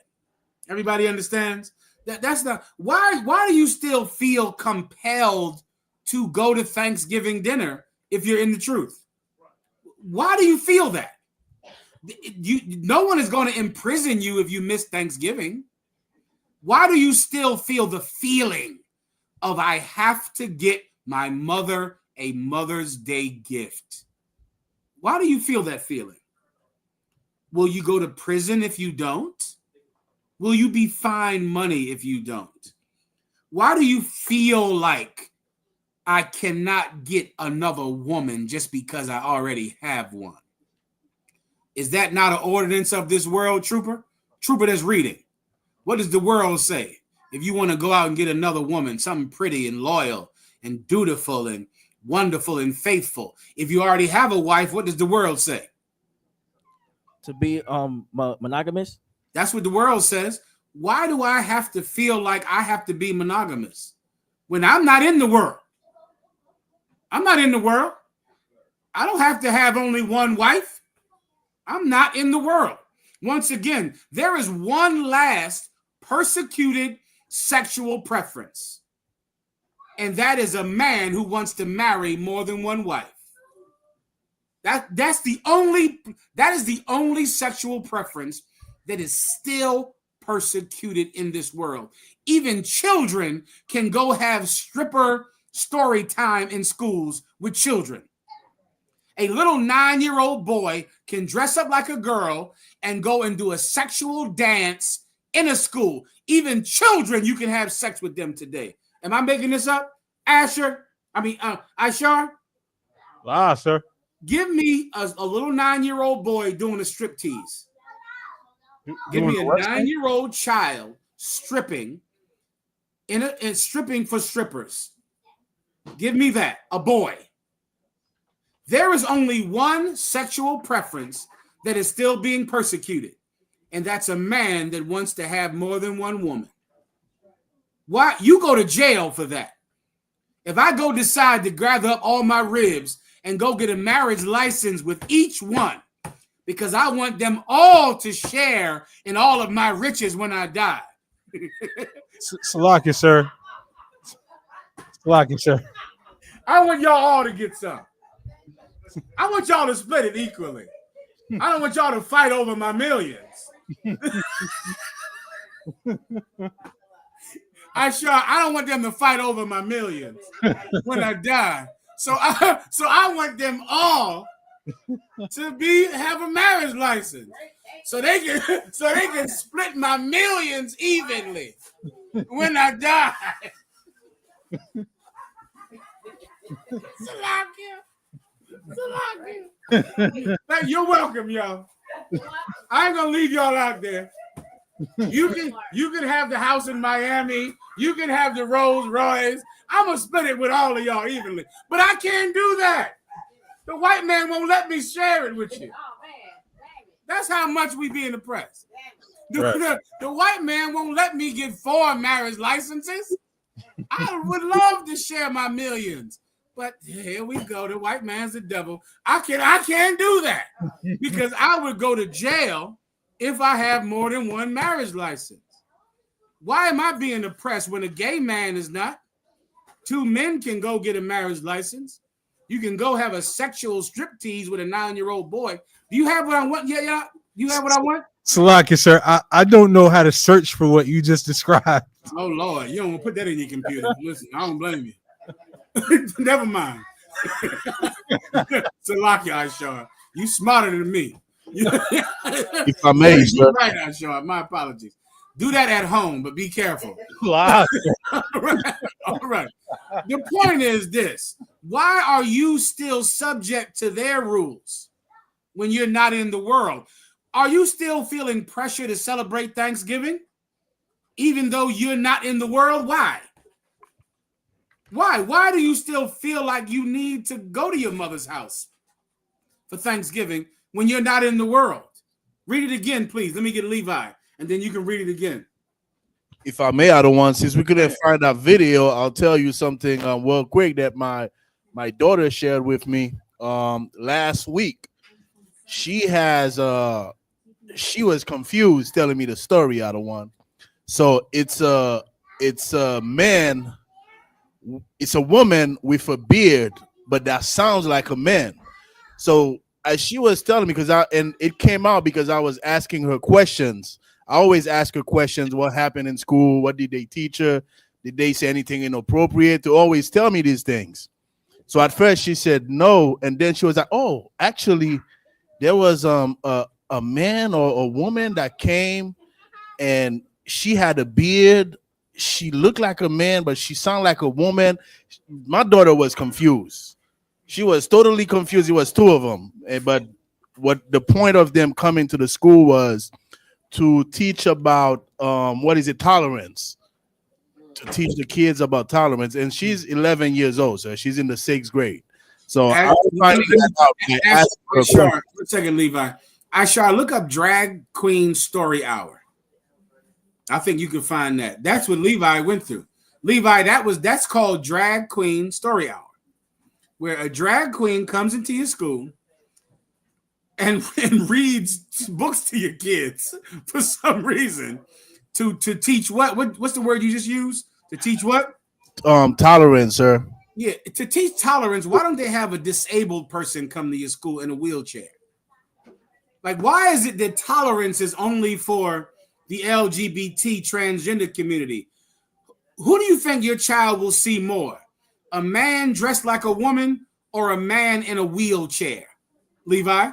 Everybody understands? That's not why. Why do you still feel compelled to go to Thanksgiving dinner if you're in the truth? Why do you feel that? No one is going to imprison you if you miss Thanksgiving. Why do you still feel the feeling of I have to get my mother a Mother's Day gift? Why do you feel that feeling? Will you go to prison if you don't? Will you be fined money if you don't? Why do you feel like I cannot get another woman just because I already have one? Is that not an ordinance of this world, Trooper? Trooper that's reading. What does the world say? If you want to go out and get another woman, something pretty and loyal and dutiful and wonderful and faithful. If you already have a wife, what does the world say? To be monogamous? That's what the world says. Why do I have to feel like I have to be monogamous when I'm not in the world? I'm not in the world. I don't have to have only one wife. I'm not in the world. Once again, there is one last persecuted sexual preference, and that is a man who wants to marry more than one wife. That is the only sexual preference that is still persecuted in this world. Even children can go have stripper story time in schools with children. A little 9-year-old boy can dress up like a girl and go and do a sexual dance in a school. Even children, you can have sex with them today. Am I making this up? Ashar? Sir. Give me a little 9-year-old boy doing a striptease. Give me a 9-year-old child stripping and stripping for strippers. Give me that, a boy. There is only one sexual preference that is still being persecuted, and that's a man that wants to have more than one woman. Why? You go to jail for that. If I go decide to gather up all my ribs and go get a marriage license with each one, because I want them all to share in all of my riches when I die. Salaki, sir. Salaki, sir. I want y'all all to get some. I want y'all to split it equally. I don't want y'all to fight over my millions. I don't want them to fight over my millions when I die. So I want them all to have a marriage license, so they can split my millions evenly when I die. You're welcome, y'all. I ain't gonna leave y'all out there. You can have the house in Miami. You can have the Rolls Royce. I'm gonna split it with all of y'all evenly, but I can't do that. The white man won't let me share it with you. That's how much we be in the press. The white man won't let me get 4 marriage licenses. I would love to share my millions, but here we go. The white man's the devil. I can't do that because I would go to jail if I have more than one marriage license. Why am I being oppressed when a gay man is not? 2 men can go get a marriage license. You can go have a sexual striptease with a 9-year-old boy. Do you have what I want? Yeah. You have what I want? Salaki, sir. I don't know how to search for what you just described. Oh, Lord. You don't want to put that in your computer. Listen, I don't blame you. Never mind. Salaki, Aishar. You smarter than me. If I may, sir. Right, Aishar. My apologies. Do that at home, but be careful. All right. The point is this. Why are you still subject to their rules when you're not in the world? Are you still feeling pressure to celebrate Thanksgiving even though you're not in the world? Why? Why do you still feel like you need to go to your mother's house for Thanksgiving when you're not in the world? Read it again, please. Let me get Levi, and then you can read it again. If I may, since we couldn't find that video, I'll tell you something real quick that my daughter shared with me last week. She was confused telling me the story, So it's a man, it's a woman with a beard, but that sounds like a man. So as she was telling me, and it came out because I was asking her questions. I always ask her questions. What happened in school? What did they teach her? Did they say anything inappropriate? To always tell me these things. So at first she said no, and then she was like, "Oh, actually, there was a man or a woman that came, and she had a beard. She looked like a man, but she sounded like a woman." My daughter was confused. She was totally confused. It was two of them, but what the point of them coming to the school was to teach about tolerance, to teach the kids about tolerance. And she's 11 years old, so she's in the 6th grade. So I was finding that out by asking her questions. 1 second, Levi. Ashar, look up Drag Queen Story Hour. I think you can find that. That's what Levi went through. Levi, that's called Drag Queen Story Hour, where a drag queen comes into your school and reads books to your kids for some reason to teach what's the word you just used? To teach what? Tolerance, sir. Yeah, to teach tolerance. Why don't they have a disabled person come to your school in a wheelchair? Like, why is it that tolerance is only for the LGBT transgender community? Who do you think your child will see more? A man dressed like a woman or a man in a wheelchair? Levi?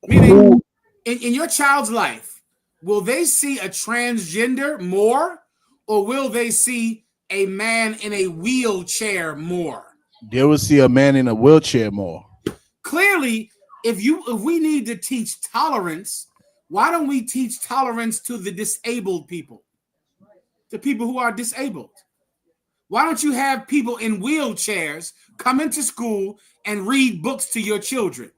Meaning, in your child's life, will they see a transgender more, or will they see a man in a wheelchair more? They will see a man in a wheelchair more. Clearly, if we need to teach tolerance, why don't we teach tolerance to the disabled people? The people who are disabled. Why don't you have people in wheelchairs come into school and read books to your children?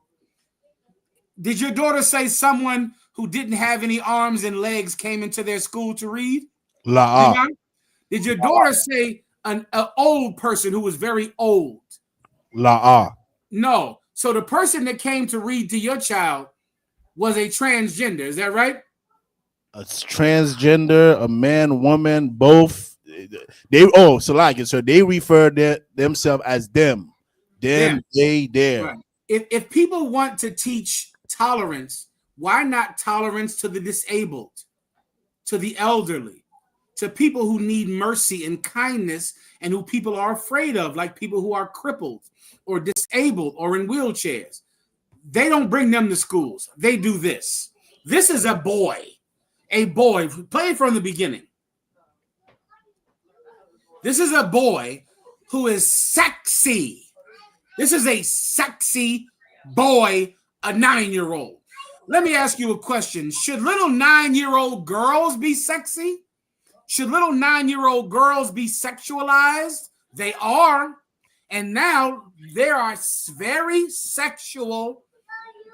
Did your daughter say someone who didn't have any arms and legs came into their school to read? Did your daughter say an old person who was very old? No. So the person that came to read to your child was a transgender. Is that right? A transgender, a man, woman, both. So they refer themselves as them. Them, they, them. Right. If people want to teach tolerance, why not tolerance to the disabled, to the elderly, to people who need mercy and kindness and who people are afraid of, like people who are crippled or disabled or in wheelchairs? They don't bring them to schools. They do this. This is a boy. A boy. Play it from the beginning. This is a boy who is sexy. This is a sexy boy, a 9-year-old. Let me ask you a question. Should little 9-year-old girls be sexy? Should little 9-year-old girls be sexualized? They are. And now there are very sexual,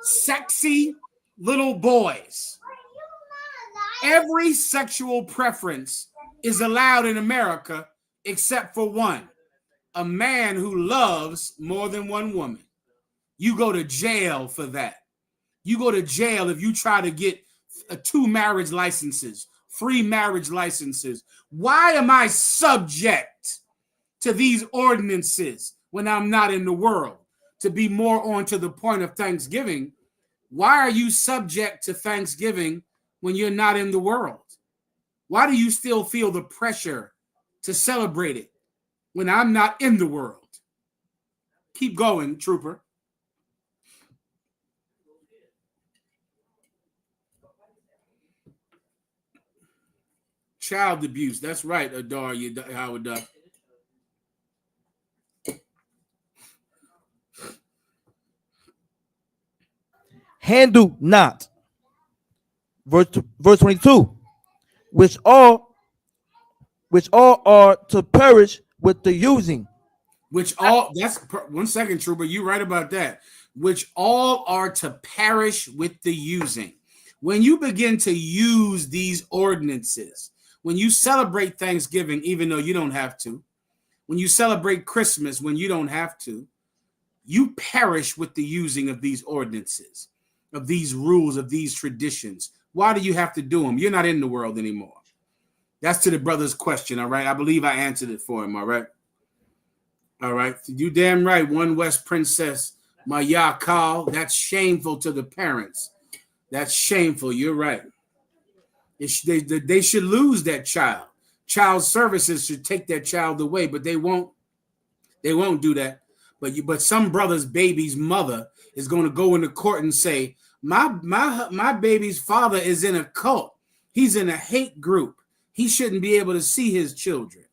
sexy little boys. Every sexual preference is allowed in America except for one: a man who loves more than one woman. You go to jail for that. You go to jail if you try to get 2 marriage licenses, 3 marriage licenses. Why am I subject to these ordinances when I'm not in the world? To be more on to the point of Thanksgiving, why are you subject to Thanksgiving when you're not in the world? Why do you still feel the pressure to celebrate it when I'm not in the world? Keep going, trooper. Child abuse. That's right, Adar, Howard Duck. Handle not. Verse 22. Which all are to perish with the using. Which all, that's 1 second, trooper. You're right about that. Which all are to perish with the using. When you begin to use these ordinances, when you celebrate Thanksgiving, even though you don't have to, when you celebrate Christmas, when you don't have to, you perish with the using of these ordinances, of these rules, of these traditions. Why do you have to do them? You're not in the world anymore. That's to the brother's question, all right? I believe I answered it for him, all right? All right. You damn right. One West Princess, Maya Kal. That's shameful to the parents. That's shameful. You're right. They should lose that child. Child services should take that child away, but they won't. They won't do that. But some brother's baby's mother is going to go into court and say, my baby's father is in a cult. He's in a hate group. He shouldn't be able to see his children.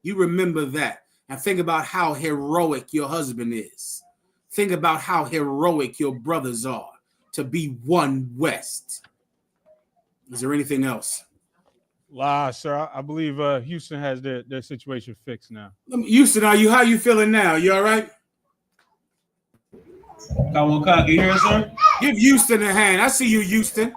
You remember that. And think about how heroic your husband is. Think about how heroic your brothers are to be one West. Is there anything else? Sir. I believe Houston has their situation fixed now. Houston, how you feeling now? You all right? Can you hear us, sir? Give Houston a hand. I see you, Houston.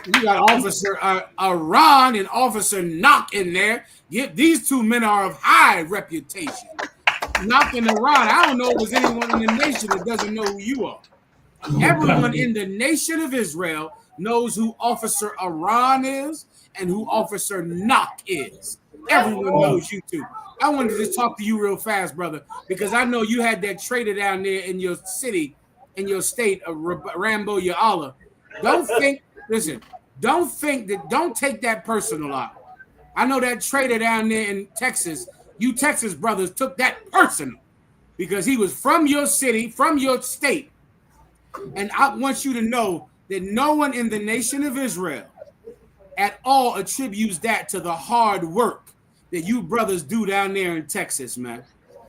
You got Officer Iran and Officer Knock in there. These two men are of high reputation. Knock and Iran. I don't know if there's anyone in the nation that doesn't know who you are. Everyone in the nation of Israel knows who Officer Iran is and who Officer Knock is. Everyone knows you two. I wanted to just talk to you real fast, brother, because I know you had that traitor down there in your city, in your state of Rambo Ya'Allah. Don't take that personal out. I know that traitor down there in Texas, you Texas brothers took that personal because he was from your city, from your state. And I want you to know that no one in the nation of Israel at all attributes that to the hard work that you brothers do down there in Texas, man.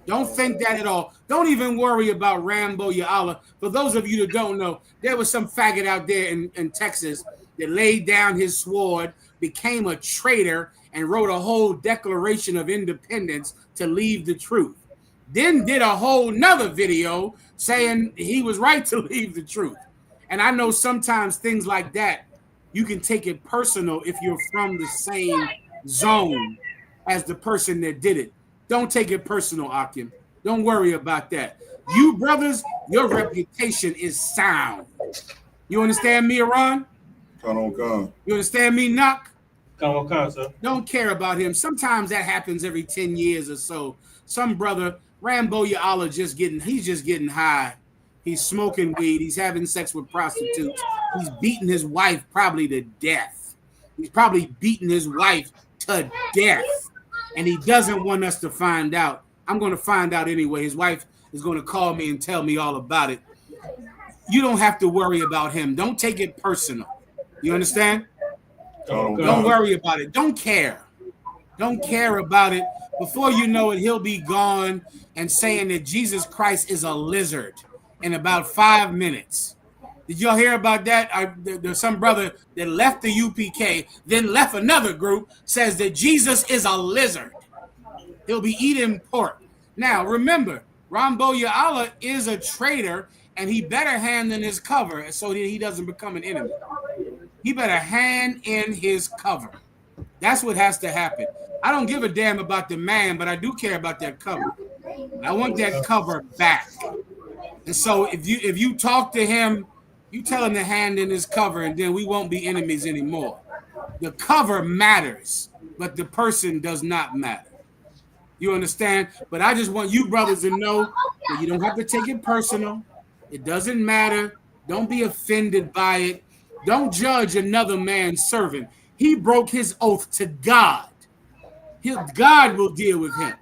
Don't think that at all. Don't even worry about Rambo Ya'Allah. For those of you that don't know, there was some faggot out there in Texas that laid down his sword, became a traitor, and wrote a whole Declaration of Independence to leave the truth. Then did a whole nother video saying he was right to leave the truth. And I know sometimes things like that, you can take it personal if you're from the same zone as the person that did it. Don't take it personal, Akim. Don't worry about that. You brothers, your reputation is sound. You understand me, Iran? You understand me, Knock? Sir. Don't care about him. Sometimes that happens every 10 years or so. Some brother, Rambo Ya'Allah, he's just getting high. He's smoking weed. He's having sex with prostitutes. He's beating his wife probably to death. He's probably beating his wife to death. And he doesn't want us to find out. I'm going to find out anyway. His wife is going to call me and tell me all about it. You don't have to worry about him. Don't take it personal. You understand? Don't worry about it. Don't care. Don't care about it. Before you know it, he'll be gone and saying that Jesus Christ is a lizard in about 5 minutes. Did y'all hear about that? There's some brother that left the UPK, then left another group, says that Jesus is a lizard. He'll be eating pork. Now, remember, Rambo Ya'Allah is a traitor, and he better hand in his cover so that he doesn't become an enemy. He better hand in his cover. That's what has to happen. I don't give a damn about the man, but I do care about that cover. I want that cover back. And so if you talk to him, you tell him to hand in his cover, and then we won't be enemies anymore. The cover matters, but the person does not matter. You understand? But I just want you brothers to know that you don't have to take it personal. It doesn't matter. Don't be offended by it. Don't judge another man's servant. He broke his oath to God. God will deal with him.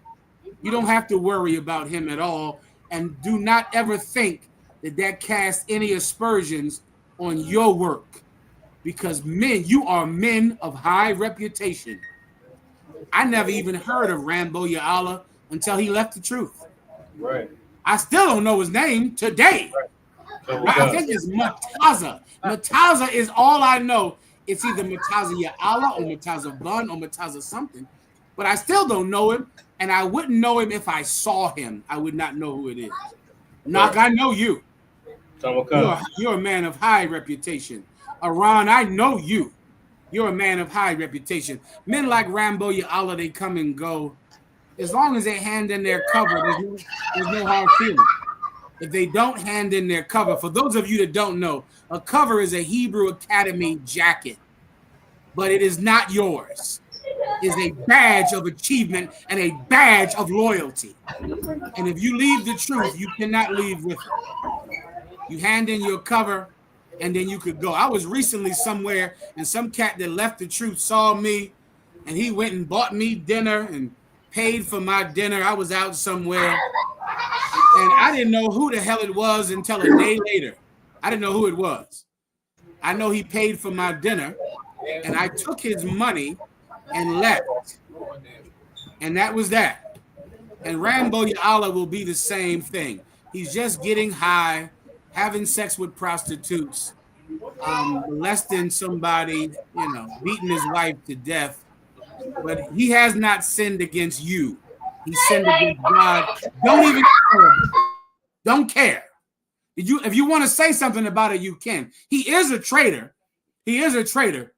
You don't have to worry about him at all. And do not ever think that casts any aspersions on your work. Because men, you are men of high reputation. I never even heard of Rambo Ya'Allah until he left the truth. Right. I still don't know his name today. I think it's Mataza. Mataza is all I know. It's either Mataza Ya'Allah or Mataza Bun or Mataza something. But I still don't know him, and I wouldn't know him if I saw him. I would not know who it is. Knock, I know you. You're a man of high reputation. Iran, I know you. You're a man of high reputation. Men like Rambo Ya'Allah, they come and go. As long as they hand in their cover, there's no hard feeling. if they don't hand in their cover. For those of you that don't know, a cover is a Hebrew Academy jacket, but it is not yours. It's a badge of achievement and a badge of loyalty. And if you leave the truth, you cannot leave with it. You hand in your cover, and then you could go. I was recently somewhere, and some cat that left the truth saw me, and he went and bought me dinner and paid for my dinner. I was out somewhere, and I didn't know who the hell it was until a day later. I didn't know who it was. I know he paid for my dinner, and I took his money and left. And that was that. And Rambo Ya'ala will be the same thing. He's just getting high, having sex with prostitutes, molesting somebody, beating his wife to death. But he has not sinned against you. He sinned against God. Don't even care. Don't care. If you want to say something about it, you can. He is a traitor. He is a traitor,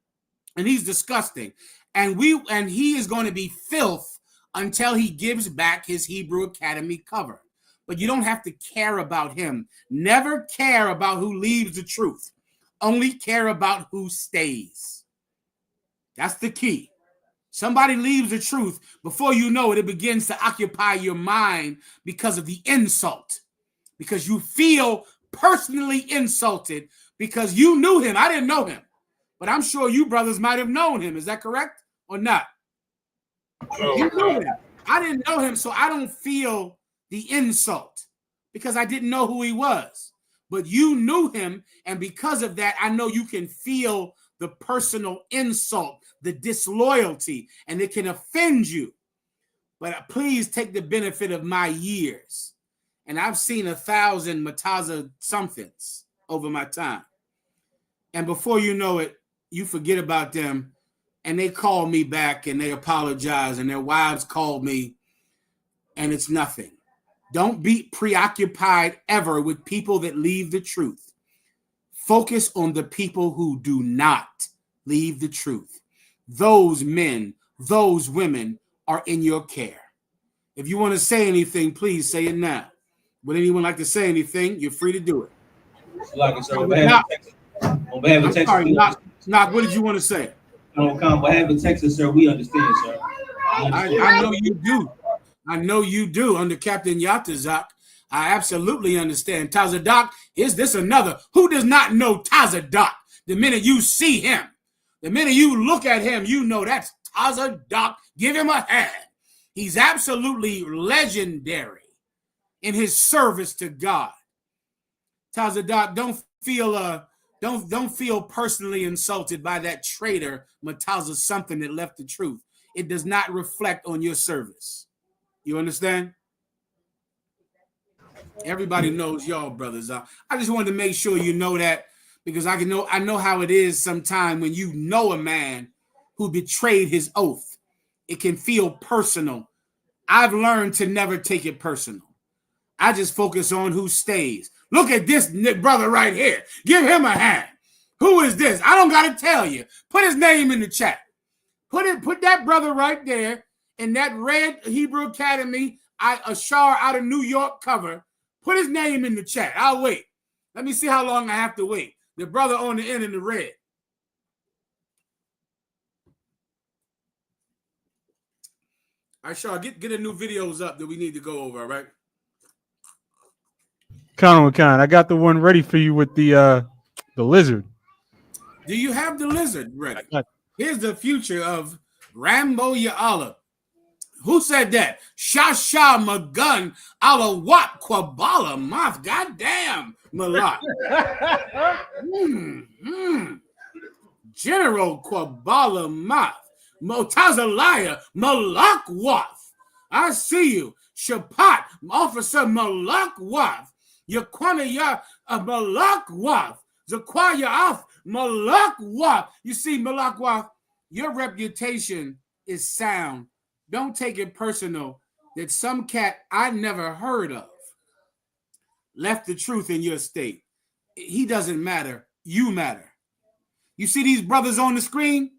and he's disgusting. And he is going to be filth until he gives back his Hebrew Academy cover. But you don't have to care about him. Never care about who leaves the truth. Only care about who stays. That's the key. Somebody leaves the truth, before you know it, it begins to occupy your mind because of the insult. Because you feel personally insulted because you knew him. I didn't know him. But I'm sure you brothers might have known him. Is that correct or not? You knew him. I didn't know him, so I don't feel the insult because I didn't know who he was. But you knew him, and because of that, I know you can feel the personal insult, the disloyalty, and it can offend you. But please take the benefit of my years. And I've seen 1,000 Mataza somethings over my time. And before you know it, you forget about them, and they call me back, and they apologize, and their wives call me, and it's nothing. Don't be preoccupied ever with people that leave the truth. Focus on the people who do not leave the truth. Those men, those women are in your care. If you want to say anything, please say it now. Would anyone like to say anything? You're free to do it. Knock, what did you want to say? On behalf of Texas, sir, we understand, sir. I know you do. I know you do. Under Captain Yatazak, I absolutely understand. Tazadak, is this another? Who does not know Tazadak? The minute you see him, the minute you look at him, you know that's Tazadak. Give him a hand. He's absolutely legendary in his service to God. Tazadak, don't feel personally insulted by that traitor Mataza something that left the truth. It does not reflect on your service. You understand? Everybody knows y'all brothers. I just wanted to make sure you know that, because I know how it is sometimes when you know a man who betrayed his oath. It can feel personal. I've learned to never take it personal. I just focus on who stays. Look at this brother right here. Give him a hand. Who is this? I don't got to tell you. Put his name in the chat. Put that brother right there in that red Hebrew Academy Ashar out of New York cover. Put his name in the chat. I'll wait. Let me see how long I have to wait. The brother on the end in the red. Ashar, get the new videos up that we need to go over, all right? I got the one ready for you with the lizard. Do you have the lizard ready? Here's the future of Rambo Ya'ala. Who said that? Shasha Magun ala Wat Kwabala Moth. Goddamn, Malak. General Kwabala Moth. Motazalaya Malak Wath. I see you. Shapat, Officer Malak Wath. Yakwana Malak Wath. Zakwaya Af Malak Wath. You see, Malak Wath, your reputation is sound. Don't take it personal that some cat I never heard of left the truth in your state. He doesn't matter. You matter. You see these brothers on the screen?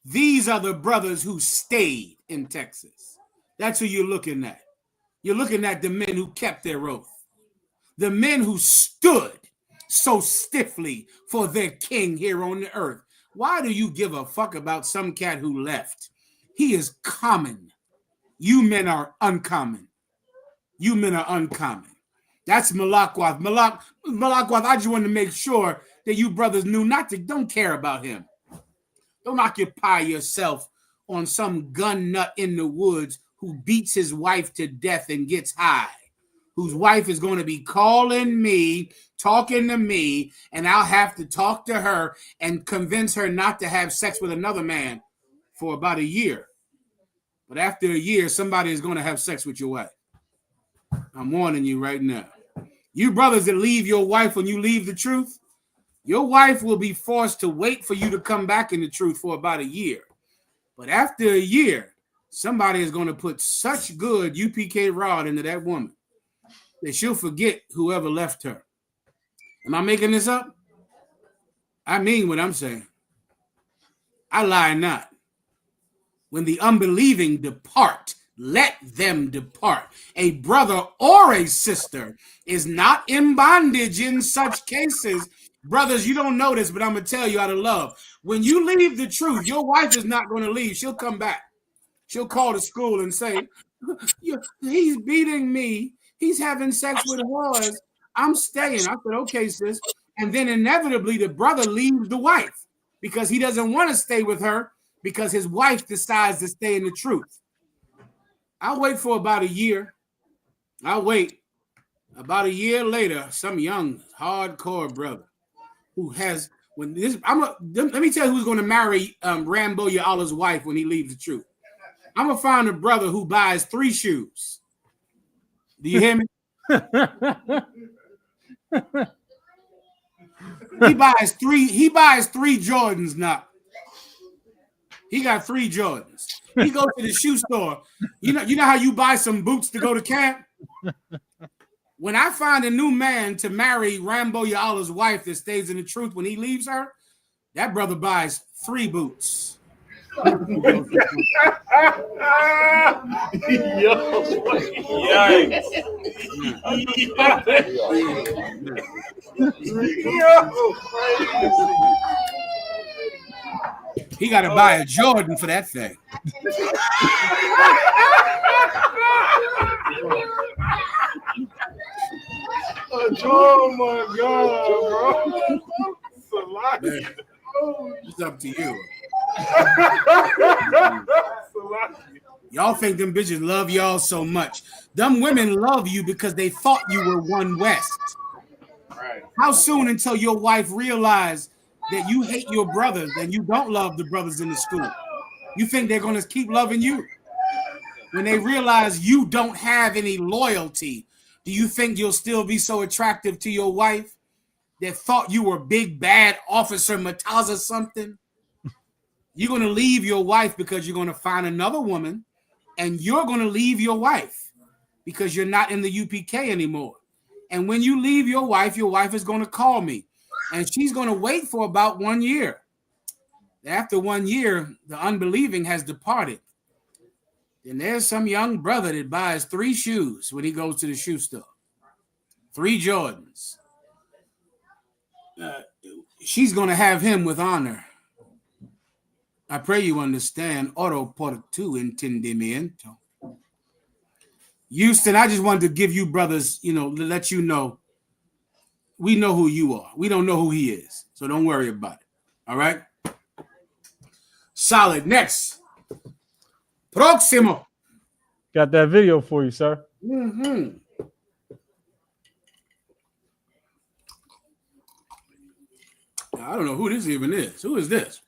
These are the brothers who stayed in Texas. That's who you're looking at. You're looking at the men who kept their oath. the men who stood so stiffly for their king here on the earth. Why do you give a fuck about some cat who left? He is common. You men are uncommon. You men are uncommon. That's Malakwath. Malakwath, I just wanted to make sure that you brothers knew don't care about him. Don't occupy yourself on some gun nut in the woods who beats his wife to death and gets high, whose wife is going to be calling me, talking to me, and I'll have to talk to her and convince her not to have sex with another man for about a year. But after a year, somebody is going to have sex with your wife. I'm warning you right now. You brothers that leave your wife when you leave the truth, your wife will be forced to wait for you to come back in the truth for about a year. But after a year, somebody is going to put such good UPK rod into that woman that she'll forget whoever left her. Am I making this up? I mean what I'm saying. I lie not. When the unbelieving depart, let them depart. A brother or a sister is not in bondage in such cases. Brothers, you don't know this, but I'm going to tell you out of love. When you leave the truth, your wife is not going to leave. She'll come back. She'll call the school and say, he's beating me. He's having sex with whores. I'm staying. I said, okay, sis. And then inevitably the brother leaves the wife because he doesn't want to stay with her because his wife decides to stay in the truth. I'll wait for about a year. I'll wait. About a year later, some young hardcore brother who has let me tell you who's going to marry Rambo Allah's wife when he leaves the truth. I'm gonna find a brother who buys 3 shoes. Do you hear me? He buys three Jordans now. He got 3 Jordans. He goes to the shoe store. You know how you buy some boots to go to camp? When I find a new man to marry Rambo Allah's wife that stays in the truth when he leaves her, that brother buys 3 boots. Yikes. He got to buy a Jordan for that thing. Oh my God, bro. It's up to you. Y'all think them bitches love y'all so much. Them women love you because they thought you were one West. Right. How soon until your wife realized that you hate your brothers and you don't love the brothers in the school? You think they're going to keep loving you? When they realize you don't have any loyalty, do you think you'll still be so attractive to your wife that thought you were big bad officer Mataz or something? You're going to leave your wife because you're going to find another woman, and you're going to leave your wife because you're not in the UPK anymore. And when you leave your wife is going to call me, and she's going to wait for about 1 year. After 1 year, the unbelieving has departed. And there's some young brother that buys 3 shoes when he goes to the shoe store. 3 Jordans. She's going to have him with honor. I pray you understand. Oro por tu entendimiento. Houston, I just wanted to give you brothers, let you know, we know who you are. We don't know who he is. So don't worry about it. All right? Solid. Next. Próximo. Got that video for you, sir. Mm-hmm. I don't know who this even is. Who is this?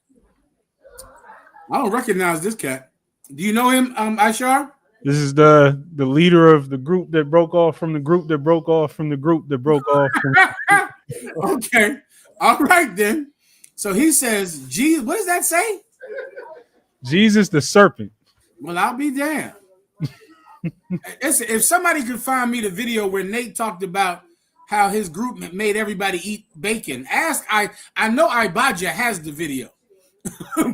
I don't recognize this cat. Do you know him, Aishar? This is the leader of the group that broke off from the group that broke off from the group that broke off. Okay. All right, then. So he says, Jesus, what does that say? Jesus the serpent. Well, I'll be damned. If somebody could find me the video where Nate talked about how his group made everybody eat bacon, I know Ibaja has the video.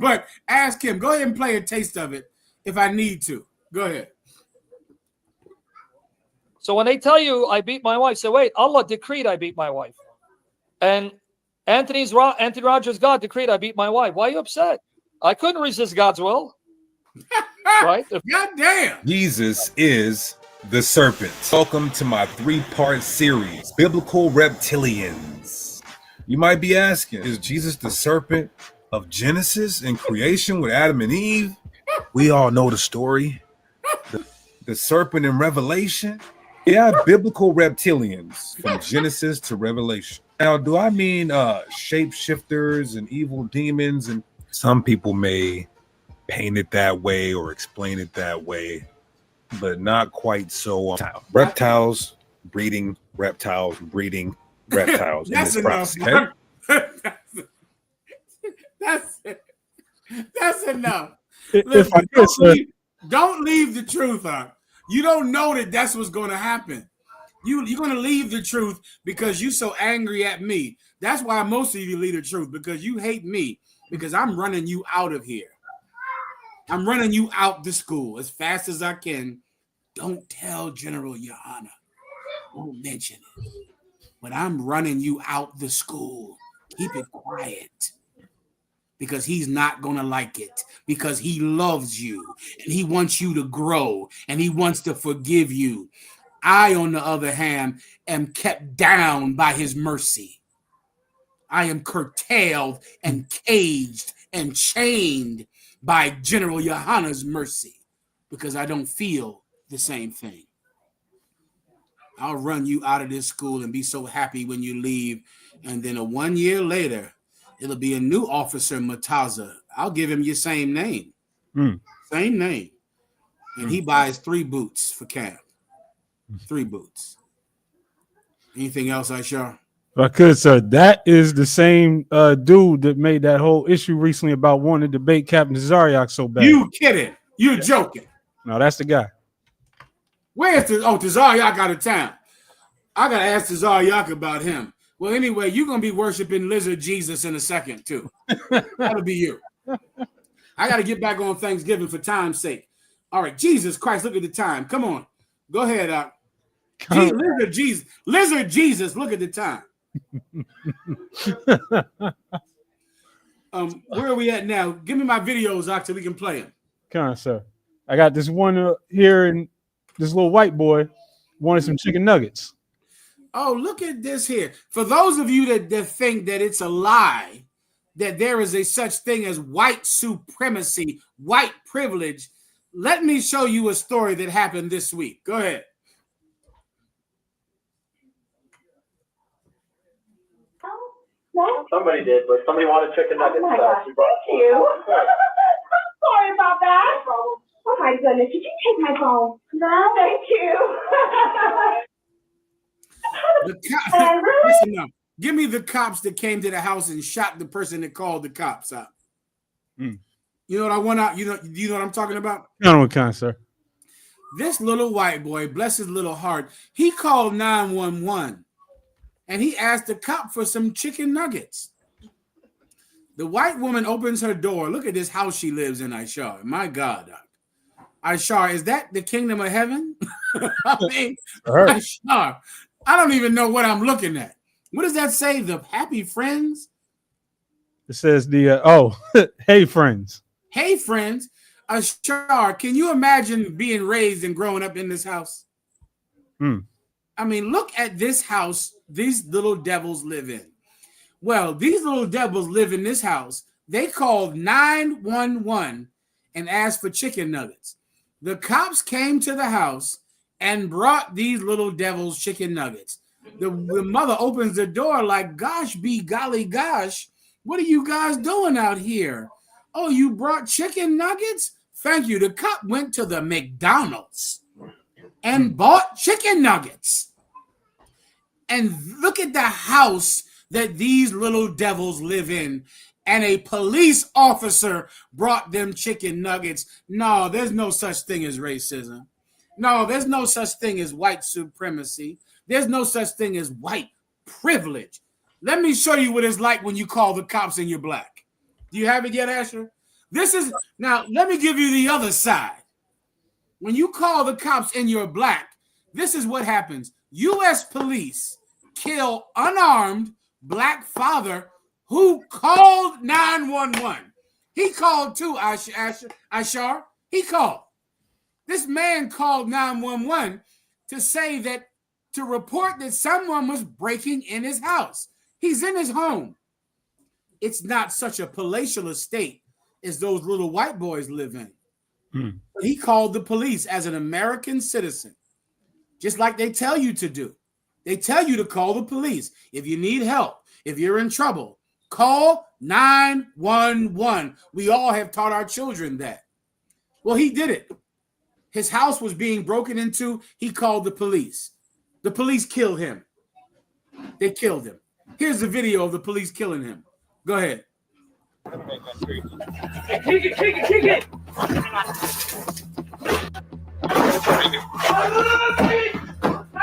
But ask him. Go ahead and play a taste of it if I need to. Go ahead. So when they tell you I beat my wife, say, wait, Allah decreed I beat my wife. And Anthony Rogers' God decreed I beat my wife. Why are you upset? I couldn't resist God's will. Right? God damn. Jesus is the serpent. Welcome to my 3-part series, Biblical Reptilians. You might be asking, is Jesus the serpent of Genesis and creation with Adam and Eve? We all know the story. The serpent in Revelation? Yeah, biblical reptilians from Genesis to Revelation. Now, do I mean shapeshifters and evil demons? And some people may paint it that way or explain it that way, but not quite so. Reptiles breeding reptiles breeding reptiles. That's in this enough. process, okay? That's enough. If I could, sir. Don't leave the truth out. You don't know that that's what's going to happen. You're going to leave the truth because you're so angry at me. That's why most of you leave the truth, because you hate me, because I'm running you out of here. I'm running you out the school as fast as I can. Don't tell General Yohana. Don't mention it. But I'm running you out the school. Keep it quiet. Because he's not going to like it, because he loves you and he wants you to grow and he wants to forgive you. I, on the other hand, am kept down by his mercy. I am curtailed and caged and chained by General Yohana's mercy because I don't feel the same thing. I'll run you out of this school and be so happy when you leave. And then 1 year later, it'll be a new officer, Mataza. I'll give him your same name. Same name. And he buys 3 boots for camp. 3 boots. Anything else, Aisha? If I could, sir. That is the same dude that made that whole issue recently about wanting to debate Captain Zaryak so bad. You kidding. You're joking. No, that's the guy. Where's Zaryak out of town? I got to ask Zaryak about him. Well, anyway, you're going to be worshiping Lizard Jesus in a second, too. That'll be you. I got to get back on Thanksgiving for time's sake. All right, Jesus Christ, look at the time. Come on. Go ahead, Lizard Jesus, look at the time. Where are we at now? Give me my videos, Doc, so we can play them. Come on, sir. I got this one here, and this little white boy wanted some chicken nuggets. Oh, look at this here. For those of you that think that it's a lie, that there is a such thing as white supremacy, white privilege, let me show you a story that happened this week. Go ahead. No, somebody did, but somebody wanted chicken nuggets. Oh my gosh, thank you. Sorry about that. Oh my goodness, did you take my phone? No, thank you. Listen now. Give me the cops that came to the house and shot the person that called the cops out. You know what I want out? You know what I'm talking about? I don't know what kind, sir. This little white boy, bless his little heart, he called 911 and he asked the cop for some chicken nuggets. The white woman opens her door. Look at this house she lives in, Aisha. My God, Aisha, is that the kingdom of heaven? I mean, Aisha, I don't even know what I'm looking at. What does that say? The happy friends? It says the hey friends. Hey friends. Ashar, can you imagine being raised and growing up in this house? I mean, look at this house these little devils live in. Well, these little devils live in this house. They called 911 and asked for chicken nuggets. The cops came to the house and brought these little devils chicken nuggets. The mother opens the door like, gosh, be golly gosh, what are you guys doing out here? Oh, you brought chicken nuggets? Thank you. The cop went to the McDonald's and bought chicken nuggets. And look at the house that these little devils live in. And a police officer brought them chicken nuggets. No, there's no such thing as racism. No, there's no such thing as white supremacy. There's no such thing as white privilege. Let me show you what it's like when you call the cops and you're black. Do you have it yet, Asher? Now, let me give you the other side. When you call the cops and you're black, This is what happens. U.S. police kill unarmed black father who called 911. He called too, Ashar. He called. This man called 911 to say that, to report that someone was breaking in his house. He's in his home. It's not such a palatial estate as those little white boys live in. He called the police as an American citizen, just like they tell you to do. They tell you to call the police. If you need help, if you're in trouble, call 911. We all have taught our children that. Well, he did it. His house was being broken into. He called the police. The police killed him. They killed him. Here's the video of the police killing him. Go ahead. Kick it, kick it, kick it!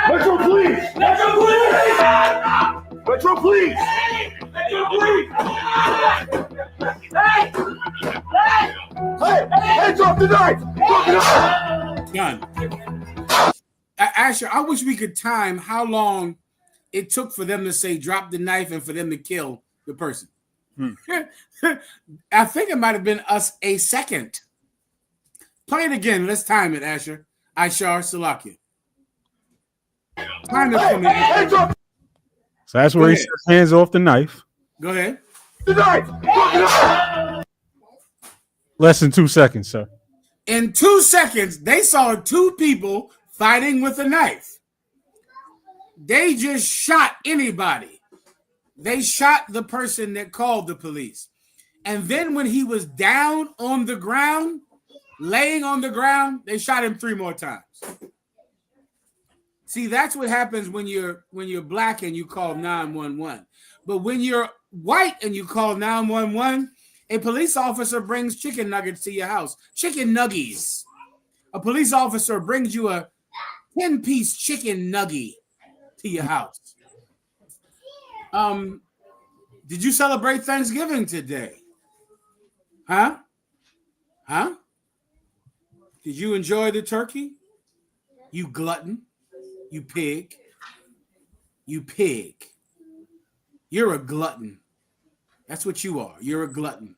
Metro Police! Metro Police! Metro Police! Metro Police! Hey, drop the knife! Drop the knife! Done. Asher, I wish we could time how long it took for them to say drop the knife and for them to kill the person. I think it might have been us a second. Play it again. Let's time it, Asher. Ishar Salakia. Time it for me. So that's where he says hands off the knife. Go ahead. The knife! Less than 2 seconds, sir. In 2 seconds, they saw two people fighting with a knife. They just shot anybody. They shot the person that called the police. And then when he was down on the ground, laying on the ground, they shot him 3 more times. See, that's what happens when you're black and you call 911. But when you're white and you call 911, a police officer brings chicken nuggets to your house. Chicken nuggies. A police officer brings you a 10-piece chicken nugget to your house. Did you celebrate Thanksgiving today? Huh? Did you enjoy the turkey? You glutton. You pig. You pig. You're a glutton. That's what you are. You're a glutton.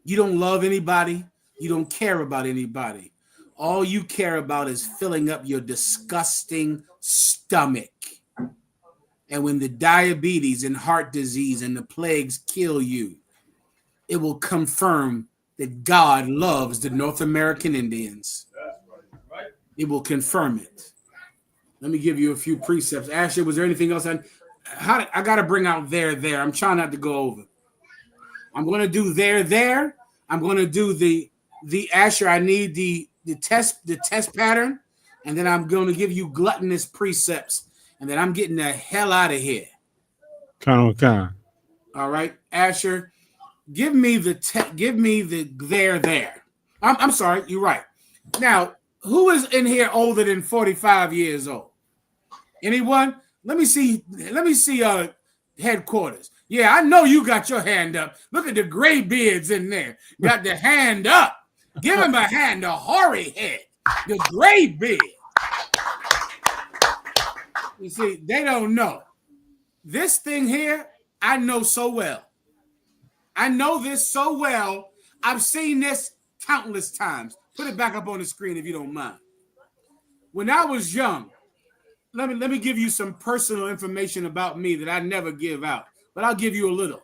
You don't love anybody. You don't care about anybody. All you care about is filling up your disgusting stomach. And when the diabetes and heart disease and the plagues kill you, it will confirm that God loves the North American Indians. It will confirm it. Let me give you a few precepts. Ashley, was there anything else? I got to bring out there. I'm trying not to go over. I'm going to do there. I'm going to do the Asher. I need the test pattern, and then I'm going to give you gluttonous precepts, and then I'm getting the hell out of here. Kind. All right, Asher, give me the there. I'm sorry, you're right. Now, who is in here older than 45 years old? Anyone? Let me see headquarters. Yeah, I know you got your hand up. Look at the gray beards in there. Got the hand up. Give him a hand, the hoary head, the gray beard. You see, they don't know. This thing here, I know so well. I know this so well. I've seen this countless times. Put it back up on the screen if you don't mind. When I was young, let me give you some personal information about me that I never give out, but I'll give you a little.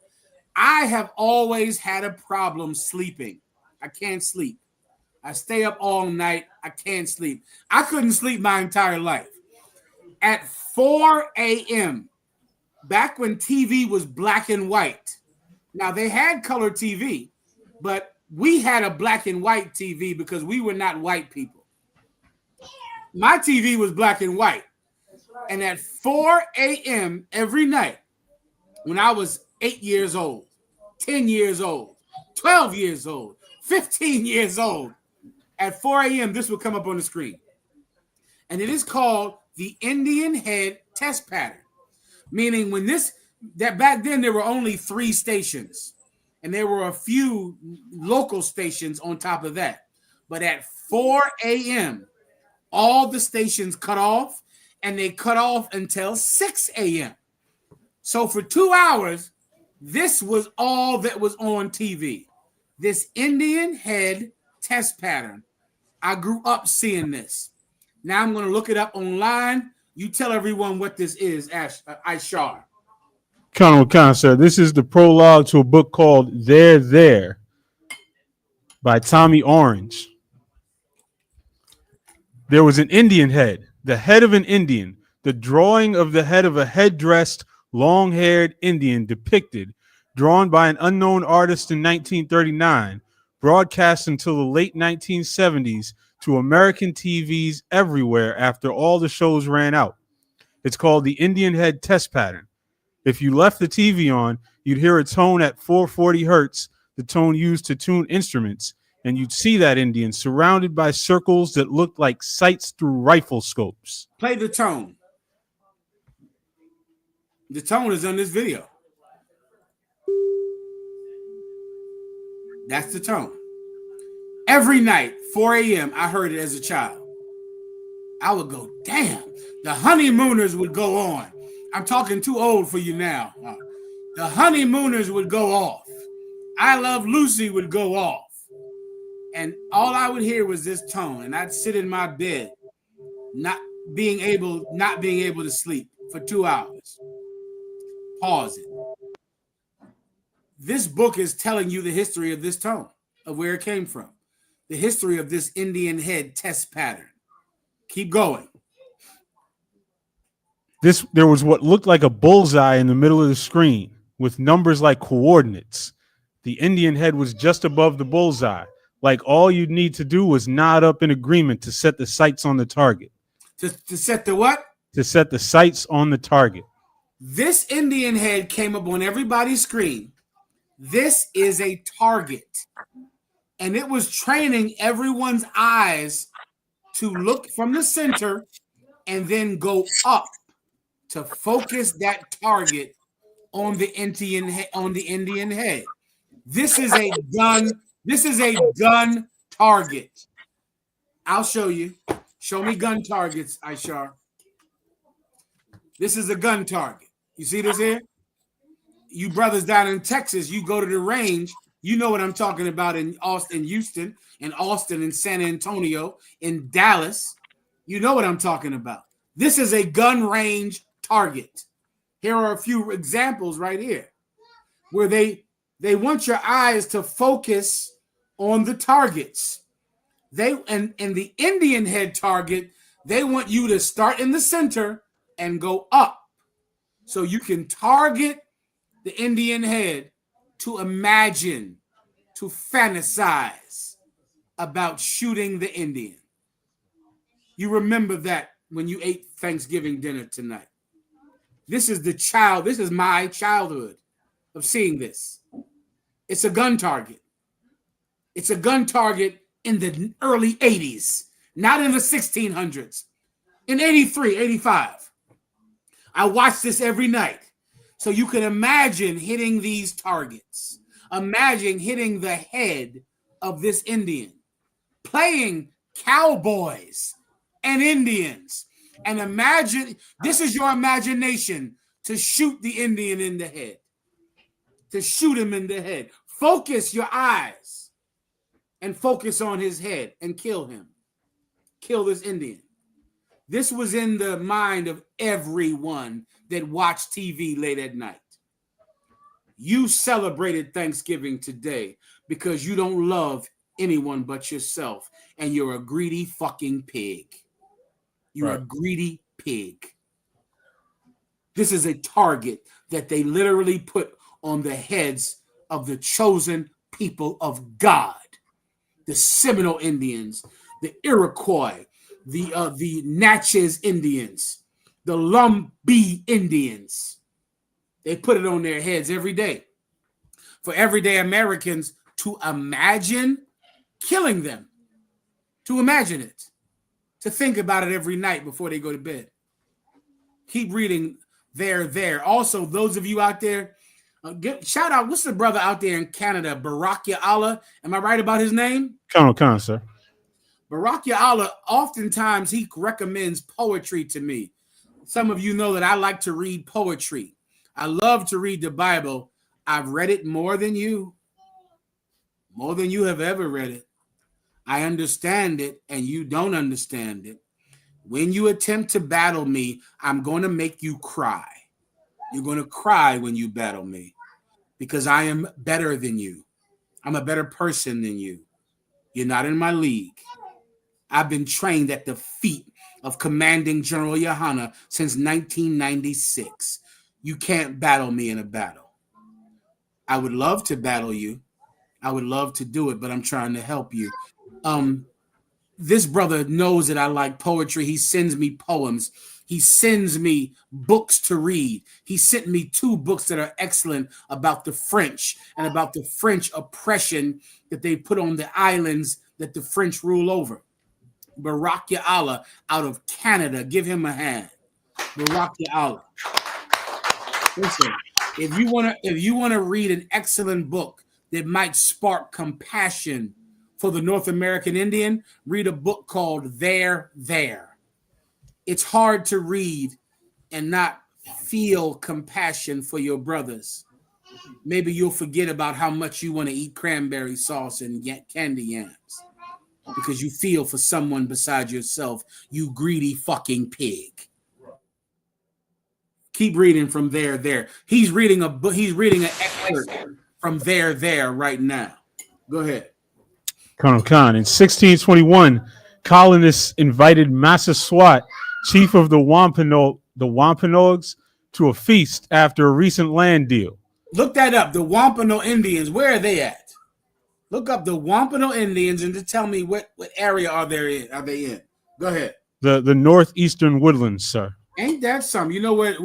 I have always had a problem sleeping. I can't sleep. I stay up all night. I can't sleep. I couldn't sleep my entire life. At 4 a.m., back when TV was black and white. Now, they had color TV, but we had a black and white TV because we were not white people. My TV was black and white. And at 4 a.m. every night, when I was 8 years old, 10 years old, 12 years old, 15 years old, at 4 a.m., this would come up on the screen. And it is called the Indian Head Test Pattern, meaning that back then there were only 3 stations, and there were a few local stations on top of that. But at 4 a.m., all the stations cut off, and they cut off until 6 a.m. So for 2 hours, this was all that was on TV. This Indian head test pattern. I grew up seeing this. Now I'm going to look it up online. You tell everyone what this is, Ishar. Con, sir. This is the prologue to a book called They're There by Tommy Orange. There was an Indian head, the head of an Indian. The drawing of the head of a head-dressed, long-haired Indian depicted, drawn by an unknown artist in 1939, broadcast until the late 1970s to American TVs everywhere after all the shows ran out. It's called the Indian head test pattern. If you left the TV on, you'd hear a tone at 440 hertz, the tone used to tune instruments, and you'd see that Indian surrounded by circles that looked like sights through rifle scopes. Play the tone. The tone is on this video. That's the tone. Every night, 4 a.m., I heard it as a child. I would go, damn. The honeymooners would go on. I'm talking too old for you now. The honeymooners would go off. I Love Lucy would go off. And all I would hear was this tone. And I'd sit in my bed, not being able to sleep for 2 hours. Pause it. This book is telling you the history of this tone, of where it came from. The history of this Indian head test pattern. Keep going. There was what looked like a bullseye in the middle of the screen with numbers like coordinates. The Indian head was just above the bullseye. Like all you'd need to do was nod up in agreement to set the sights on the target. To set the what? To set the sights on the target. This Indian head came up on everybody's screen. This is a target. And it was training everyone's eyes to look from the center and then go up to focus that target on the Indian head. This is a gun. This is a gun target. I'll show you. Show me gun targets, Ishar. This is a gun target. You see this here? You brothers down in Texas, you go to the range, you know what I'm talking about in Austin, Houston, in Austin, in San Antonio, in Dallas. You know what I'm talking about. This is a gun range target. Here are a few examples right here where they want your eyes to focus on the targets. And the Indian head target, they want you to start in the center and go up so you can target the Indian head to imagine, to fantasize about shooting the Indian. You remember that when you ate Thanksgiving dinner tonight. This is my childhood of seeing this. It's a gun target. It's a gun target in the early 80s, not in the 1600s. In 83, 85. I watched this every night. So you can imagine hitting these targets. Imagine hitting the head of this Indian, playing cowboys and Indians. And imagine, this is your imagination to shoot the Indian in the head, to shoot him in the head. Focus your eyes and focus on his head and kill him. Kill this Indian. This was in the mind of everyone that watched TV late at night. You celebrated Thanksgiving today because you don't love anyone but yourself, and you're a greedy fucking pig. You're a greedy pig. This is a target that they literally put on the heads of the chosen people of God. The Seminole Indians, the Iroquois, the Natchez Indians, the Lumbee Indians. They put it on their heads every day for everyday Americans to imagine killing them, to imagine it, to think about it every night before they go to bed. Keep reading. They're there. Also, those of you out there, shout out, what's the brother out there in Canada, Barack Allah? Am I right about his name? Con, sir. Barack Allah, oftentimes he recommends poetry to me. Some of you know that I like to read poetry. I love to read the Bible. I've read it more than you have ever read it. I understand it, and you don't understand it. When you attempt to battle me, I'm going to make you cry. You're going to cry when you battle me because I am better than you. I'm a better person than you. You're not in my league. I've been trained at the feet of Commanding General Yohana since 1996. You can't battle me in a battle. I would love to battle you. I would love to do it, but I'm trying to help you. This brother knows that I like poetry. He sends me poems. He sends me books to read. He sent me 2 books that are excellent about the French and about the French oppression that they put on the islands that the French rule over. Barack Allah out of Canada. Give him a hand. Barack Allah. Listen, if you want to read an excellent book that might spark compassion for the North American Indian, read a book called There. It's hard to read and not feel compassion for your brothers. Maybe you'll forget about how much you want to eat cranberry sauce and candy yams because you feel for someone beside yourself, you greedy fucking pig. Keep reading from There. He's reading a book. He's reading an excerpt from There right now. Go ahead. Colonel Khan. In 1621, colonists invited Massasoit, chief of the Wampanoags, to a feast after a recent land deal. Look that up. The Wampano Indians, where are they at? Look up the Wampano Indians and to tell me what area are they in. Go ahead. The northeastern woodlands, sir. Ain't that something? You know where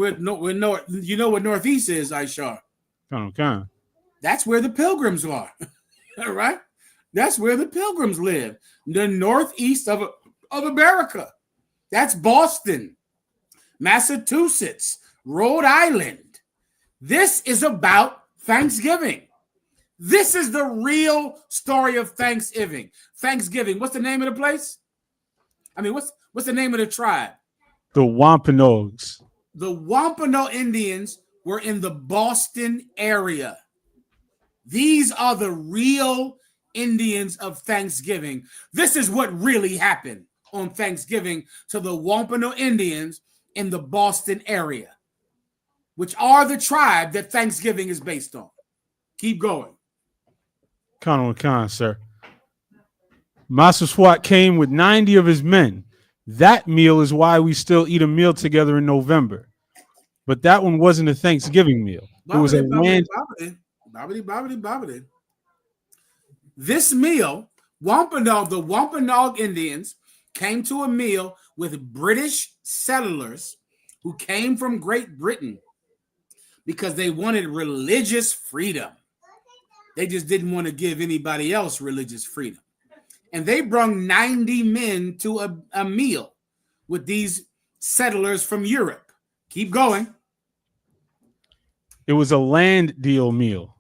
northeast is, Aishar? Colonel Khan. That's where the Pilgrims are. All right? That's where the Pilgrims live. The northeast of America. That's Boston, Massachusetts, Rhode Island. This is about Thanksgiving. This is the real story of Thanksgiving. Thanksgiving. What's the name of the place? I mean, what's the name of the tribe? The Wampanoags. The Wampano Indians were in the Boston area. These are the real Indians of Thanksgiving. This is what really happened on Thanksgiving to the Wampano Indians in the Boston area, which are the tribe that Thanksgiving is based on. Keep going. Colonel Khan, sir. Massasoit came with 90 of his men. That meal is why we still eat a meal together in November. But that one wasn't a Thanksgiving meal. It was a land. This meal, the Wampanoag Indians came to a meal with British settlers who came from Great Britain because they wanted religious freedom. They just didn't want to give anybody else religious freedom. And they brought 90 men to a meal with these settlers from Europe. Keep going. It was a land deal meal.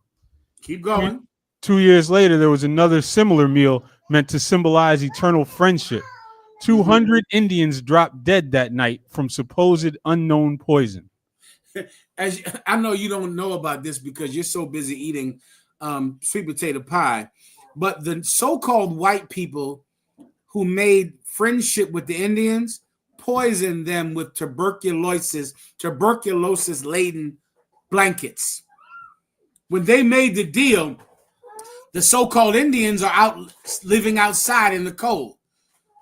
Keep going. 2 years later, there was another similar meal meant to symbolize eternal friendship. 200 Indians dropped dead that night from supposed unknown poison. As I know you don't know about this because you're so busy eating sweet potato pie, but the so-called white people who made friendship with the Indians poisoned them with tuberculosis-laden blankets. When they made the deal, the so-called Indians are out living outside in the cold.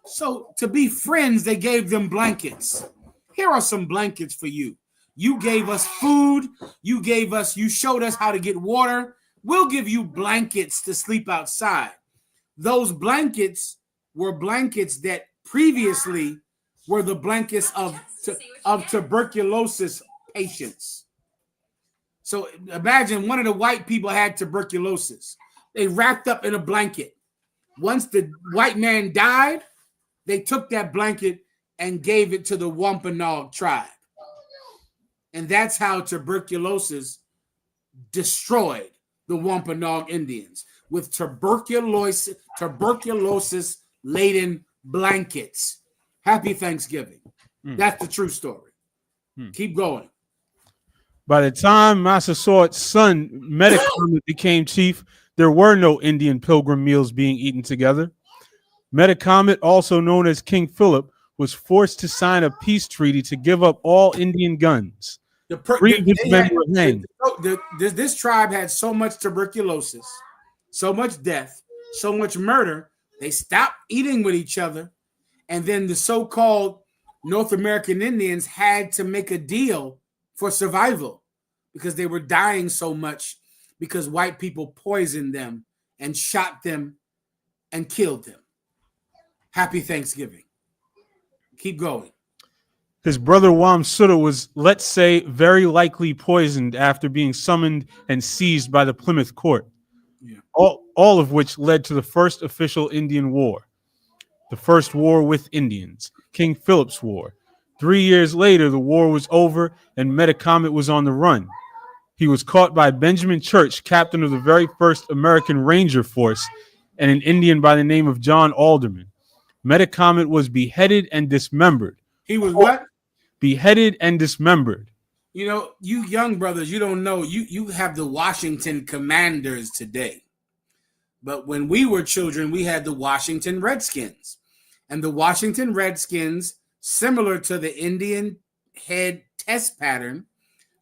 So to be friends, they gave them blankets. Here are some blankets for you. You gave us food. You showed us how to get water. We'll give you blankets to sleep outside. Those blankets were blankets that previously were the blankets of tuberculosis patients. So imagine one of the white people had tuberculosis. They wrapped up in a blanket. Once the white man died, they took that blanket and gave it to the Wampanoag tribe. And that's how tuberculosis destroyed the Wampanoag Indians, with tuberculosis-laden blankets. Happy Thanksgiving. That's the true story. Keep going. By the time Massasoit's son Metacomet became chief, there were no Indian pilgrim meals being eaten together. Metacomet, also known as King Philip, was forced to sign a peace treaty to give up all Indian guns. This tribe had so much tuberculosis, so much death, so much murder, they stopped eating with each other. And then the so-called North American Indians had to make a deal for survival because they were dying so much because white people poisoned them and shot them and killed them. Happy Thanksgiving. Keep going. His brother Wamsutta was, let's say, very likely poisoned after being summoned and seized by the Plymouth court. Yeah. All of which led to the first official Indian War, the first war with Indians, King Philip's War. 3 years later, the war was over and Metacomet was on the run. He was caught by Benjamin Church, captain of the very first American Ranger Force, and an Indian by the name of John Alderman. Metacomet was beheaded and dismembered. He was what? Beheaded and dismembered. You know, you young brothers, you don't know. You have the Washington Commanders today. But when we were children, we had the Washington Redskins. And the Washington Redskins, similar to the Indian head test pattern,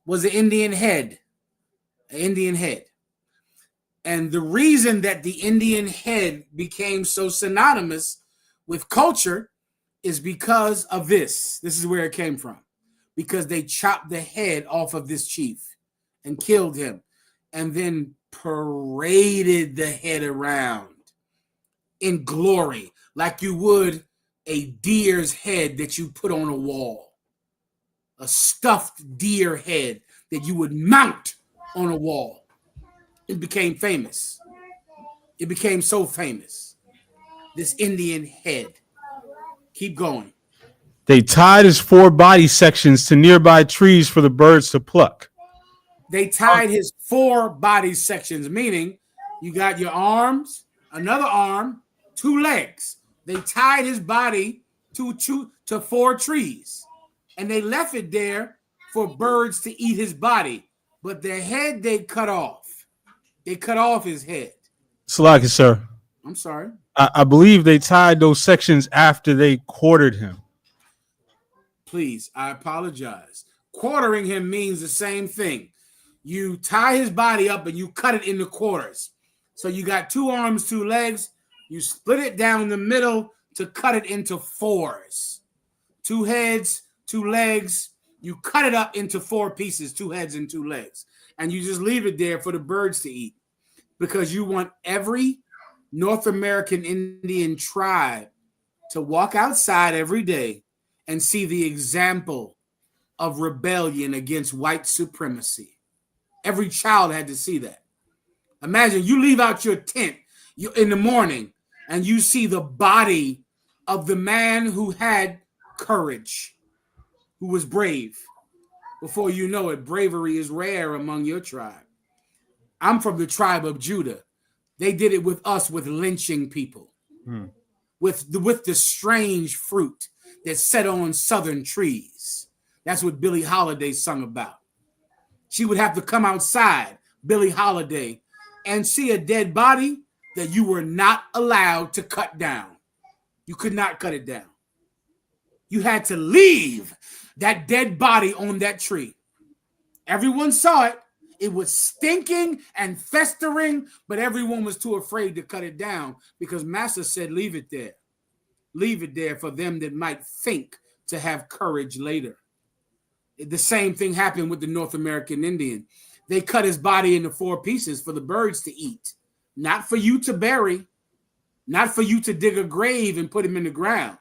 was the Indian head. An Indian head. And the reason that the Indian head became so synonymous with culture is because of this. This is where it came from. Because they chopped the head off of this chief and killed him and then paraded the head around in glory like you would a deer's head that you put on a wall. A stuffed deer head that you would mount on a wall. It became famous. It became so famous. This Indian head. Keep going. They tied his 4 body sections to nearby trees for the birds to pluck. They tied his 4 body sections, meaning you got your arms, another arm, 2 legs. They tied his body to 4 trees, and they left it there for birds to eat his body. But the head they cut off. They cut off his head. Salaki, sir. I'm sorry. I believe they tied those sections after they quartered him. Please, I apologize. Quartering him means the same thing. You tie his body up and you cut it into quarters. So you got 2 arms, 2 legs. You split it down the middle to cut it into 4s. 2 heads, 2 legs. You cut it up into 4 pieces, 2 heads and 2 legs. And you just leave it there for the birds to eat. Because you want every North American Indian tribe to walk outside every day and see the example of rebellion against white supremacy. Every child had to see that. Imagine you leave out your tent in the morning and you see the body of the man who had courage, who was brave. Before you know it, bravery is rare among your tribe. I'm from the tribe of Judah. They did it with us with lynching people, with the strange fruit that set on southern trees. That's what Billie Holiday sung about. She would have to come outside, Billie Holiday, and see a dead body that you were not allowed to cut down. You could not cut it down. You had to leave that dead body on that tree. Everyone saw it. It was stinking and festering, but everyone was too afraid to cut it down because Master said, leave it there. Leave it there for them that might think to have courage later. The same thing happened with the North American Indian. They cut his body into 4 pieces for the birds to eat, not for you to bury, not for you to dig a grave and put him in the ground.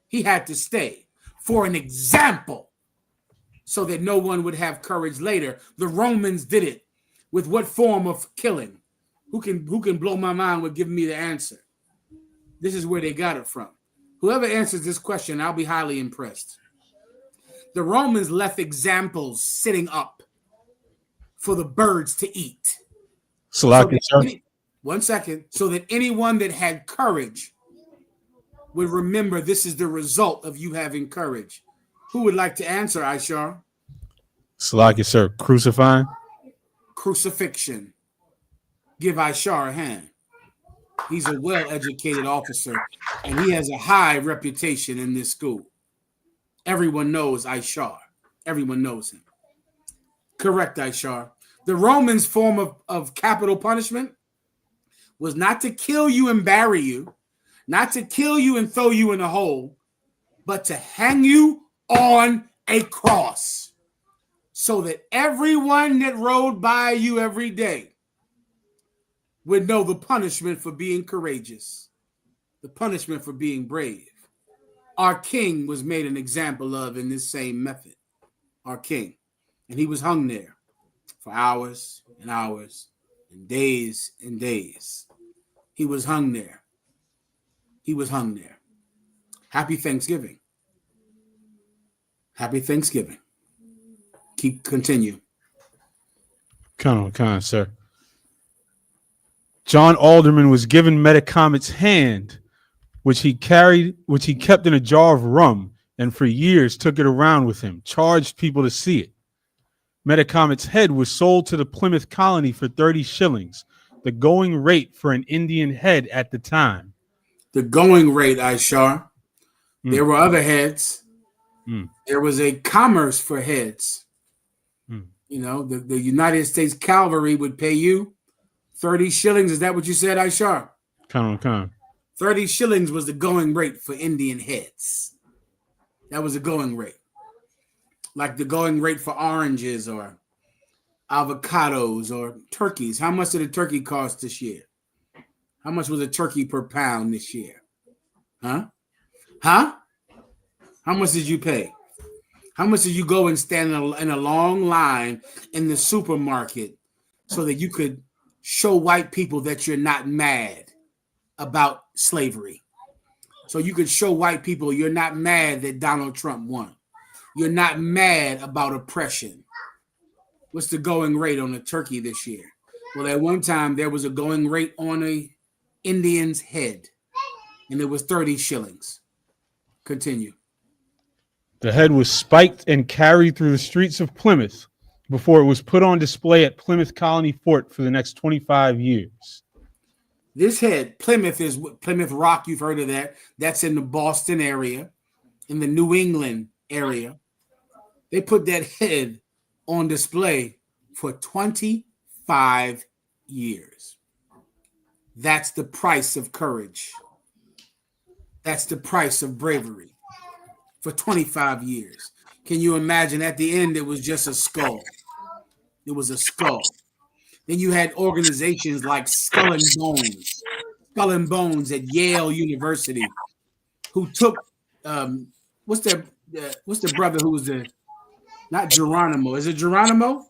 He had to stay for an example so that no one would have courage later. The Romans did it with what form of killing? Who can blow my mind with giving me the answer? This is where they got it from. Whoever answers this question, I'll be highly impressed. The Romans left examples sitting up for the birds to eat. Salaki, sir. One second. So that anyone that had courage would remember this is the result of you having courage. Who would like to answer, Aishar? Salaki, sir. Crucifying? Crucifixion. Give Aishar a hand. He's a well-educated officer, and he has a high reputation in this school. Everyone knows Aishar. Everyone knows him. Correct, Aishar. The Romans' form of capital punishment was not to kill you and bury you, not to kill you and throw you in a hole, but to hang you on a cross so that everyone that rode by you every day would know the punishment for being courageous, the punishment for being brave. Our king was made an example of in this same method, our king. And he was hung there for hours and hours and days and days. He was hung there. He was hung there. Happy Thanksgiving. Happy Thanksgiving. Continue. Come on, sir. John Alderman was given Metacomet's hand, which he kept in a jar of rum, and for years took it around with him, charged people to see it. Metacomet's head was sold to the Plymouth colony for 30 shillings, the going rate for an Indian head at the time. The going rate, Aishar. There were other heads. There was a commerce for heads. You know, the United States Cavalry would pay you 30 shillings. Is that what you said, Aishar? Come on. 30 shillings was the going rate for Indian heads. That was the going rate. Like the going rate for oranges or avocados or turkeys. How much did a turkey cost this year? How much was a turkey per pound this year? Huh? How much did you pay? How much did you go and stand in a long line in the supermarket so that you could show white people that you're not mad about slavery? So you could show white people you're not mad that Donald Trump won. You're not mad about oppression. What's the going rate on a turkey this year? Well, at one time, there was a going rate on a Indian's head, and it was 30 shillings. Continue. The head was spiked and carried through the streets of Plymouth before it was put on display at Plymouth Colony Fort for the next 25 years. This head, Plymouth, is Plymouth Rock. You've heard of that. That's in the Boston area, in the New England area. They put that head on display for 25 years. That's the price of courage. That's the price of bravery. For 25 years. Can you imagine? At the end, it was just a skull. It was a skull. Then you had organizations like Skull and Bones at Yale University, who took what's the brother who was not Geronimo? Is it Geronimo?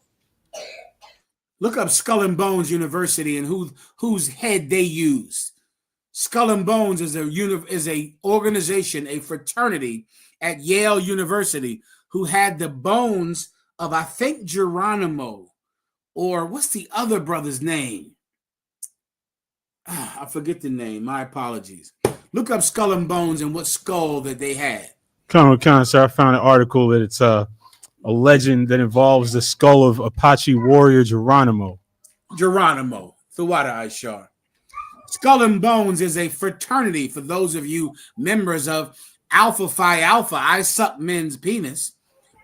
Look up Skull and Bones University and whose head they used. Skull and Bones is a organization, a fraternity at Yale University who had the bones of, I think, Geronimo, or what's the other brother's name? I forget the name. My apologies. Look up Skull and Bones and what skull that they had. Come on, sir. I found an article that it's a legend that involves the skull of Apache warrior Geronimo. Geronimo, Thawada Aishar. Skull and Bones is a fraternity for those of you members of Alpha Phi Alpha, I suck men's penis.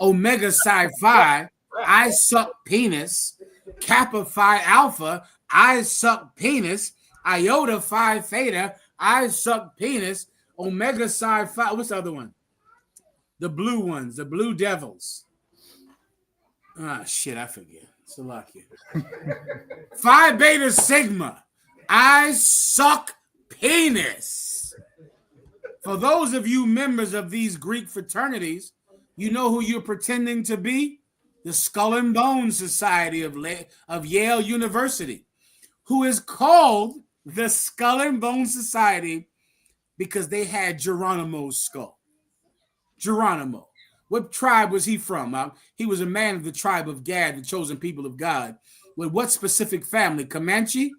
Omega Psi Phi, I suck penis. Kappa Phi Alpha, I suck penis. Iota Phi Theta, I suck penis. Omega Psi Phi, what's the other one? The blue ones, the blue devils. Ah, shit, I forget. Salakia. Phi Beta Sigma, I suck penis. For those of you members of these Greek fraternities, you know who you're pretending to be? The Skull and Bones Society of Yale University, who is called the Skull and Bones Society because they had Geronimo's skull. Geronimo. What tribe was he from? He was a man of the tribe of Gad, the chosen people of God. With what specific family? Comanche?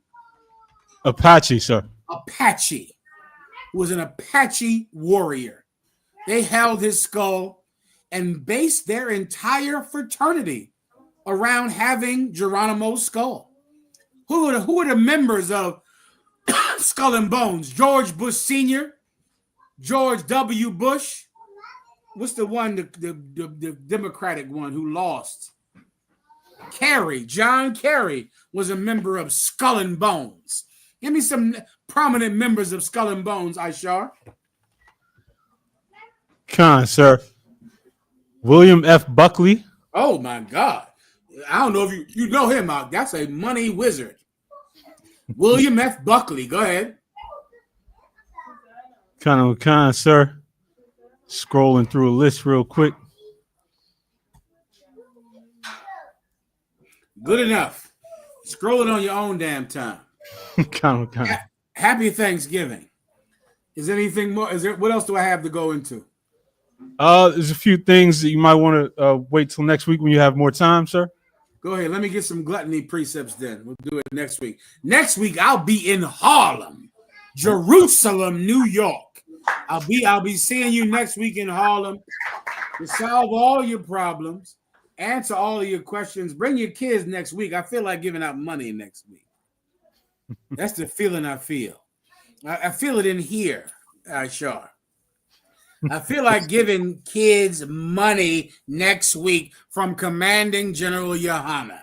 Apache, sir. Apache. who was an Apache warrior. They held his skull and based their entire fraternity around having Geronimo's skull. Who are the members of Skull and Bones? George Bush Sr., George W. Bush. What's the one, the Democratic one who lost? Kerry, John Kerry was a member of Skull and Bones. Give me some prominent members of Skull and Bones, Aishar. Con, sir. William F. Buckley. Oh my God. I don't know if you know him out. That's a money wizard. William F. Buckley. Go ahead. Con, sir. Scrolling through a list real quick. Good enough. Scroll it on your own damn time. Con. Happy Thanksgiving. Is there anything more? What else do I have to go into? There's a few things that you might want to wait till next week when you have more time, sir. Go ahead. Let me get some gluttony precepts then. We'll do it next week. Next week, I'll be in Harlem, Jerusalem, New York. I'll be seeing you next week in Harlem to solve all your problems, answer all of your questions. Bring your kids next week. I feel like giving out money next week. That's the feeling I feel. I feel it in here, Aishar. I feel like giving kids money next week from Commanding General Yohana.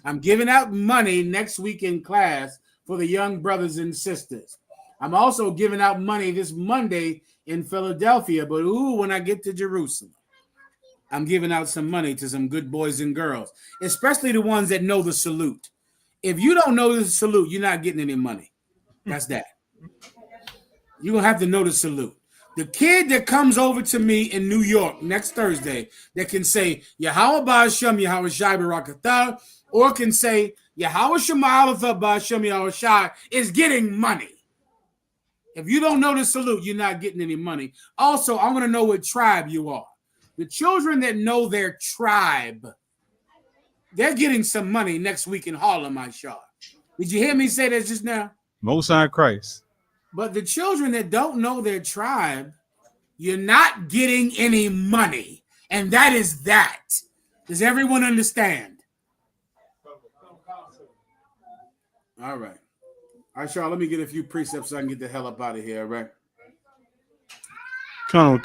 I'm giving out money next week in class for the young brothers and sisters. I'm also giving out money this Monday in Philadelphia, but when I get to Jerusalem, I'm giving out some money to some good boys and girls, especially the ones that know the salute. If you don't know the salute, you're not getting any money. That's that. You're going to have to know the salute. The kid that comes over to me in New York next Thursday that can say, Yahweh Ba'ashem, Yahweh Shai Barakatah, or can say, Yahweh Shema Alatha Ba'ashem, Yahweh Shai, is getting money. If you don't know the salute, you're not getting any money. Also, I want to know what tribe you are. The children that know their tribe, they're getting some money next week in Harlem, Aishar. Did you hear me say that just now? Most High Christ. But the children that don't know their tribe, you're not getting any money. And that is that. Does everyone understand? All right. All right, Charles, let me get a few precepts so I can get the hell up out of here, all right? Con.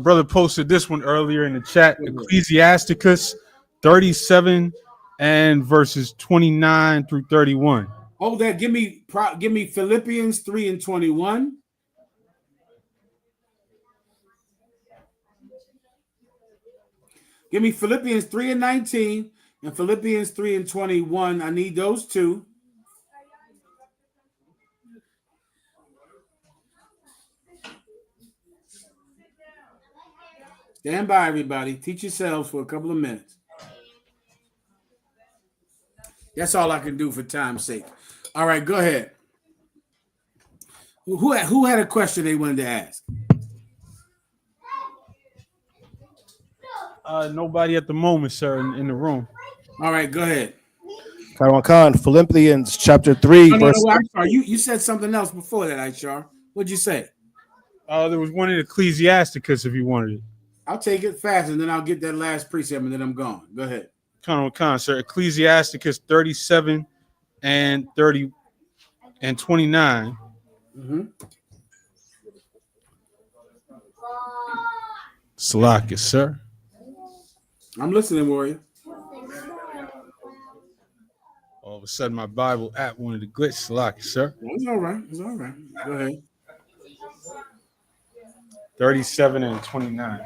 Brother posted this one earlier in the chat. Ecclesiasticus 37 and verses 29 through 31. Hold that. Give me Philippians 3 and 21. Give me Philippians 3 and 19 and Philippians 3 and 21. I need those two. Stand by, everybody. Teach yourselves for a couple of minutes. That's all I can do for time's sake. All right, go ahead. Who had a question they wanted to ask? Nobody at the moment, sir, in the room. All right, go ahead. Khan, Philippians chapter 3. No, I'm sorry. You said something else before that, Aishar. What'd you say? There was one in Ecclesiasticus if you wanted it. I'll take it fast, and then I'll get that last precept, and then I'm gone. Go ahead. Khan, sir. Ecclesiasticus 37 and 30 and 29. Mm-hmm. Salakis, sir. I'm listening, warrior. All of a sudden, my Bible app wanted to glitch. Salakis, sir. It's all right. It's all right. Go ahead. 37 and 29.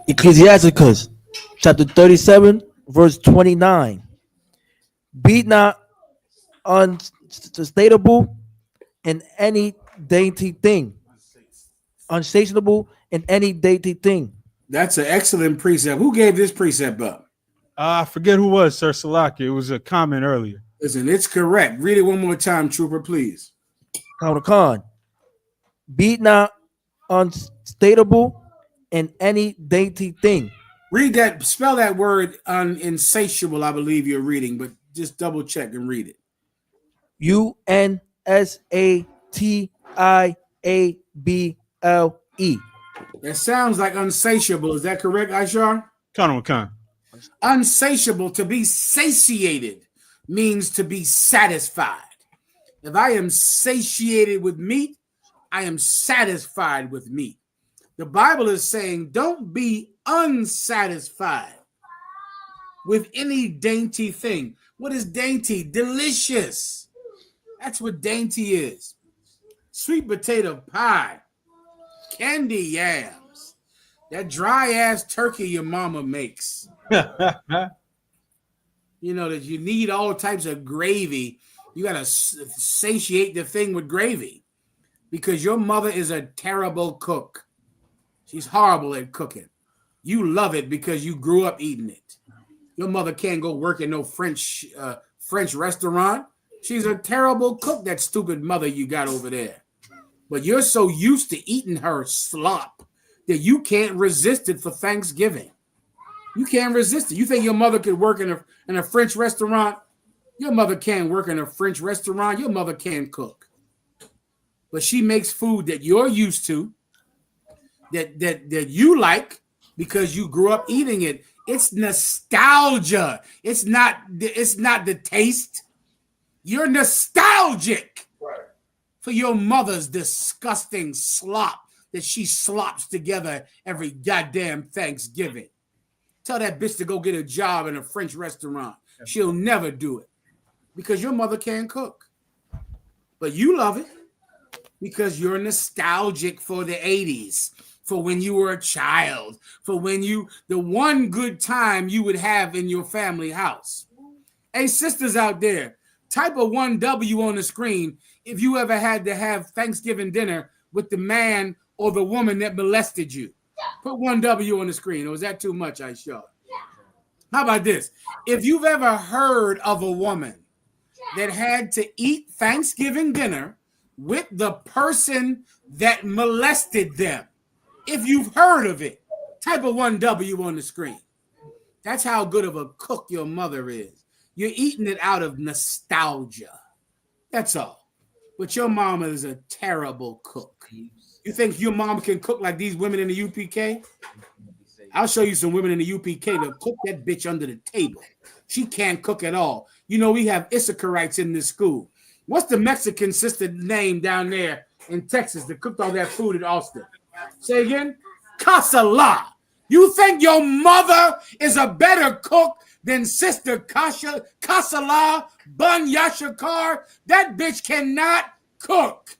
Ecclesiasticus chapter 37, verse 29. Be not unsustainable in any dainty thing. Unsatiable in any dainty thing. That's an excellent precept. Who gave this precept up? I forget who was, Sir Salaki. It was a comment earlier. Listen, it's correct. Read it one more time, Trooper, please. Khan. Be not unstateable in any dainty thing. Read that, spell that word insatiable, I believe you're reading, but just double check and read it. UNSATIABLE. That sounds like unsatiable. Is that correct, Aishar? Con. Unsatiable, to be satiated, means to be satisfied. If I am satiated with meat, I am satisfied with meat. The Bible is saying, don't be unsatisfied with any dainty thing. What is dainty? Delicious. That's what dainty is. Sweet potato pie, candy yams, that dry ass turkey your mama makes. You know that you need all types of gravy. You got to satiate the thing with gravy because your mother is a terrible cook. She's horrible at cooking. You love it because you grew up eating it. Your mother can't go work in no French restaurant. She's a terrible cook, that stupid mother you got over there. But you're so used to eating her slop that you can't resist it for Thanksgiving. You can't resist it. You think your mother could work in a French restaurant? Your mother can't work in a French restaurant. Your mother can't cook. But she makes food that you're used to, that you like because you grew up eating it. It's nostalgia. It's not the taste. You're nostalgic for your mother's disgusting slop that she slops together every goddamn Thanksgiving. Tell that bitch to go get a job in a French restaurant. She'll never do it because your mother can't cook. But you love it because you're nostalgic for the 80s, for when you were a child, for when the one good time you would have in your family house. Hey, sisters out there, type a 1W on the screen if you ever had to have Thanksgiving dinner with the man or the woman that molested you. Put 1W on the screen. Or is that too much, Aisha? How about this? If you've ever heard of a woman that had to eat Thanksgiving dinner with the person that molested them, if you've heard of it, type a 1W on the screen. That's how good of a cook your mother is. You're eating it out of nostalgia. That's all. But your mama is a terrible cook. You think your mom can cook like these women in the UPK? I'll show you some women in the UPK that cook that bitch under the table. She can't cook at all. You know, we have Issacharites in this school. What's the Mexican sister name down there in Texas that cooked all that food at Austin? Say again? Casala. You think your mother is a better cook than Sister Casala Bun Yashakar? That bitch cannot cook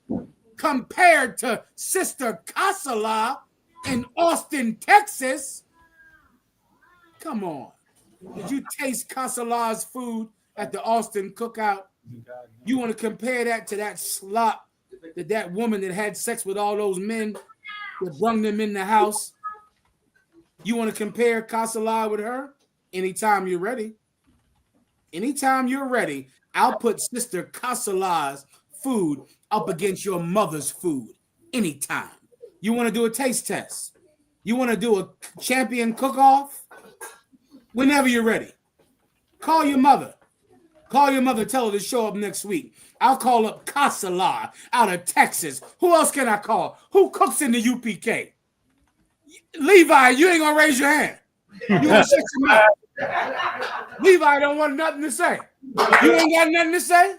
compared to Sister Casala in Austin, Texas. Come on. Did you taste Casala's food at the Austin cookout? You want to compare that to that slop that woman that had sex with all those men that brung them in the house? You want to compare Casala with her? Anytime you're ready. Anytime you're ready, I'll put Sister Casala's food up against your mother's food. Anytime. You want to do a taste test? You want to do a champion cook-off? Whenever you're ready. Call your mother. Call your mother, tell her to show up next week. I'll call up Casala out of Texas. Who else can I call? Who cooks in the UPK? Levi, you ain't gonna raise your hand. You gonna shut your mouth. Levi don't want nothing to say. You ain't got nothing to say?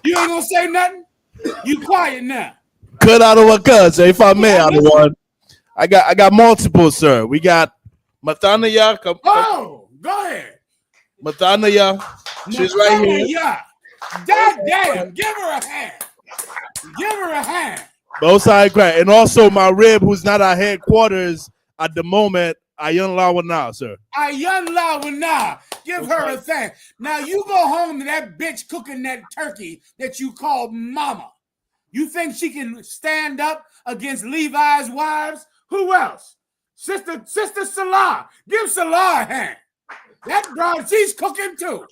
You ain't gonna say nothing? You quiet now. Cut out of what cuz, if I may, out of one. I got multiple, sir. We got Mathanaya. Oh, go ahead. Mathanaya. She's right here. Yeah. God damn. Give her a hand. Give her a hand. Both sides crack. And also my rib, who's not our headquarters at the moment, Ayan Lawana, sir. Ayan Lawana. Give her a thing. Now you go home to that bitch cooking that turkey that you call mama. You think she can stand up against Levi's wives? Who else? Sister Salah. Give Salah a hand. That broad, she's cooking too.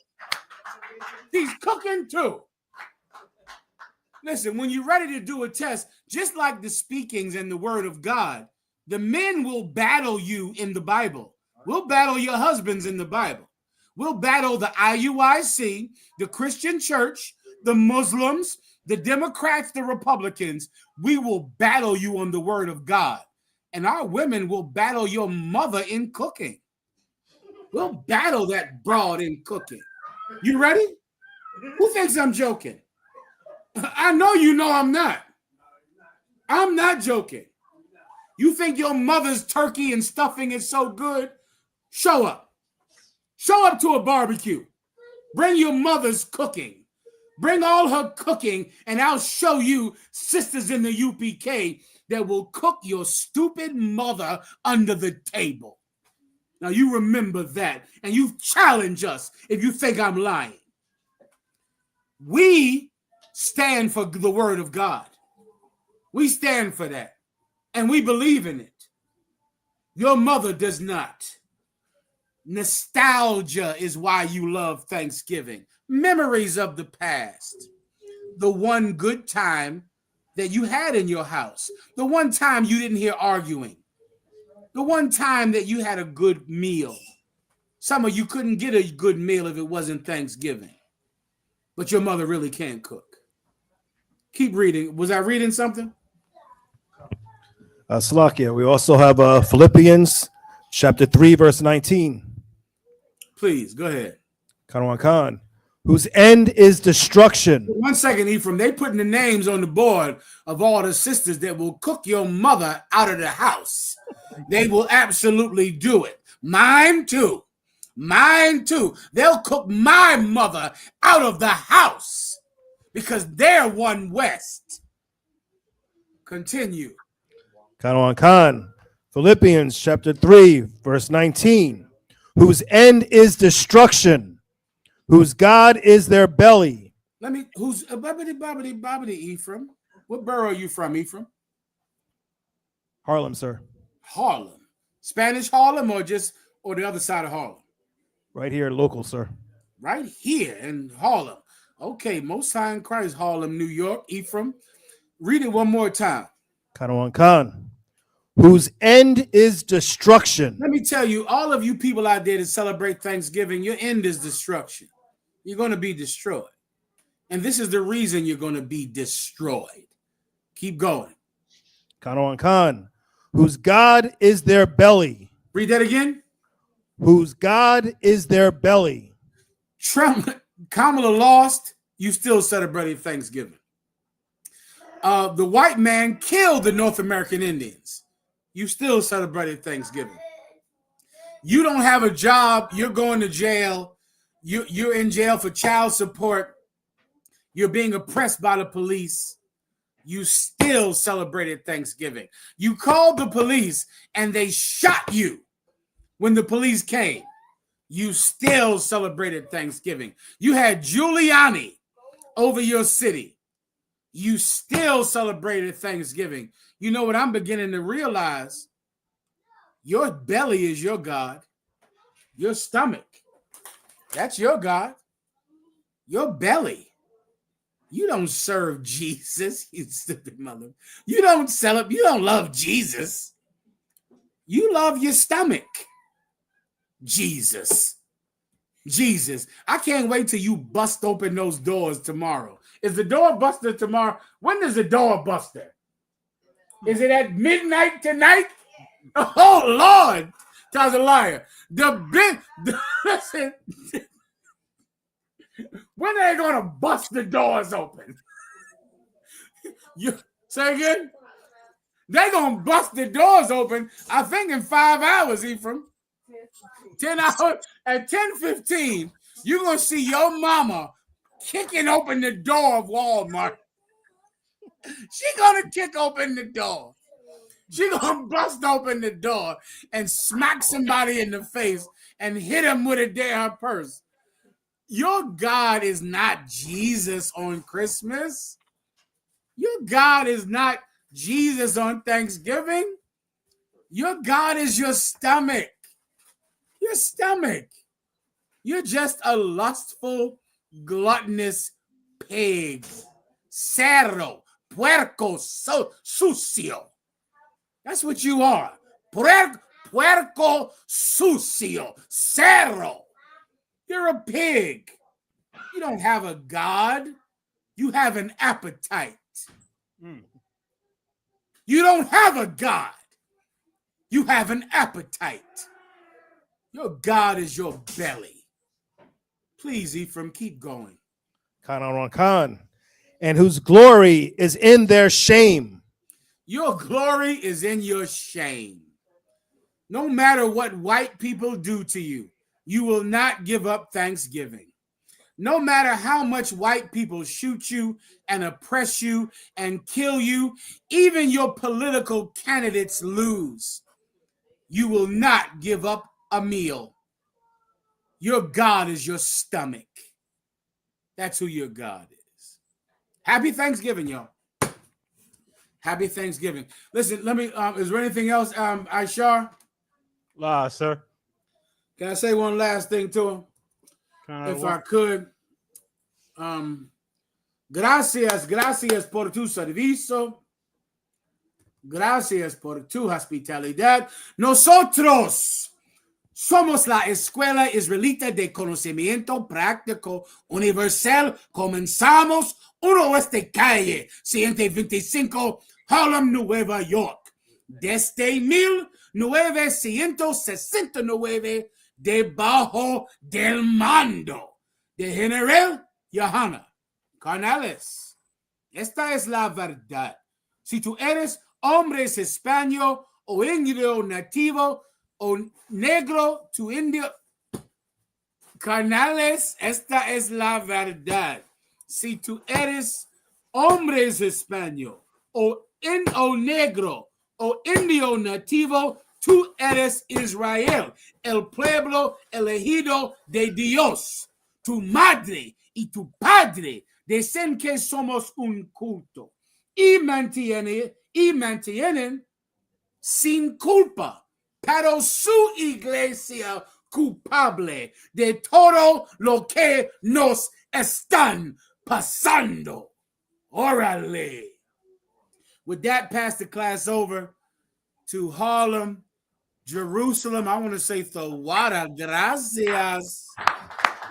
She's cooking too. Listen, when you're ready to do a test, just like the speakings and the word of God, The men will battle you in the Bible. We'll battle your husbands in the Bible. We'll battle the IUIC, the Christian church, the Muslims, the Democrats, the Republicans. We will battle you on the word of God. And our women will battle your mother in cooking. We'll battle that broad in cooking. You ready? Who thinks I'm joking? I know you know I'm not. I'm not joking. You think your mother's turkey and stuffing is so good? Show up. Show up to a barbecue. Bring your mother's cooking. Bring all her cooking, and I'll show you sisters in the UPK that will cook your stupid mother under the table. Now you remember that, and you challenge us if you think I'm lying. We stand for the word of God. We stand for that, and we believe in it. Your mother does not. Nostalgia is why you love Thanksgiving. Memories of the past. The one good time that you had in your house. The one time you didn't hear arguing. The one time that you had a good meal. Some of you couldn't get a good meal if it wasn't Thanksgiving. But your mother really can cook. Keep reading. Was I reading something? Salakia, we also have Philippians chapter 3, verse 19. Please, go ahead. Khan, whose end is destruction. 1 second, Ephraim. They putting the names on the board of all the sisters that will cook your mother out of the house. They will absolutely do it. Mine too. Mine too. They'll cook my mother out of the house because they're one West. Continue. Khan, Philippians chapter 3, verse 19. Whose end is destruction, whose God is their belly. Let me, who's bobbity, Ephraim? What borough are you from, Ephraim? Harlem, sir. Harlem. Spanish Harlem or the other side of Harlem? Right here, local, sir. Right here in Harlem. Okay, Most High in Christ, Harlem, New York, Ephraim. Read it one more time. Khan. Whose end is destruction. Let me tell you, all of you people out there that celebrate Thanksgiving, your end is destruction. You're going to be destroyed. And this is the reason you're going to be destroyed. Keep going. Khan. Whose God is their belly. Read that again. Whose God is their belly. Trump, Kamala lost, you still celebrating Thanksgiving. The white man killed the North American Indians. You still celebrated Thanksgiving. You don't have a job. You're going to jail. You're in jail for child support. You're being oppressed by the police. You still celebrated Thanksgiving. You called the police and they shot you when the police came. You still celebrated Thanksgiving. You had Giuliani over your city. You still celebrated Thanksgiving. You know what I'm beginning to realize? Your belly is your God. Your stomach, that's your God. Your belly. You don't serve Jesus, you stupid mother. You don't celebrate. You don't love Jesus. You love your stomach. Jesus. I can't wait till you bust open those doors tomorrow. Is the door buster tomorrow? When is the door buster? Is it at midnight tonight? Oh, Lord. God's a liar. Listen. When are they going to bust the doors open? You say again? They're going to bust the doors open, I think, in 5 hours, Ephraim. 10 hours. At 10:15, you're going to see your mama kicking open the door of Walmart. She's going to kick open the door. She's going to bust open the door and smack somebody in the face and hit him with a damn purse. Your God is not Jesus on Christmas. Your God is not Jesus on Thanksgiving. Your God is your stomach. Your stomach. You're just a lustful, gluttonous pig. Cerdo, puerco, sucio. That's what you are. Puerco sucio. Cerro. You're a pig. You don't have a God. You have an appetite. You don't have a God. You have an appetite. Your God is your belly. Please, Ephraim, keep going. Khan, and whose glory is in their shame. Your glory is in your shame. No matter what white people do to you, you will not give up thanksgiving. No matter how much white people shoot you and oppress you and kill you, even your political candidates lose, you will not give up a meal. Your God is your stomach. That's who your God is. Happy Thanksgiving, y'all. Happy Thanksgiving. Listen, let me, is there anything else, Aishar? Sir. Can I say one last thing to him? If I could. Gracias por tu servicio. Gracias por tu hospitalidad. Nosotros somos la Escuela Israelita de Conocimiento Práctico Universal. Comenzamos 1 Oeste Calle 125, Harlem, Nueva York. Desde 1969, debajo del mando de General Johanna Canales. Esta es la verdad. Si tú eres hombre hispano o indio nativo o negro, tu indio, Canales, esta es la verdad. Si tú eres hombre hispano o negro o indio nativo, tú eres Israel, el pueblo elegido de Dios. Tu madre y tu padre dicen que somos un culto y mantienen sin culpa, pero su iglesia culpable de todo lo que nos están pasando. Órale. With that, pass the class over to Harlem, Jerusalem. I want to say Thawada, gracias.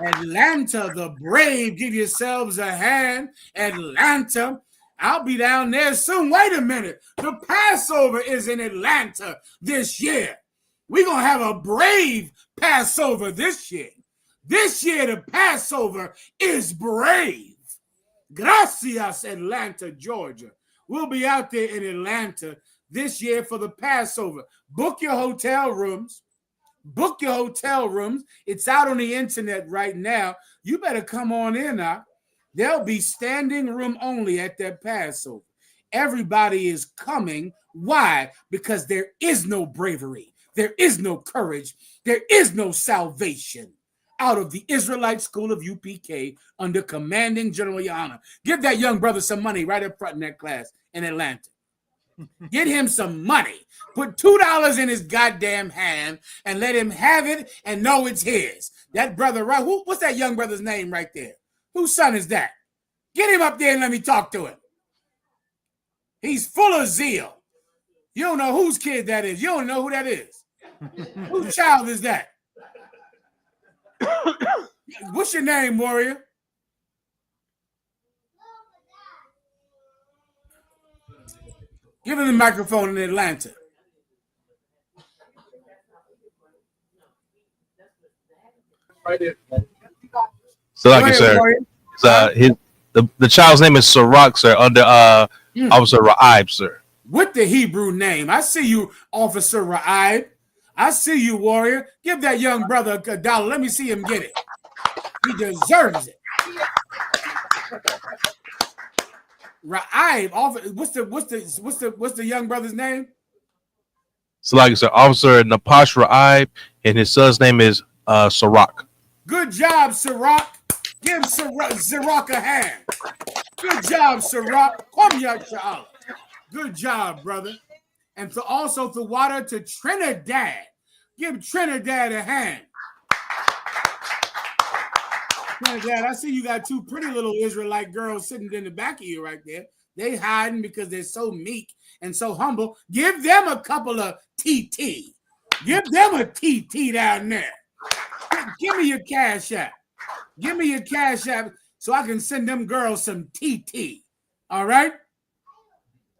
Atlanta, the brave, give yourselves a hand. Atlanta, I'll be down there soon. Wait a minute. The Passover is in Atlanta this year. We're going to have a brave Passover this year. This year, the Passover is brave. Gracias, Atlanta, Georgia. We'll be out there in Atlanta this year for the Passover. Book your hotel rooms. Book your hotel rooms. It's out on the internet right now. You better come on in now. There'll be standing room only at that Passover. Everybody is coming. Why? Because there is no bravery. There is no courage. There is no salvation out of the Israelite School of UPK under commanding General Johanna. Give that young brother some money right up front in that class in Atlanta. Get him some money. Put $2 in his goddamn hand and let him have it and know it's his. That brother, right? What's that young brother's name right there? Whose son is that? Get him up there and let me talk to him. He's full of zeal. You don't know whose kid that is. You don't know who that is. Whose child is that? What's your name, warrior? Give him the microphone in Atlanta. So, like you said, the child's name is Sirach, sir, under Officer Ra'ib, sir. With the Hebrew name. I see you, Officer Ra'ib. I see you, warrior. Give that young brother a dollar. Let me see him get it. He deserves it. Ra'ib, what's the young brother's name? So, like you said, Officer Napash Ra'ib, and his son's name is Sirach. Good job, Sirach. Give Sirach a hand. Good job, Sirach. Good job, brother. And also the water to Trinidad. Give Trinidad a hand. Trinidad, I see you got two pretty little Israelite girls sitting in the back of you right there. They hiding because they're so meek and so humble. Give them a couple of TT. Give them a TT down there. Give me your cash app. Give me your cash app so I can send them girls some TT. All right?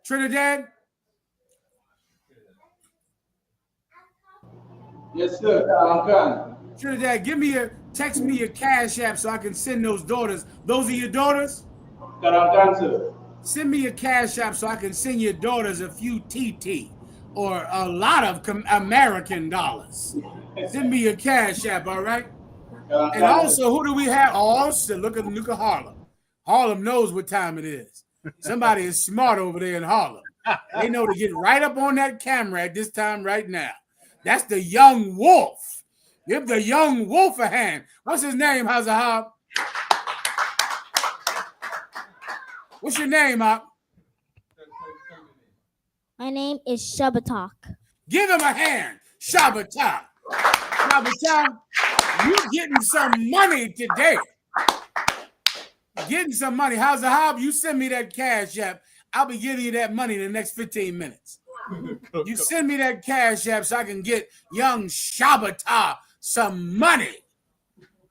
Trinidad? Yes, sir. Trinidad, text me your cash app so I can send those daughters. Those are your daughters? Sir. Send me your cash app so I can send your daughters a few TT or a lot of American dollars. Send me your cash app, all right? And also, who do we have? Oh, shit, look at Harlem. Harlem knows what time it is. Somebody is smart over there in Harlem. They know to get right up on that camera at this time right now. That's the young wolf. Give the young wolf a hand. What's his name, Hazahab? What's your name, Hop? My name is Shabatak. Give him a hand. Shabatak. Shabatak, you getting some money today. Getting some money. Hazahab, you send me that cash app. I'll be giving you that money in the next 15 minutes. You send me that cash app so I can get young Shabata some money.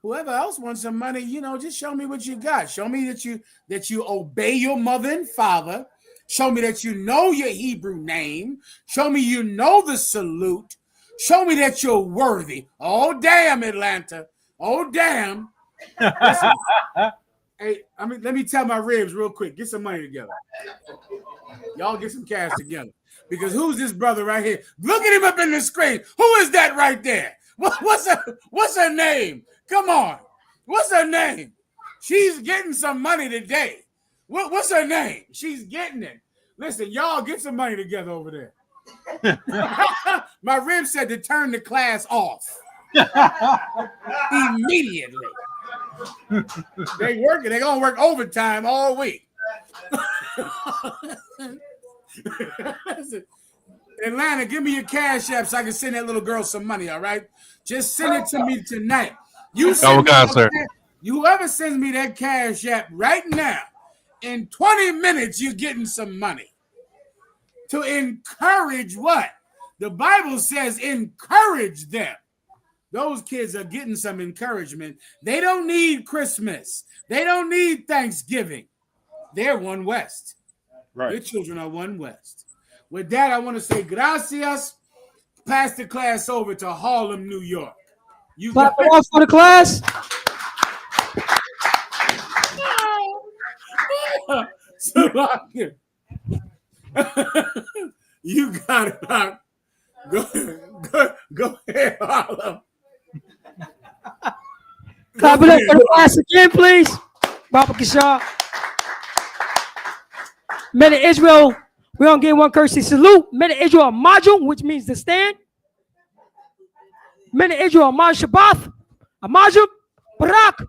Whoever else wants some money, just show me what you got. Show me that you obey your mother and father. Show me that you know your Hebrew name. Show me you know the salute. Show me that you're worthy. Oh, damn, Atlanta. Oh, damn. Listen, hey, let me tell my ribs real quick. Get some money together. Y'all get some cash together. Because who's this brother right here? Look at him up in the screen. Who is that right there? What's her name? Come on. What's her name? She's getting some money today. What's her name? She's getting it. Listen, y'all get some money together over there. My rib said to turn the class off. Immediately. They working. They're going to work overtime all week. Atlanta, give me your cash app so I can send that little girl some money, all right? Just send it to me tonight. Whoever sends me that cash app right now, in 20 minutes, you're getting some money. To encourage what? The Bible says encourage them. Those kids are getting some encouragement. They don't need Christmas. They don't need Thanksgiving. They're One West. Right. Your children are One West. With that, I want to say gracias. Pass the class over to Harlem, New York. You clap it off for the class. You got it, Doc. Go ahead, Harlem. Clap it up for the class again, please. Baba Kishar. Men of Israel, we're going to give one courtesy salute. Men of Israel, Amajum, which means to stand. Men of Israel, Amaj Shabbath, Amajum, Barak,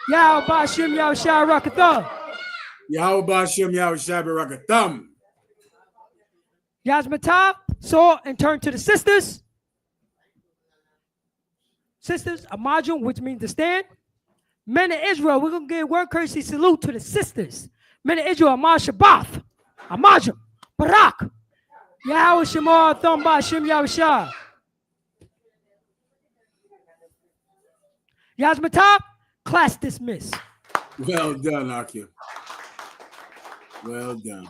Yahweh Bashim, Yahweh Shai Rakatham. Yahweh Bashim, Yahweh Shai Rakatham. Yasmatah saw and turned to the sisters. Sisters, Amajum, which means to stand. Men of Israel, we're going to give one courtesy salute to the sisters. Men of Israel, Amaj Shabbath, Amajum, Barak, Yahweh Shemar, Thumba, Hashem, Yahweh Shai. Yasmatah, class dismissed. Well done, Akim. Well done.